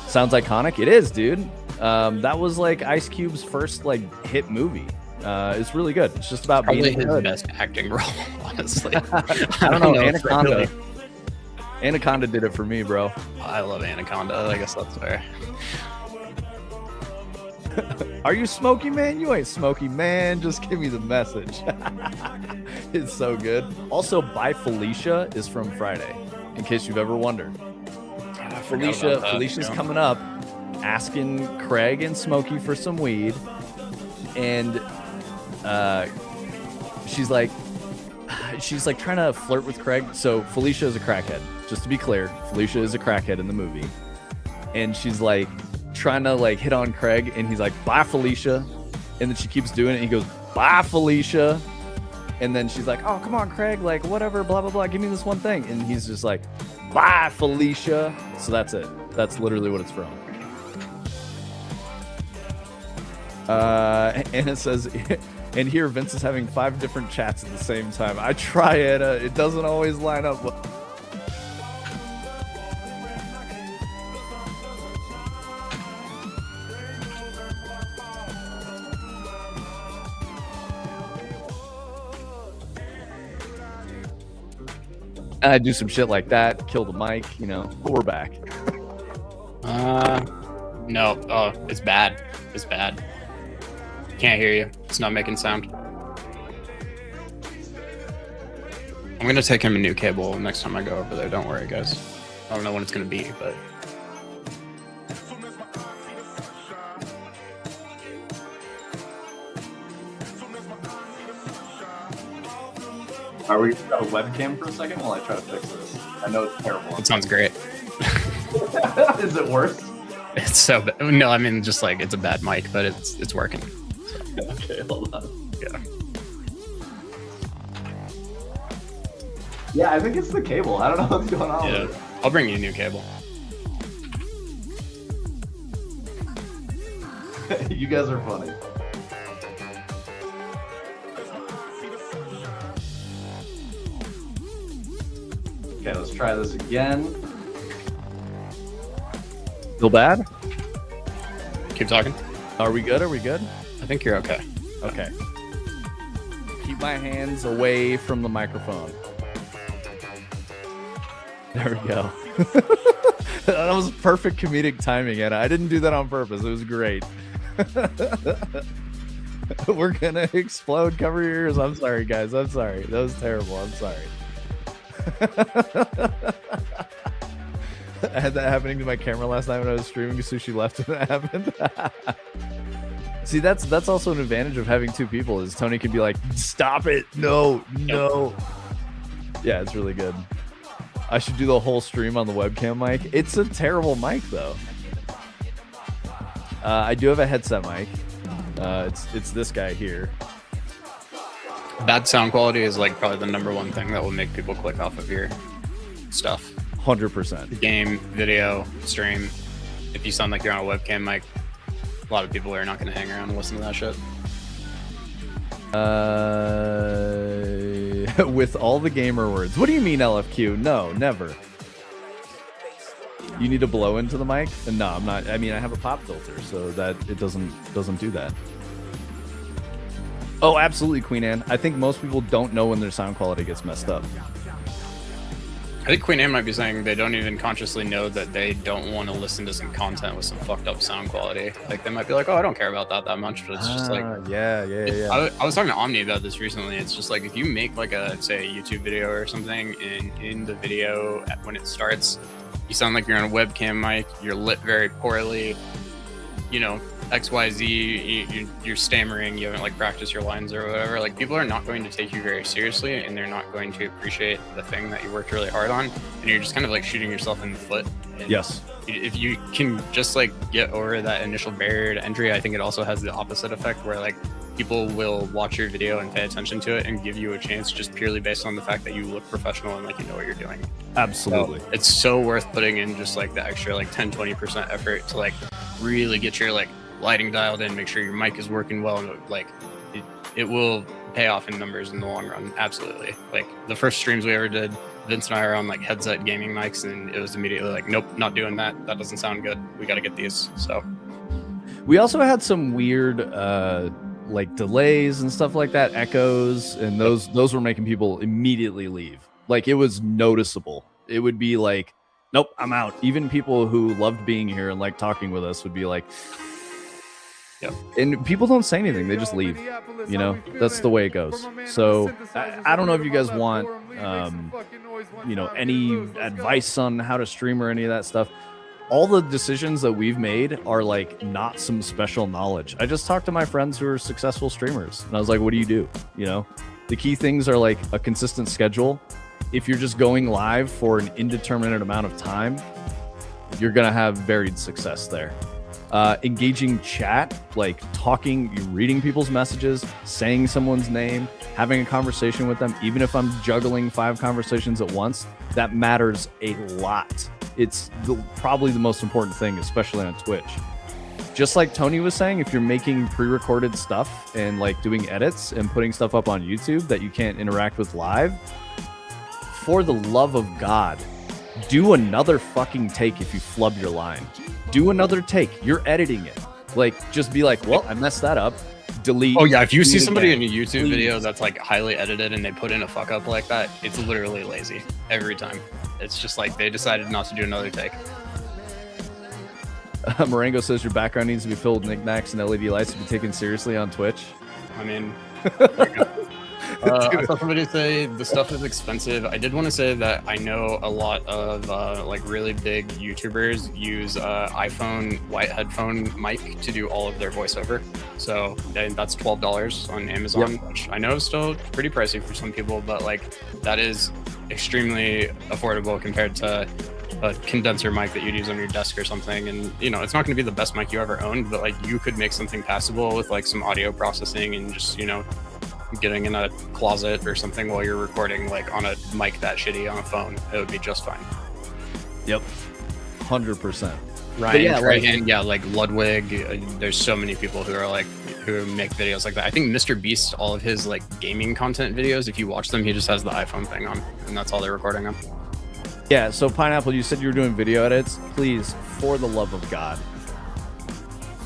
Sounds iconic. It is, dude. That was like Ice Cube's first like hit movie. It's really good. It's just about probably being his good. best acting role, honestly. I don't know. Anaconda. Anaconda did it for me, bro. I love Anaconda. I guess that's fair. Are you Smokey Man? You ain't Smokey Man. Just give me the message. It's so good. Also, Bye Felicia is from Friday, in case you've ever wondered. Felicia's coming up, asking Craig and Smokey for some weed, and she's like trying to flirt with Craig. So Felicia is a crackhead. Just to be clear, Felicia is a crackhead in the movie, and she's like trying to like hit on Craig, and he's like, bye Felicia, and then she keeps doing it, and he goes, bye Felicia, and then she's like, oh come on Craig, like whatever, blah blah blah, give me this one thing, and he's just like, bye Felicia. So that's it. That's literally what it's from. And it says, and here Vince is having 5 different chats at the same time. I try it. It doesn't always line up. I do some shit like that, kill the mic, you know, but we're back. No. Oh, it's bad. It's bad. Can't hear you. It's not making sound. I'm gonna take him a new cable next time I go over there. Don't worry, guys. I don't know when it's gonna be, but Are we got a webcam for a second while I try to fix this? I know it's terrible. it sounds great. Is it worse? It's so bad. No, I mean just like it's a bad mic, but it's working. Okay, hold on. Yeah. Yeah, I think it's the cable. I don't know what's going on. Yeah. With it. I'll bring you a new cable. You guys are funny. Okay, let's try this again. Still bad? Keep talking. Are we good? Are we good? I think you're okay. Okay. Keep my hands away from the microphone. There we go. That was perfect comedic timing, Anna. I didn't do that on purpose. It was great. We're gonna explode. Cover your ears. I'm sorry, guys. I'm sorry. That was terrible. I'm sorry. I had that happening to my camera last night when I was streaming. Sushi left and it happened. See, that's also an advantage of having two people. Is Tony can be like, "Stop it! No, no." Yeah, it's really good. I should do the whole stream on the webcam mic. It's a terrible mic though. I do have a headset mic. It's this guy here. Bad sound quality is like probably the #1 thing that will make people click off of your stuff. 100%. Game, video, stream. If you sound like you're on a webcam mic, a lot of people are not going to hang around and listen to that shit. With all the gamer words. What do you mean, LFQ? No, never. You need to blow into the mic? No, I'm not. I mean, I have a pop filter, so that it doesn't do that. Oh, absolutely, Queen Anne. I think most people don't know when their sound quality gets messed up. I think Queen Anne might be saying they don't even consciously know that they don't want to listen to some content with some fucked up sound quality. Like, they might be like, oh, I don't care about that much, but it's just like... Yeah. I was talking to Omni about this recently. It's just like, if you make like a, say, a YouTube video or something, and in the video, when it starts, you sound like you're on a webcam mic, you're lit very poorly, you know, XYZ, you're stammering, you haven't like practiced your lines or whatever, like people are not going to take you very seriously, and they're not going to appreciate the thing that you worked really hard on, and you're just kind of like shooting yourself in the foot. And yes. If you can just like get over that initial barrier to entry, I think it also has the opposite effect where like people will watch your video and pay attention to it and give you a chance just purely based on the fact that you look professional and like you know what you're doing. Absolutely. So it's so worth putting in just like the extra like 10-20% effort to like really get your like lighting dialed in, make sure your mic is working well, and like it will pay off in numbers in the long run. Absolutely. Like the first streams we ever did, Vince and I are on like headset gaming mics, and it was immediately like, nope, not doing that. That doesn't sound good. We got to get these. So we also had some weird like delays and stuff like that, echoes, and those were making people immediately leave. Like it was noticeable. It would be like, nope, I'm out. Even people who loved being here and like talking with us would be like, yep. And people don't say anything. They just leave. You know, that's the way it goes. So I don't know if you guys want, you know, any advice on how to stream or any of that stuff. All the decisions that we've made are like not some special knowledge. I just talked to my friends who are successful streamers, and I was like, what do you do? You know, the key things are like a consistent schedule. If you're just going live for an indeterminate amount of time, you're going to have varied success there. Engaging chat, like talking, reading people's messages, saying someone's name, having a conversation with them, even if I'm juggling 5 conversations at once, that matters a lot. It's probably the most important thing, especially on Twitch. Just like Tony was saying, if you're making pre-recorded stuff and like doing edits and putting stuff up on YouTube that you can't interact with live, for the love of God, do another fucking take if you flub your line. Do another take. You're editing it. Like, just be like, well, I messed that up. Delete. oh yeah, if you see somebody again. in a YouTube Please. video that's like highly edited and they put in a fuck up like that, it's literally lazy every time. It's just like they decided not to do another take. Marengo says your background needs to be filled with knickknacks and LED lights to be taken seriously on Twitch. I mean, I saw somebody say the stuff is expensive. I did want to say that I know a lot of like really big YouTubers use iPhone white headphone mic to do all of their voiceover. So that's $12 on Amazon, Yep. which I know is still pretty pricey for some people, but like that is extremely affordable compared to a condenser mic that you'd use on your desk or something. And you know, it's not going to be the best mic you ever owned, but like you could make something passable with like some audio processing and just, you know, getting in a closet or something while you're recording, like on a mic that shitty on a phone, it would be just fine. Yep. 100%. Ryan, yeah, Trahan, yeah, like Ludwig. There's so many people who are like who make videos like that. I think Mr. Beast, all of his like gaming content videos, if you watch them, he just has the iPhone thing on, and that's all they're recording on. Yeah, so Pineapple, you said you were doing video edits. Please, for the love of God,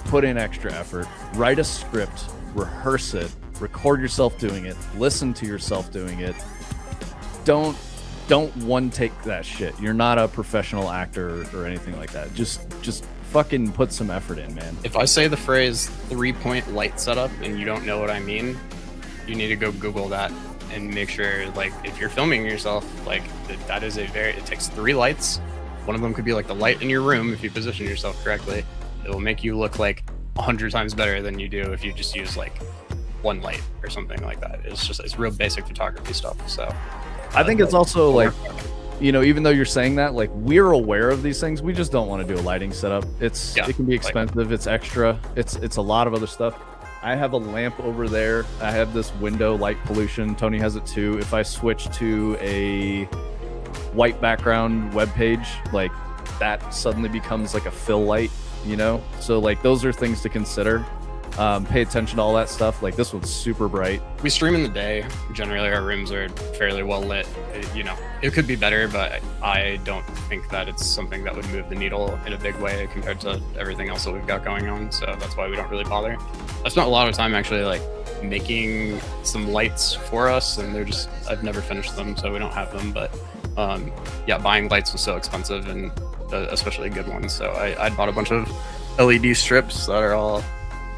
put in extra effort. Write a script, rehearse it, record yourself doing it, listen to yourself doing it. Don't one take that shit. You're not a professional actor or anything like that. Just fucking put some effort in, man. If I say the phrase 3-point light setup and you don't know what I mean, you need to go Google that and make sure, like, if you're filming yourself, like, that is it takes 3 lights one of them could be like the light in your room. If you position yourself correctly, it will make you look like 100 times better than you do if you just use like one light or something like that. It's real basic photography stuff. So I think it's also like, you know, even though you're saying that, like, we're aware of these things, we just don't want to do a lighting setup. It can be expensive, it's extra, it's a lot of other stuff. I have a lamp over there. I have this window light pollution. Tony has it too. If I switch to a white background web page, like, that suddenly becomes like a fill light, you know? So like, those are things to consider. Pay attention to all that stuff. Like, this one's super bright. We stream in the day. Generally, our rooms are fairly well lit. You know, it could be better, but I don't think that it's something that would move the needle in a big way compared to everything else that we've got going on. So that's why we don't really bother. I spent a lot of time actually like making some lights for us, and I've never finished them, so we don't have them. But yeah, buying lights was so expensive, and especially good ones. So I bought a bunch of LED strips that are all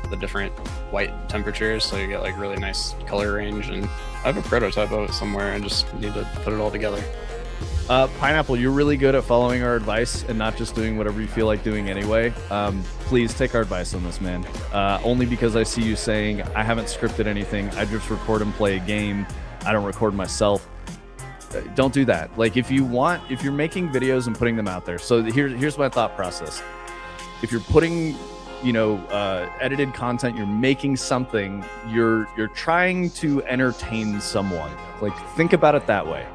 the different white temperatures, so you get like really nice color range. And I have a prototype of it somewhere. I just need to put it all together. Pineapple, you're really good at following our advice and not just doing whatever you feel like doing anyway. Please take our advice on this, man. Only because I see you saying, I haven't scripted anything, I just record and play a game, I don't record myself. Don't do that. Like, if you're making videos and putting them out there, so here's my thought process. If you're putting, you know, edited content, you're making something, you're trying to entertain someone. Like, think about it that way.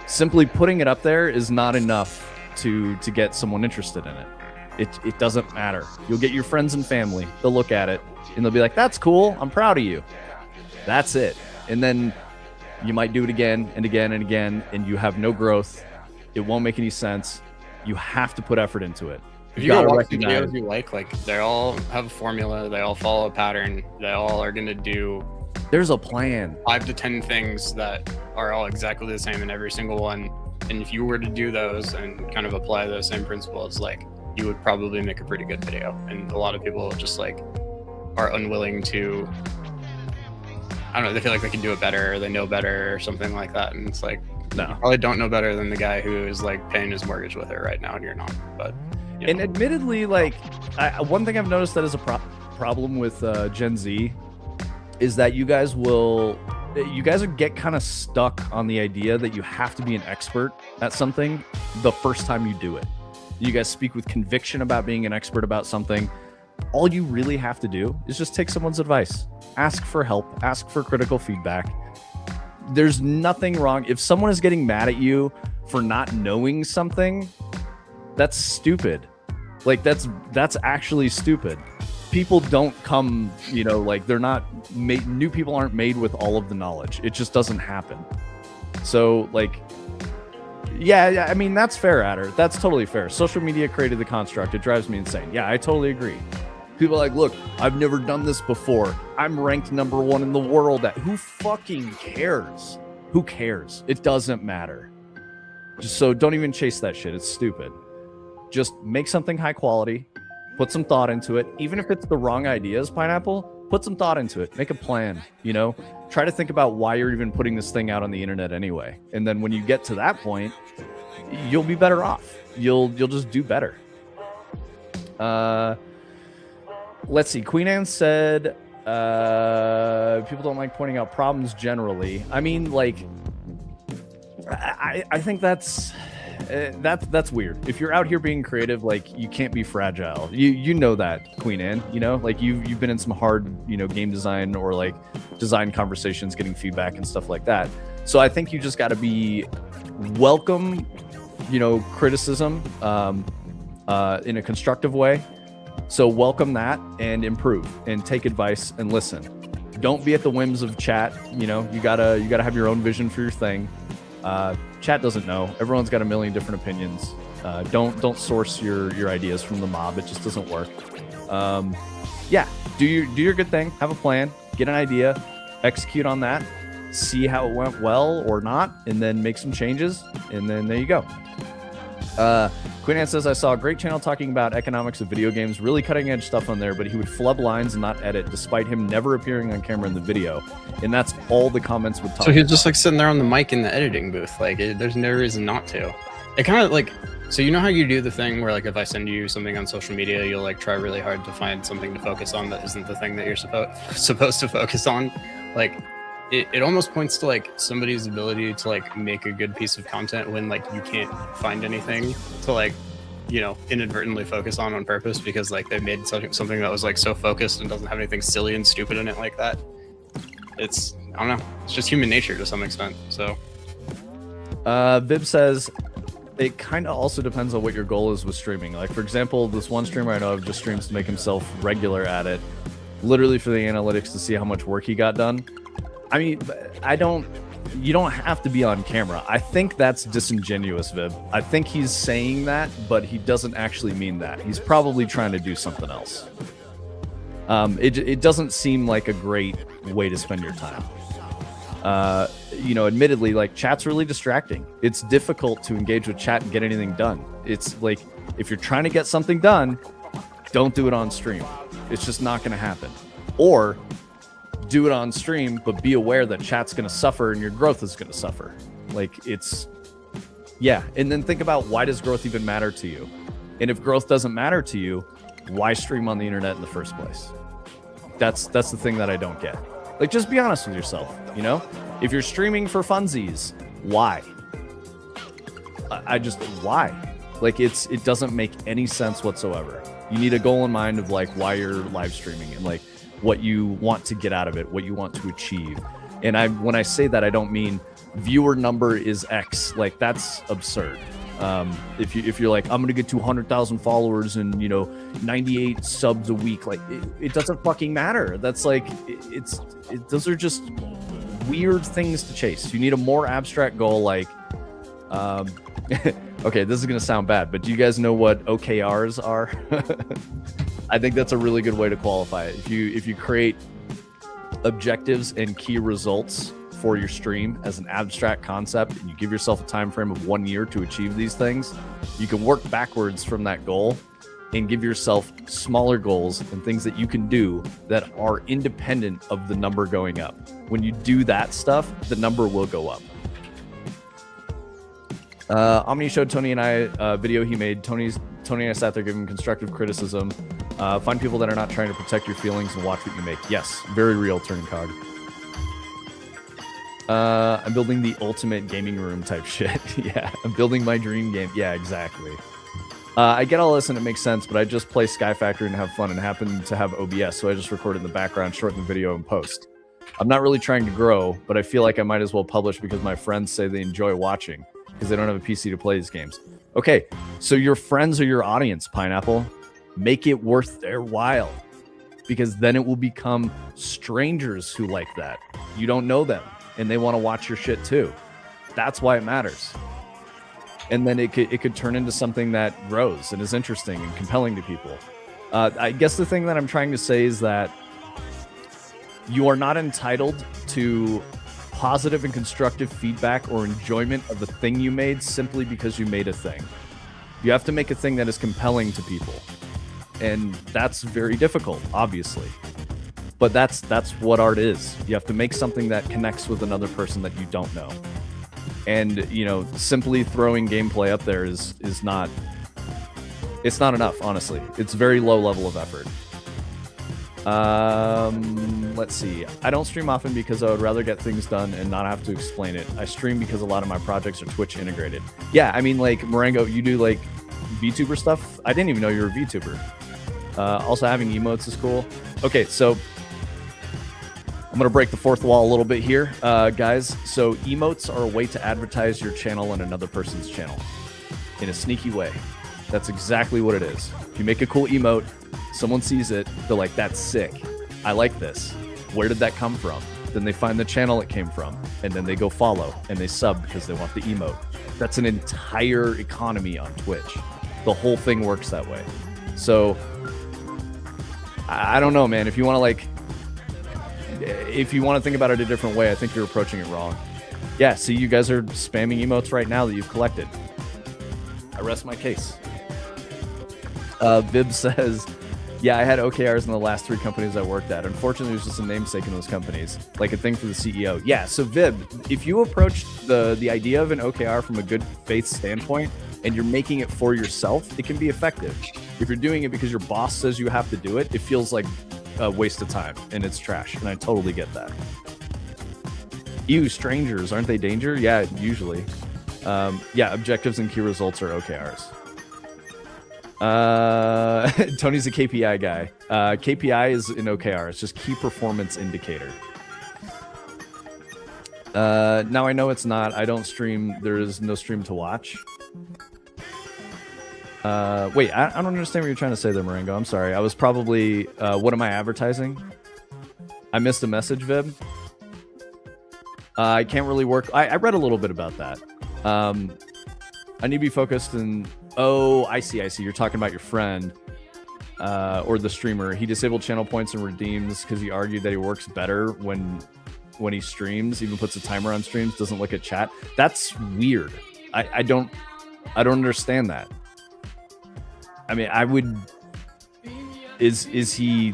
Simply putting it up there is not enough to get someone interested in it. It doesn't matter. You'll get your friends and family, they'll look at it and they'll be like, that's cool, I'm proud of you. That's it. And then you might do it again and again and again, and you have no growth. It won't make any sense. You have to put effort into it. If you go watch the videos you like they all have a formula, they all follow a pattern, they all are going to do... There's a plan. 5 to 10 things that are all exactly the same in every single one. And if you were to do those and kind of apply those same principles, like, you would probably make a pretty good video. And a lot of people just like are unwilling to, I don't know, they feel like they can do it better, or they know better or something like that. And it's like, no, you probably don't know better than the guy who is like paying his mortgage with it right now, and you're not. But you know. And admittedly, like, one thing I've noticed that is a problem with Gen Z is that you guys get kind of stuck on the idea that you have to be an expert at something the first time you do it. You guys speak with conviction about being an expert about something. All you really have to do is just take someone's advice. Ask for help. Ask for critical feedback. There's nothing wrong. If someone is getting mad at you for not knowing something, that's stupid. Like, that's actually stupid. People don't come, you know, like, they're not made, new people aren't made with all of the knowledge. It just doesn't happen. So, like, yeah, I mean, that's fair, Adder. That's totally fair. Social media created the construct. It drives me insane. Yeah, I totally agree. People are like, look, I've never done this before. I'm ranked #1 in the world at... Who fucking cares? Who cares? It doesn't matter. So don't even chase that shit. It's stupid. Just make something high quality. Put some thought into it. Even if it's the wrong ideas, Pineapple, put some thought into it. Make a plan, you know? Try to think about why you're even putting this thing out on the internet anyway. And then when you get to that point, you'll be better off. You'll just do better. Let's see. Queen Anne said, people don't like pointing out problems generally. I mean, like, I think that's weird. If you're out here being creative, like, you can't be fragile. You know that, Queen Anne, you know, like, you've been in some hard, you know, game design or like design conversations, getting feedback and stuff like that. So I think you just got to be welcome, you know, criticism in a constructive way. So welcome that and improve and take advice and listen. Don't be at the whims of chat. You know, you gotta have your own vision for your thing. Chat doesn't know. Everyone's got a million different opinions. Don't source your ideas from the mob. It just doesn't work. Yeah, do your good thing. Have a plan. Get an idea. Execute on that. See how it went well or not, and then make some changes. And then there you go. Queen Anne says, I saw a great channel talking about economics of video games, really cutting edge stuff on there, but he would flub lines and not edit, despite him never appearing on camera in the video. And that's all the comments would talk about. So he's just like sitting there on the mic in the editing booth. Like, there's no reason not to. It kind of like, So you know how you do the thing where, like, if I send you something on social media, you'll like try really hard to find something to focus on that isn't the thing that you're supposed to focus on. Like, it almost points to like somebody's ability to like make a good piece of content when like you can't find anything to like, you know, inadvertently focus on purpose because like they made something that was like so focused and doesn't have anything silly and stupid in it like that. It's, I don't know, it's just human nature to some extent. So Vib says it kind of also depends on what your goal is with streaming. Like, for example, this one streamer I know of just streams to make himself regular at it, literally for the analytics to see how much work he got done. I mean, you don't have to be on camera. I think that's disingenuous, Vib. I think he's saying that, but he doesn't actually mean that. He's probably trying to do something else. It doesn't seem like a great way to spend your time. You know, admittedly, like, chat's really distracting. It's difficult to engage with chat and get anything done. It's like, if you're trying to get something done, don't do it on stream. It's just not going to happen. Or do it on stream, but be aware that chat's going to suffer and your growth is going to suffer. Like, it's, yeah. And then think about, why does growth even matter to you? And if growth doesn't matter to you, why stream on the internet in the first place? That's the thing that I don't get. Like, just be honest with yourself, you know? If you're streaming for funsies, why? Why? Like, it doesn't make any sense whatsoever. You need a goal in mind of, like, why you're live streaming and, like, what you want to get out of it, what you want to achieve. And when I say that, I don't mean viewer number is X. Like, that's absurd. If you're like, I'm gonna get to 100,000 followers and, you know, 98 subs a week, like, it doesn't fucking matter. That's like, those are just weird things to chase. You need a more abstract goal, like, okay, this is gonna sound bad, but do you guys know what OKRs are? I think that's a really good way to qualify it. If you create objectives and key results for your stream as an abstract concept, and you give yourself a time frame of 1 year to achieve these things, you can work backwards from that goal and give yourself smaller goals and things that you can do that are independent of the number going up. When you do that stuff, the number will go up. Omni showed Tony and I a video he made. Tony and I sat there giving constructive criticism. Find people that are not trying to protect your feelings and watch what you make. Yes, very real, Turning Cog. I'm building the ultimate gaming room type shit. Yeah, I'm building my dream game. Yeah, exactly. I get all this and it makes sense, but I just play Sky Factory and have fun and happen to have OBS, so I just record it in the background, shorten the video, and post. I'm not really trying to grow, but I feel like I might as well publish because my friends say they enjoy watching because they don't have a PC to play these games. Okay, so your friends are your audience, Pineapple. Make it worth their while, because then it will become strangers who like that. You don't know them, and they want to watch your shit too. That's why it matters. And then it could turn into something that grows and is interesting and compelling to people. I guess the thing that I'm trying to say is that you are not entitled to positive and constructive feedback or enjoyment of the thing you made simply because you made a thing. You have to make a thing that is compelling to people. And that's very difficult, obviously. But that's what art is. You have to make something that connects with another person that you don't know. And, you know, simply throwing gameplay up there is not, it's not enough, honestly. It's very low level of effort. Let's see. I don't stream often because I would rather get things done and not have to explain it. I stream because a lot of my projects are Twitch integrated. Yeah, I mean, like, Marengo, you do, like, VTuber stuff? I didn't even know you were a VTuber. Also, having emotes is cool. Okay, so I'm going to break the fourth wall a little bit here, guys. So emotes are a way to advertise your channel on another person's channel in a sneaky way. That's exactly what it is. If you make a cool emote, someone sees it, they're like, that's sick. I like this. Where did that come from? Then they find the channel it came from, and then they go follow, and they sub because they want the emote. That's an entire economy on Twitch. The whole thing works that way. So I don't know, man. If you want to, like, if you want to think about it a different way, I think you're approaching it wrong. Yeah, see, you guys are spamming emotes right now that you've collected. I rest my case. Vib says, yeah, I had OKRs in the last 3 companies I worked at. Unfortunately, it was just a namesake in those companies, like a thing for the CEO. Yeah, so Vib, if you approach the idea of an OKR from a good faith standpoint and you're making it for yourself, it can be effective. If you're doing it because your boss says you have to do it, it feels like a waste of time and it's trash. And I totally get that. Ew, strangers, aren't they danger? Yeah, usually. Yeah, objectives and key results are OKRs. Tony's a KPI guy. KPI is an OKR. It's just key performance indicator. Now I know it's not. I don't stream. There is no stream to watch. Wait, I don't understand what you're trying to say there, Marengo. I'm sorry. I was probably, what am I advertising? I missed a message, Vib. I can't really work. I read a little bit about that. I need to be focused and, oh, I see. You're talking about your friend, or the streamer. He disabled channel points and redeems because he argued that he works better when he streams, even puts a timer on streams, doesn't look at chat. That's weird. I don't understand that. I mean, I would. Is he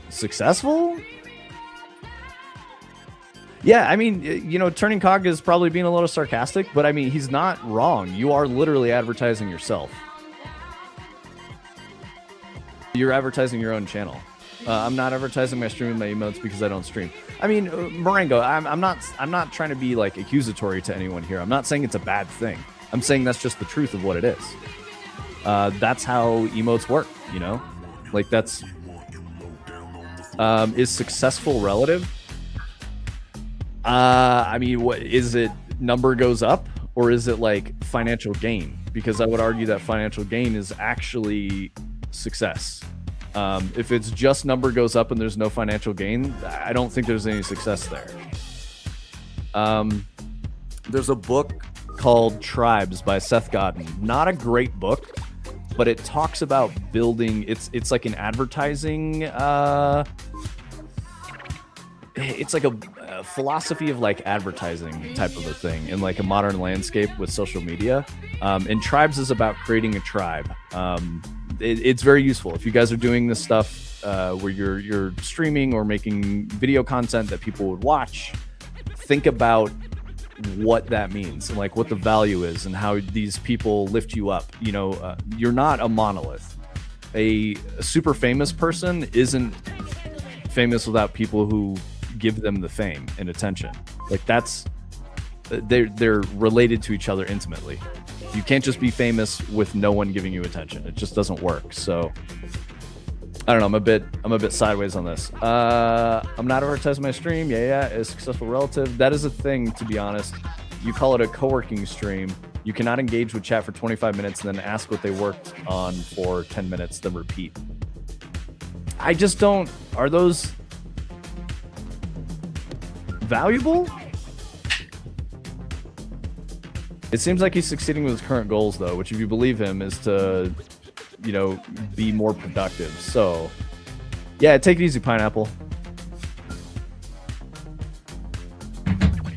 successful? Yeah, I mean, you know, Turning Cog is probably being a little sarcastic, but I mean, he's not wrong. You are literally advertising yourself. You're advertising your own channel. I'm not advertising my stream and my emotes because I don't stream. I mean, Marengo, I'm not trying to be like accusatory to anyone here. I'm not saying it's a bad thing. I'm saying that's just the truth of what it is. That's how emotes work, you know? Like that's is successful relative? I mean, what is it? Number goes up, or is it like financial gain? Because I would argue that financial gain is actually success. If it's just number goes up and there's no financial gain, I don't think there's any success there. There's a book called Tribes by Seth Godin. Not a great book, but it talks about building. It's like an advertising. It's like a philosophy of like advertising type of a thing in like a modern landscape with social media. And Tribes is about creating a tribe. It's very useful if you guys are doing this stuff where you're streaming or making video content that people would watch. Think about what that means and like what the value is and how these people lift you up. You know, you're not a monolith. A super famous person isn't famous without people who give them the fame and attention. Like that's they're related to each other intimately. You can't just be famous with no one giving you attention. It just doesn't work. So I don't know. I'm a bit sideways on this. I'm not advertising my stream. Yeah. A successful relative. That is a thing, to be honest. You call it a co-working stream. You cannot engage with chat for 25 minutes and then ask what they worked on for 10 minutes, then repeat. I just don't. Are those valuable? It seems like he's succeeding with his current goals, though, which, if you believe him, is to, you know, be more productive. So, yeah, take it easy, Pineapple.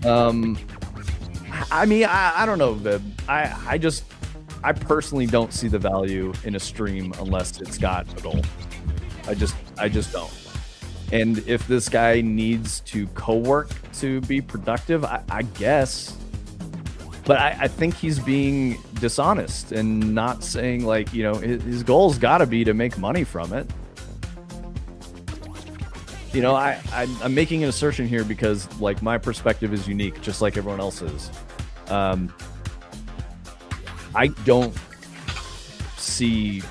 I mean, I don't know, Vib. I personally don't see the value in a stream unless it's got a goal. I just don't. And if this guy needs to co-work to be productive, I guess. But I think he's being dishonest and not saying, like, you know, his goal's got to be to make money from it. You know, I'm making an assertion here because, like, my perspective is unique, just like everyone else's. I don't see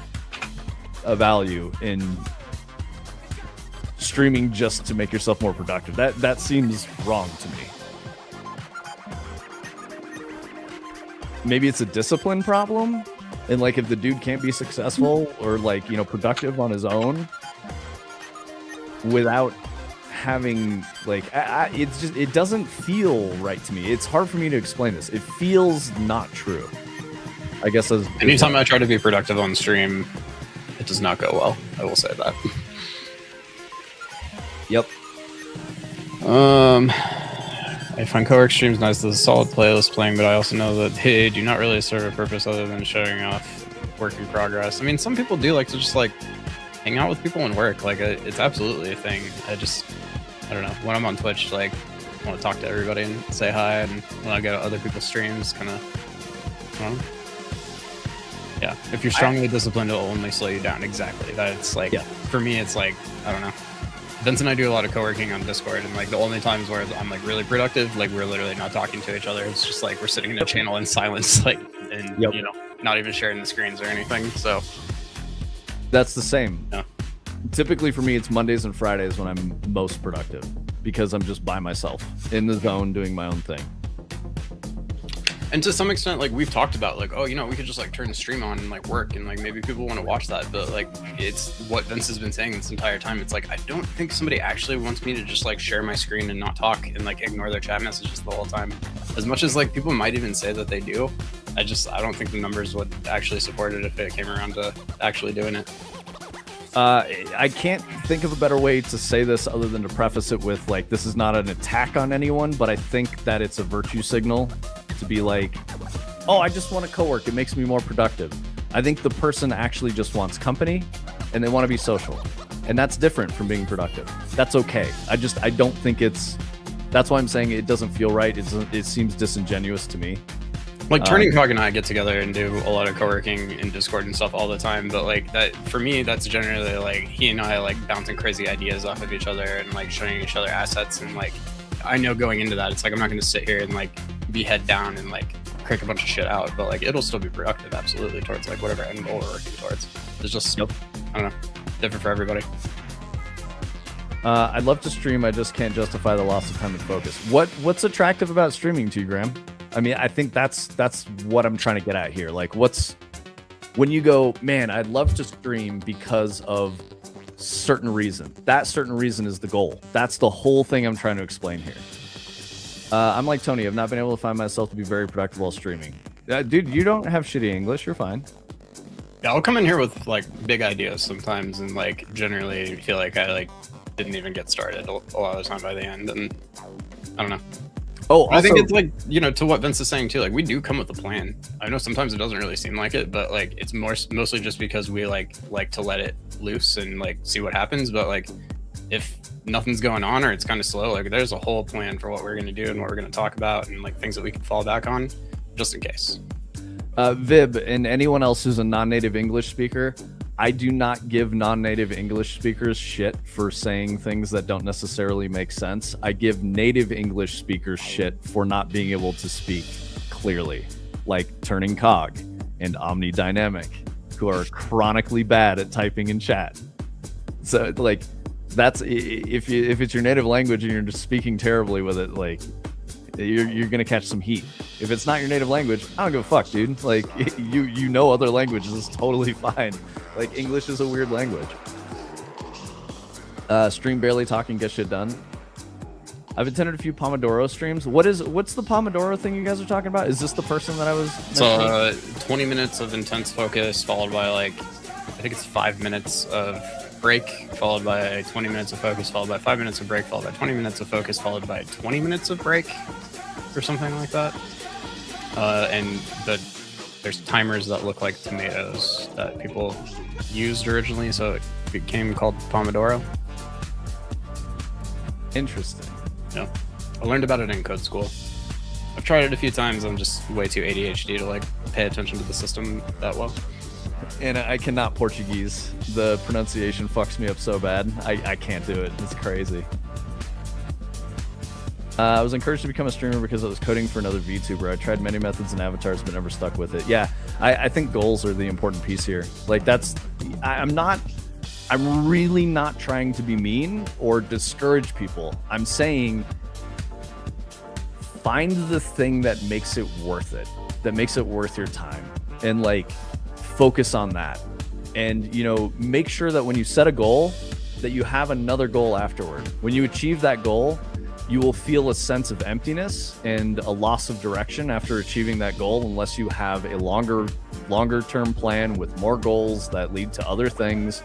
a value in streaming just to make yourself more productive. That seems wrong to me. Maybe it's a discipline problem, and like if the dude can't be successful or like, you know, productive on his own without having like it's just, it doesn't feel right to me. It's hard for me to explain this. It feels not true. I guess as anytime I try to be productive on stream, it does not go well. I will say that. Yep. I find co-work streams nice. There's a solid playlist playing, but I also know that they do not really serve a purpose other than showing off work in progress. I mean, some people do like to just like hang out with people and work. Like it's absolutely a thing. I don't know. When I'm on Twitch, like I want to talk to everybody and say hi, and when I go to other people's streams, kind of, I don't know. Yeah, if you're strongly disciplined, it'll only slow you down. Exactly. That's like, for me, it's like, I don't know. Vince and I do a lot of co-working on Discord, and like the only times where I'm like really productive, like we're literally not talking to each other. It's just like we're sitting in a channel in silence, like, and you know, not even sharing the screens or anything. So that's the same. Yeah. Typically for me, it's Mondays and Fridays when I'm most productive because I'm just by myself in the zone doing my own thing. And to some extent, like we've talked about, like, oh, you know, we could just like turn the stream on and like work, and like maybe people want to watch that. But like, it's what Vince has been saying this entire time. It's like I don't think somebody actually wants me to just like share my screen and not talk and like ignore their chat messages the whole time. As much as like people might even say that they do, I don't think the numbers would actually support it if it came around to actually doing it. I can't think of a better way to say this other than to preface it with like, this is not an attack on anyone, but I think that it's a virtue signal to be like, oh, I just want to co-work. It makes me more productive. I think the person actually just wants company and they want to be social. And that's different from being productive. That's okay. I don't think that's why I'm saying it doesn't feel right. It seems disingenuous to me. Like Turning Cog and I get together and do a lot of co-working in Discord and stuff all the time, but like that for me, that's generally like he and I like bouncing crazy ideas off of each other and like showing each other assets. And like I know going into that, it's like I'm not going to sit here and like be head down and like crank a bunch of shit out, but like it'll still be productive, absolutely, towards like whatever end goal we're working towards. It's just I don't know, different for everybody. I'd love to stream. I just can't justify the loss of time and focus. What's attractive about streaming to you, Graham? I mean, I think that's what I'm trying to get at here. Like, when you go, man, I'd love to stream because of certain reason. That certain reason is the goal. That's the whole thing I'm trying to explain here. I'm like Tony. I've not been able to find myself to be very productive while streaming. Dude, you don't have shitty English. You're fine. Yeah, I'll come in here with like big ideas sometimes, and like generally feel like I like didn't even get started a lot of the time by the end, and I don't know. Oh, also, I think it's like, you know, to what Vince is saying too, like we do come with a plan. I know sometimes it doesn't really seem like it, but like it's mostly just because we like to let it loose and like see what happens. But like if nothing's going on or it's kind of slow, like there's a whole plan for what we're going to do and what we're going to talk about and like things that we can fall back on just in case. Vib and anyone else who's a non-native English speaker, I do not give non-native English speakers shit for saying things that don't necessarily make sense. I give native English speakers shit for not being able to speak clearly, like Turning Cog and Omnidynamic, who are chronically bad at typing in chat. So like, that's if it's your native language and you're just speaking terribly with it, like you're gonna catch some heat. If it's not your native language, I don't give a fuck, dude. Like you know other languages is totally fine. Like English is a weird language. Stream barely talking, get shit done. I've attended a few Pomodoro streams. What's the Pomodoro thing you guys are talking about? Is this the person that I was mentioning? So 20 minutes of intense focus followed by like I think it's 5 minutes of break followed by 20 minutes of focus followed by 5 minutes of break followed by 20 minutes of focus followed by 20 minutes of break or something like that. And there's timers that look like tomatoes that people used originally, so it became called Pomodoro. Interesting. Yeah, I learned about it in code school. I've tried it a few times. I'm just way too ADHD to like pay attention to the system that well. And I cannot Portuguese. The pronunciation fucks me up so bad. I can't do it. It's crazy. I was encouraged to become a streamer because I was coding for another VTuber. I tried many methods and avatars, but never stuck with it. Yeah, I think goals are the important piece here. Like I'm really not trying to be mean or discourage people. I'm saying find the thing that makes it worth it, that makes it worth your time, and like focus on that. And, you know, make sure that when you set a goal, that you have another goal afterward. When you achieve that goal, you will feel a sense of emptiness and a loss of direction after achieving that goal, unless you have a longer term plan with more goals that lead to other things.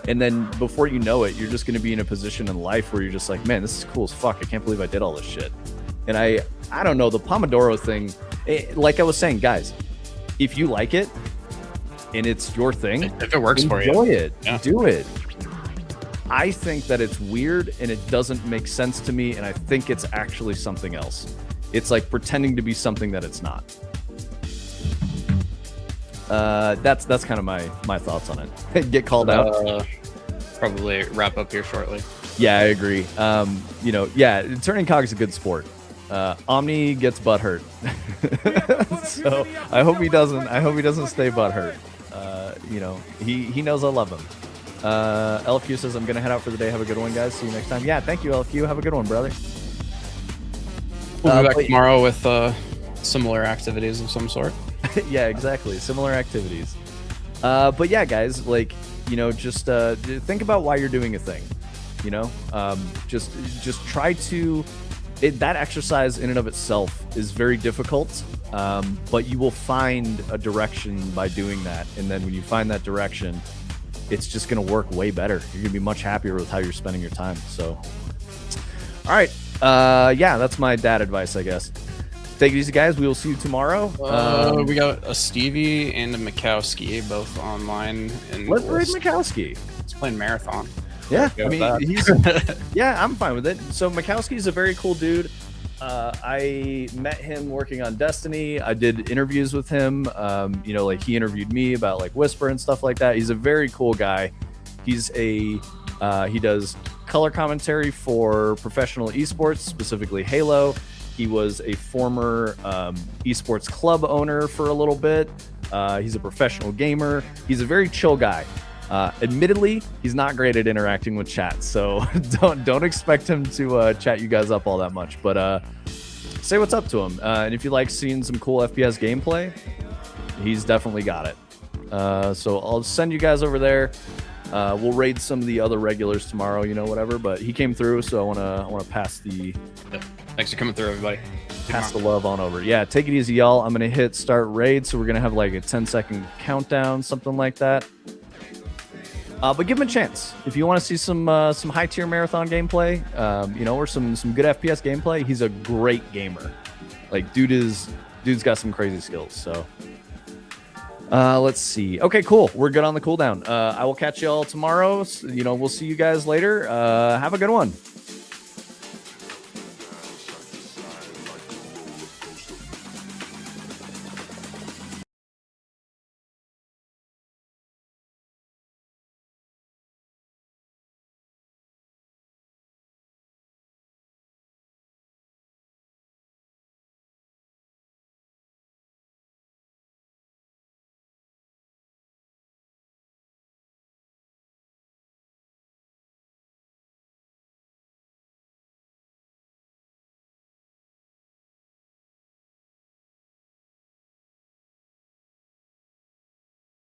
And then before you know it, you're just going to be in a position in life where you're just like, man, this is cool as fuck. I can't believe I did all this shit. And I don't know, the Pomodoro thing, like I was saying, guys, if you like it and it's your thing, if it works for you, enjoy it, do it. I think that it's weird and it doesn't make sense to me, and I think it's actually something else. It's like pretending to be something that it's not. That's kind of my thoughts on it. Get called out. Probably wrap up here shortly. Yeah, I agree. Yeah, turning cog is a good sport. Omni gets butt hurt, so I hope he doesn't. I hope he doesn't stay butt hurt. He knows I love him. LFQ says I'm gonna head out for the day. Have a good one, guys. See you next time. Yeah, thank you, LFQ. Have a good one, brother. We'll be back tomorrow with similar activities of some sort. Yeah, exactly. Similar activities. But yeah, guys, like, just think about why you're doing a thing. Just try to. That exercise in and of itself is very difficult, but you will find a direction by doing that. And then when you find that direction, it's just going to work way better. You're going to be much happier with how you're spending your time. So, all right. Yeah, that's my dad advice, I guess. Take it easy, guys. We will see you tomorrow. We got a Stevie and a Mikowski both online. And let's raid Mikowski. He's playing Marathon. Yeah, I mean, he's yeah, I'm fine with it. So Mikowski's a very cool dude. I met him working on Destiny. I did interviews with him. Like he interviewed me about like Whisper and stuff like that. He's a very cool guy. He's he does color commentary for professional esports, specifically Halo. He was a former esports club owner for a little bit. He's a professional gamer. He's a very chill guy. Admittedly, he's not great at interacting with chat, so don't expect him to chat you guys up all that much. But say what's up to him, and if you like seeing some cool FPS gameplay, he's definitely got it. So I'll send you guys over there. We'll raid some of the other regulars tomorrow, whatever. But he came through, so I wanna pass the. Yep. Thanks for coming through, everybody. Pass the love on over. Yeah, take it easy, y'all. I'm gonna hit start raid, so we're gonna have like a 10-second countdown, something like that. But give him a chance if you want to see some high tier marathon gameplay, or some good FPS gameplay. He's a great gamer. Like dude's got some crazy skills. So let's see. Okay, cool. We're good on the cooldown. I will catch y'all tomorrow. We'll see you guys later. Have a good one.